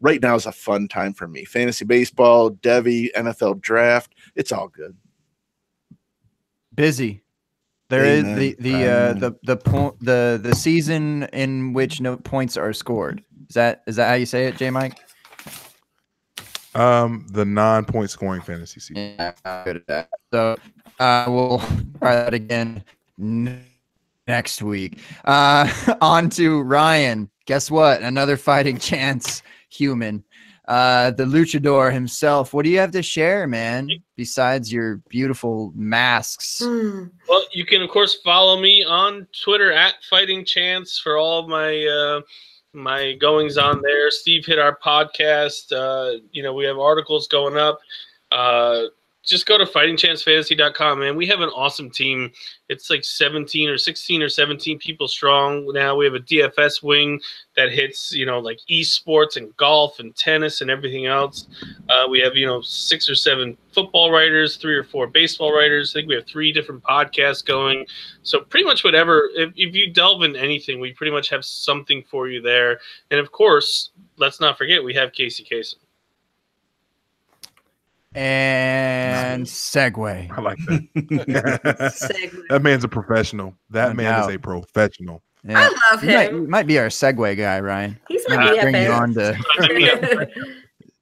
right now is a fun time for me. Fantasy baseball, Devy, NFL draft. It's all good. Busy. There is the season in which no points are scored. Is that how you say it, J Mike? The non-point scoring fantasy season. Yeah, I'm good at that. So we'll try that again next week. On to Ryan. Guess what? Another fighting chance human. The luchador himself. What do you have to share, man, besides your beautiful masks? Well, you can, of course, follow me on Twitter at Fighting Chance for all of my my goings on there. Steve hit our podcast. We have articles going up. Just go to fightingchancefantasy.com, man. We have an awesome team. It's like 16 or 17 people strong now. We have a DFS wing that hits, like esports and golf and tennis and everything else. We have, 6 or 7 football writers, 3 or 4 baseball writers. I think we have 3 different podcasts going. So pretty much whatever, if you delve in anything, we pretty much have something for you there. And of course, let's not forget, we have Casey Kasem. And segue. I like that. That man's a professional. That man is a professional. Yeah. I love him. He might be our segue guy, Ryan. He's my BFF. Bring you on to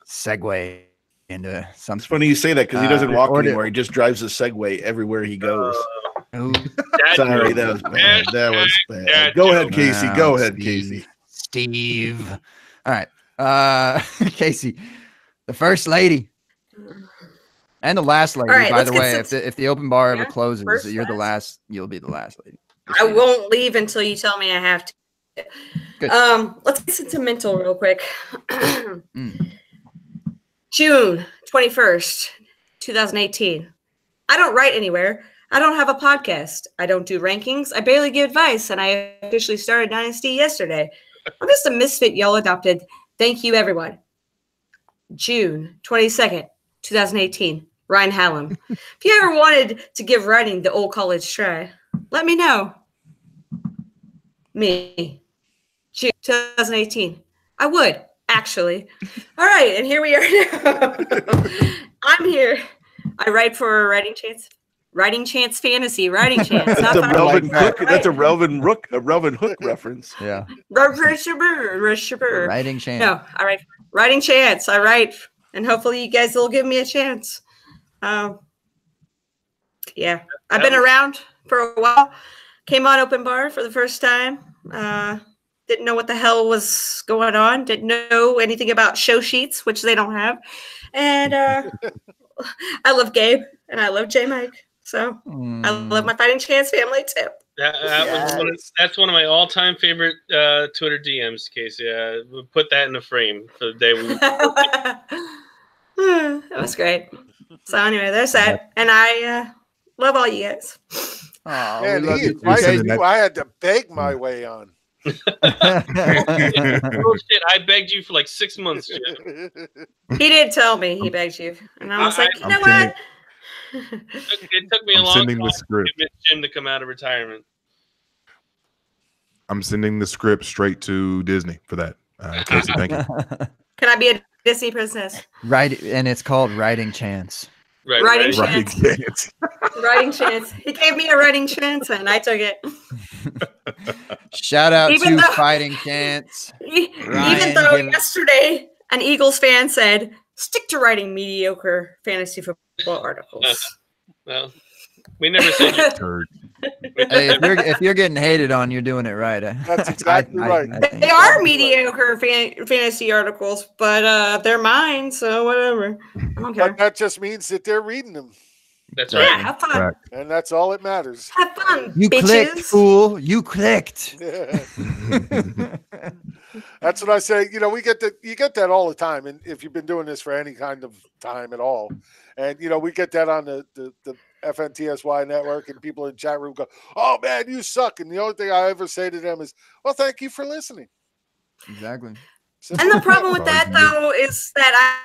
segue into something. It's funny you say that because he doesn't walk anymore. He just drives a Segway everywhere he goes. Sorry, that was bad. That was bad. Go ahead, Casey. Go ahead, Casey. Steve. All right. Casey, the first lady. And the last lady, right, by the way. If the open bar ever closes, you'll be the last lady. I won't leave until you tell me I have to. Good. Let's get sentimental real quick. June 21st, 2018. I don't write anywhere. I don't have a podcast. I don't do rankings. I barely give advice, and I officially started Dynasty yesterday. I'm just a misfit y'all adopted Thank you, everyone. June 22nd, 2018. Ryan Hallam. If you ever wanted to give writing the old college try, let me know. Me. June 2018. I would, actually. All right, and here we are now. I'm here. I write for Writing Chance. Writing Chance Fantasy. Writing Chance. That's a Melvin Cook. That's a Melvin Hook reference. Yeah. Writing Chance. No, I write Writing Chance. I write, and hopefully you guys will give me a chance. Yeah, I've been around for a while. Came on Open Bar for the first time. Didn't know what the hell was going on. Didn't know anything about show sheets, which they don't have. And I love Gabe and I love J Mike. So I love my Fighting Chance family too. That's one of my all-time favorite Twitter DMs, Casey. We'll put that in a frame for the day we. That was great. So anyway, there's that, and I love all you guys. Oh, man, he invited you. I had to beg my way on. Oh shit! I begged you for like 6 months. He did tell me he begged you, and I was like, you know what? It took me a long time to convince Jim to come out of retirement. I'm sending the script straight to Disney for that. Casey, thank you. Can I be a Disney princess? Right, and it's called Writing Chance. Writing Chance. Writing Chance. He gave me a writing chance, and I took it. Shout out to Fighting Chance. Even though yesterday an Eagles fan said, stick to writing mediocre fantasy football articles. Well, we never said you. Hey, if you're getting hated on, you're doing it right. That's exactly right. They are mediocre fantasy articles, but they're mine, so whatever. I don't care. But that just means that they're reading them. That's right. Yeah, have fun. Right. And that's all that matters. Have fun, You bitches. clicked, fool. You clicked. That's what I say. You know, you get that all the time. And if you've been doing this for any kind of time at all, and, you know, we get that on the FNTSY network, and people in the chat room go, oh, man, you suck. And the only thing I ever say to them is, well, thank you for listening. Exactly. And the problem with that, though, is that I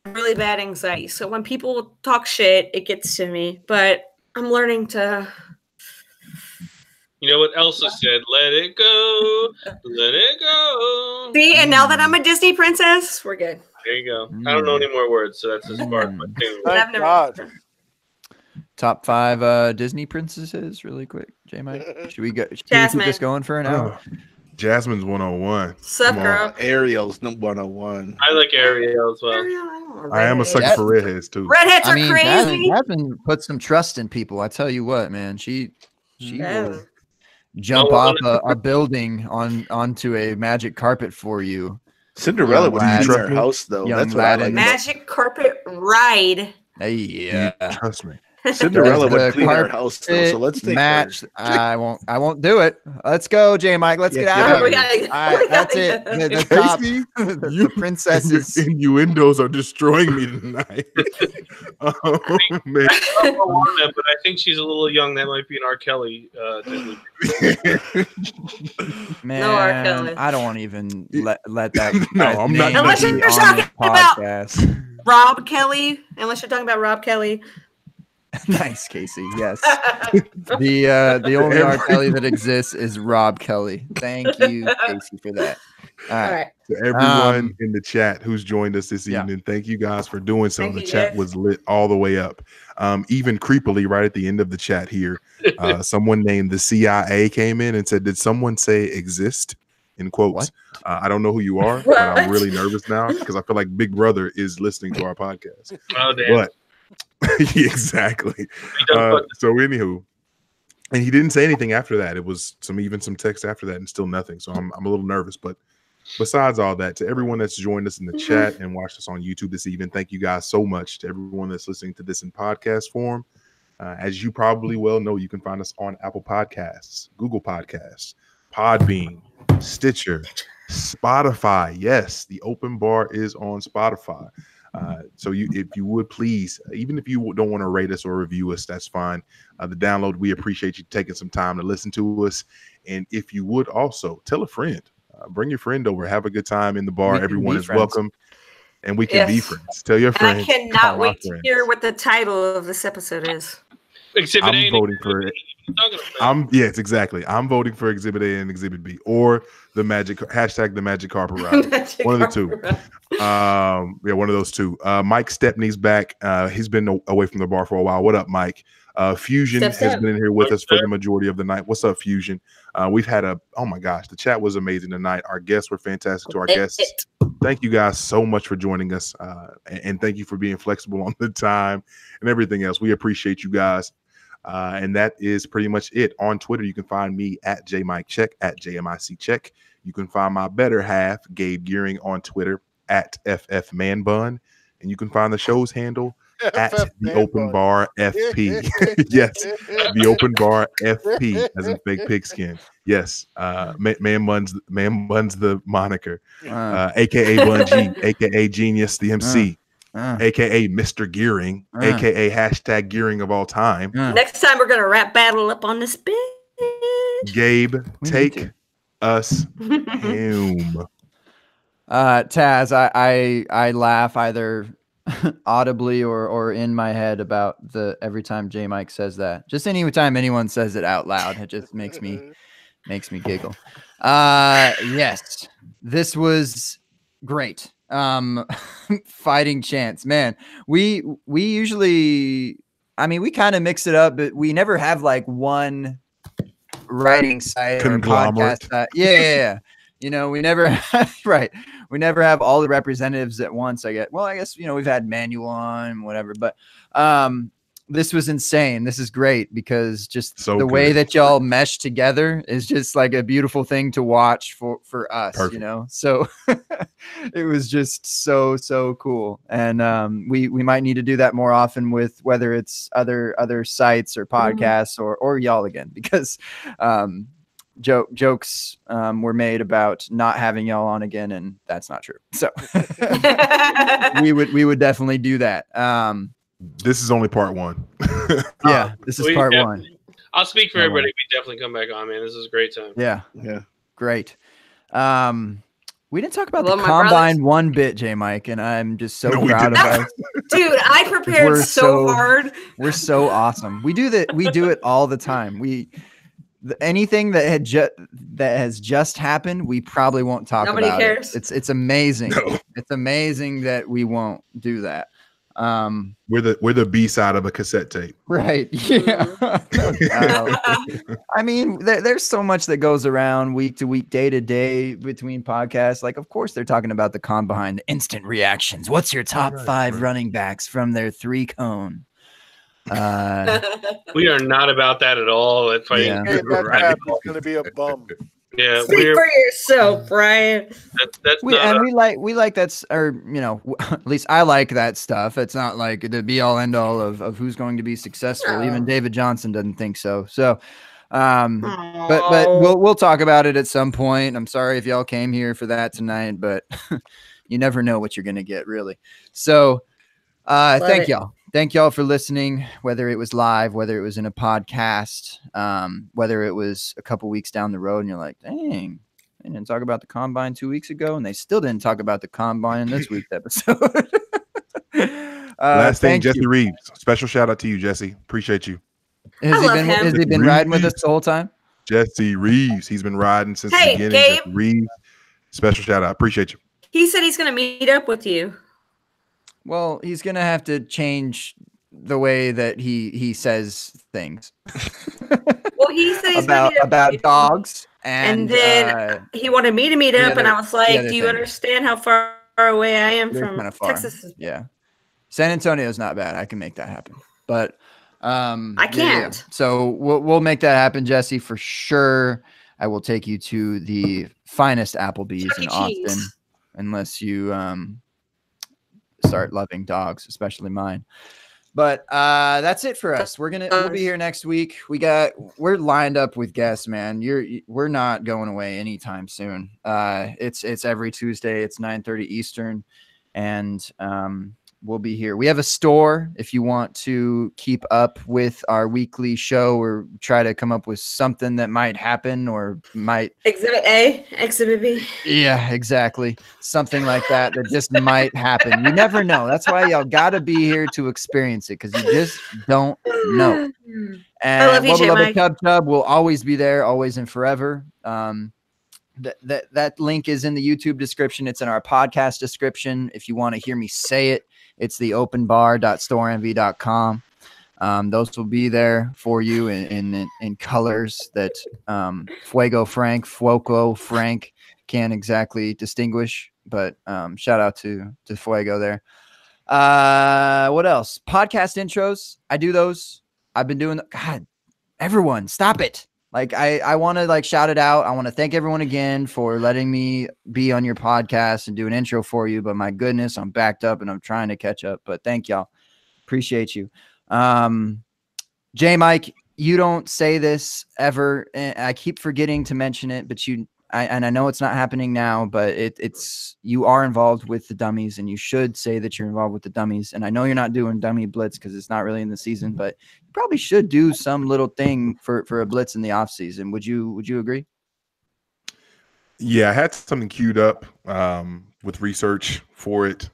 have really bad anxiety. So when people talk shit, it gets to me. But I'm learning to... You know what Elsa said? Let it go. Let it go. See, and now that I'm a Disney princess, we're good. There you go. I don't know any more words, so that's as far as my thing. Thank God. Top 5 Disney princesses, really quick. J Mike, should we keep this going for an hour? Jasmine's 101. Sup, girl? Ariel's 101. I like Ariel as well. I am a sucker for redheads too. Redheads are crazy. Jasmine put some trust in people. I tell you what, man. She will jump off a building onto a magic carpet for you. Cinderella was in her house, though. That's what I like. Magic carpet ride. Hey, yeah. Trust me. Cinderella would clean our house, though, so let's take match. I won't do it. Let's go, J Mike. Let's get out of here. That's it. The princesses innuendos are destroying me tonight. Oh, man. But I think she's a little young. That might be an R. Kelly. Man, no R. Kelly. I don't want to even let that. No, I'm not. Unless you're talking about Rob Kelly. Unless you're talking about Rob Kelly. Nice, Casey. Yes. The only R. Kelly that exists is Rob Kelly. Thank you, Casey, for that. All right. To everyone in the chat who's joined us this evening, thank you guys for doing so. The chat was lit all the way up. Even creepily, right at the end of the chat here, someone named the CIA came in and said, "Did someone say exist?" In quotes. I don't know who you are, but I'm really nervous now because I feel like Big Brother is listening to our podcast. Oh, damn. But exactly. So anywho, and he didn't say anything after that. It was some text after that and still nothing. So I'm a little nervous. But besides all that, to everyone that's joined us in the chat and watched us on YouTube this evening, thank you guys so much. To everyone that's listening to this in podcast form, as you probably well know, you can find us on Apple Podcasts, Google Podcasts, Podbean, Stitcher, Spotify. Yes, the Open Bar is on Spotify. So if you would please, even if you don't want to rate us or review us, that's fine. The download, we appreciate you taking some time to listen to us. And if you would also tell a friend, Bring your friend over. Have a good time in the bar. We can Everyone be is friends. welcome. And we can be Yes. friends. Tell your And I friends. cannot call my wait to friends. hear what the title of this episode is. Exhibit A I'm and voting Exhibit for B. it. What are you talking about? Yes, exactly. I'm voting for Exhibit A and Exhibit B, or the magic carpet ride. One of the two. One of those two. Mike Stepney's back. He's been away from the bar for a while. What up, Mike? Fusion Step, has step. been in here with us for the majority of the night. What's up, Fusion? We've had oh my gosh, the chat was amazing tonight. Our guests were fantastic. To our guests, thank you guys so much for joining us, and thank you for being flexible on the time and everything else. We appreciate you guys. And that is pretty much it. On Twitter, you can find me at JMikeCheck, at JMICCheck. You can find my better half, Gabe Gearing, on Twitter at FFManBun. And you can find the show's handle at the Open Bar FP. Yes, the Open Bar FP, as in fake pigskin. Yes, man buns the moniker, aka Bun G, aka Genius the MC. AKA Mr. Gearing, AKA hashtag Gearing of all time. Next time we're gonna rap battle up on this bitch. Gabe, take us home. Taz, I laugh either audibly or in my head about every time J Mike says that. Just any time anyone says it out loud, it just makes me giggle. Yes, this was great. Fighting chance, man. We usually, we kind of mix it up, but we never have like one writing site or podcast site. Yeah. We never right. We never have all the representatives at once. I guess we've had Manuel on, whatever, but this was insane. This is great because just the way that y'all mesh together is just like a beautiful thing to watch for us. Perfect. So it was just so cool, and we might need to do that more often with whether it's other sites or podcasts or y'all again, because jokes were made about not having y'all on again, and that's not true. So we would definitely do that. This is only part one. Yeah, this is part one. I'll speak for everybody. We definitely come back on, man. This is a great time. Yeah, great. We didn't talk about the brothers. combine one bit, J Mike, and I'm just so proud of us. Dude, I prepared so hard. We're so awesome. We do that. We do it all the time. Anything that has just happened, we probably won't talk about. Nobody cares. It's amazing. No. It's amazing that we won't do that. We're the B side of a cassette tape, right? Yeah. There's so much that goes around week to week, day to day between podcasts. Like, of course, they're talking about the combine, the instant reactions. What's your top five running backs from their 3-cone? We are not about that at all. It's that going to be a bum. Yeah, speak for yourself, Brian. We like that's, or at least I like that stuff. It's not like the be all end all of who's going to be successful. Even David Johnston doesn't think so. So, but we'll talk about it at some point. I'm sorry if y'all came here for that tonight, but you never know what you're going to get, really. So, thank y'all. Thank y'all for listening, whether it was live, whether it was in a podcast, whether it was a couple weeks down the road and you're like, dang, they didn't talk about the combine 2 weeks ago, and they still didn't talk about the combine in this week's episode. Last thing, Jesse Reeves. Special shout out to you, Jesse. Appreciate you. Has he been riding with us the whole time? Jesse Reeves. He's been riding since the beginning. Gabe. Jesse Reeves. Special shout out. Appreciate you. He said he's going to meet up with you. Well, he's going to have to change the way that he says things. Well, he says about dogs, and then he wanted me to meet up, and I was like, "Do you understand how far away I am from Texas?" Yeah, San Antonio is not bad. I can make that happen, but I can't. Yeah. So we'll make that happen, Jesse, for sure. I will take you to the finest Applebee's in Austin, unless you start loving dogs, especially mine. But that's it for us. We'll be here next week. We're lined up with guests, man. We're not going away anytime soon. It's every Tuesday. It's 9:30 Eastern, and we'll be here. We have a store if you want to keep up with our weekly show or try to come up with something that might happen or might. Exhibit A, Exhibit B. Yeah, exactly. Something like that just might happen. You never know. That's why y'all got to be here to experience it because you just don't know. And I love you, J-Mike. Chub will always be there, always and forever. That link is in the YouTube description. It's in our podcast description. If you want to hear me say it, it's the openbar.storeenvy.com. Those will be there for you in colors that Fuego Frank can't exactly distinguish, but shout out to Fuego there. What else? Podcast intros. I do those. I've been doing. God, everyone, stop it. Like I want to like shout it out. I want to thank everyone again for letting me be on your podcast and do an intro for you. But my goodness, I'm backed up and I'm trying to catch up. But thank y'all. Appreciate you. J-Mike, you don't say this ever. And I keep forgetting to mention it, but I know it's not happening now, but it's you are involved with the dummies and you should say that you're involved with the dummies. And I know you're not doing dummy blitz because it's not really in the season, but you probably should do some little thing for a blitz in the off season. Would you agree? Yeah, I had something queued up with research for it.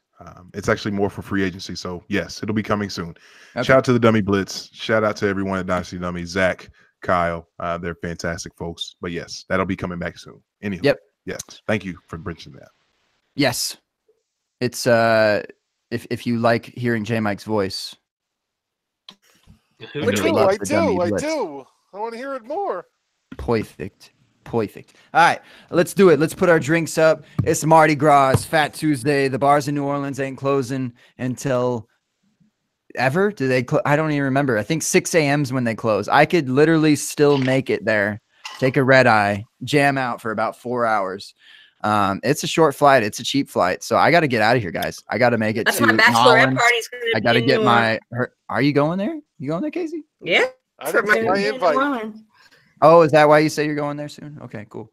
It's actually more for free agency. So yes, it'll be coming soon. Okay. Shout out to the Dummy Blitz. Shout out to everyone at Dynasty Dummy, Zach, Kyle. They're fantastic folks. But yes, that'll be coming back soon. Anyway, yep. Yes. Thank you for bridging that. Yes. It's if you like hearing J-Mike's voice. I do. I want to hear it more. Perfect. All right, let's do it. Let's put our drinks up. It's Mardi Gras. It's Fat Tuesday. The bars in New Orleans ain't closing until ever. Do they? I don't even remember. I think 6 a.m. is when they close. I could literally still make it there, take a red eye, jam out for about 4 hours. It's a short flight. It's a cheap flight. So I got to get out of here, guys. I got to make it. That's to my bachelorette Nollins. Party's gonna I got to be get in my. Are you going there? You going there, Casey? Yeah. I didn't get my invite. Oh, is that why you say you're going there soon? Okay, cool.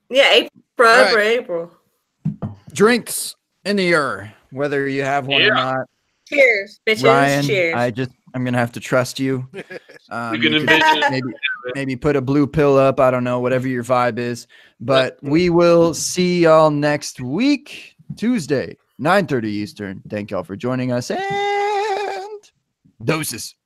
Yeah, April. Drinks in the air, whether you have one or not. Cheers, bitches. Ryan, cheers. I'm gonna have to trust you. You can maybe put a blue pill up. I don't know, whatever your vibe is. But we will see y'all next week, Tuesday, 9:30 Eastern. Thank y'all for joining us and doses.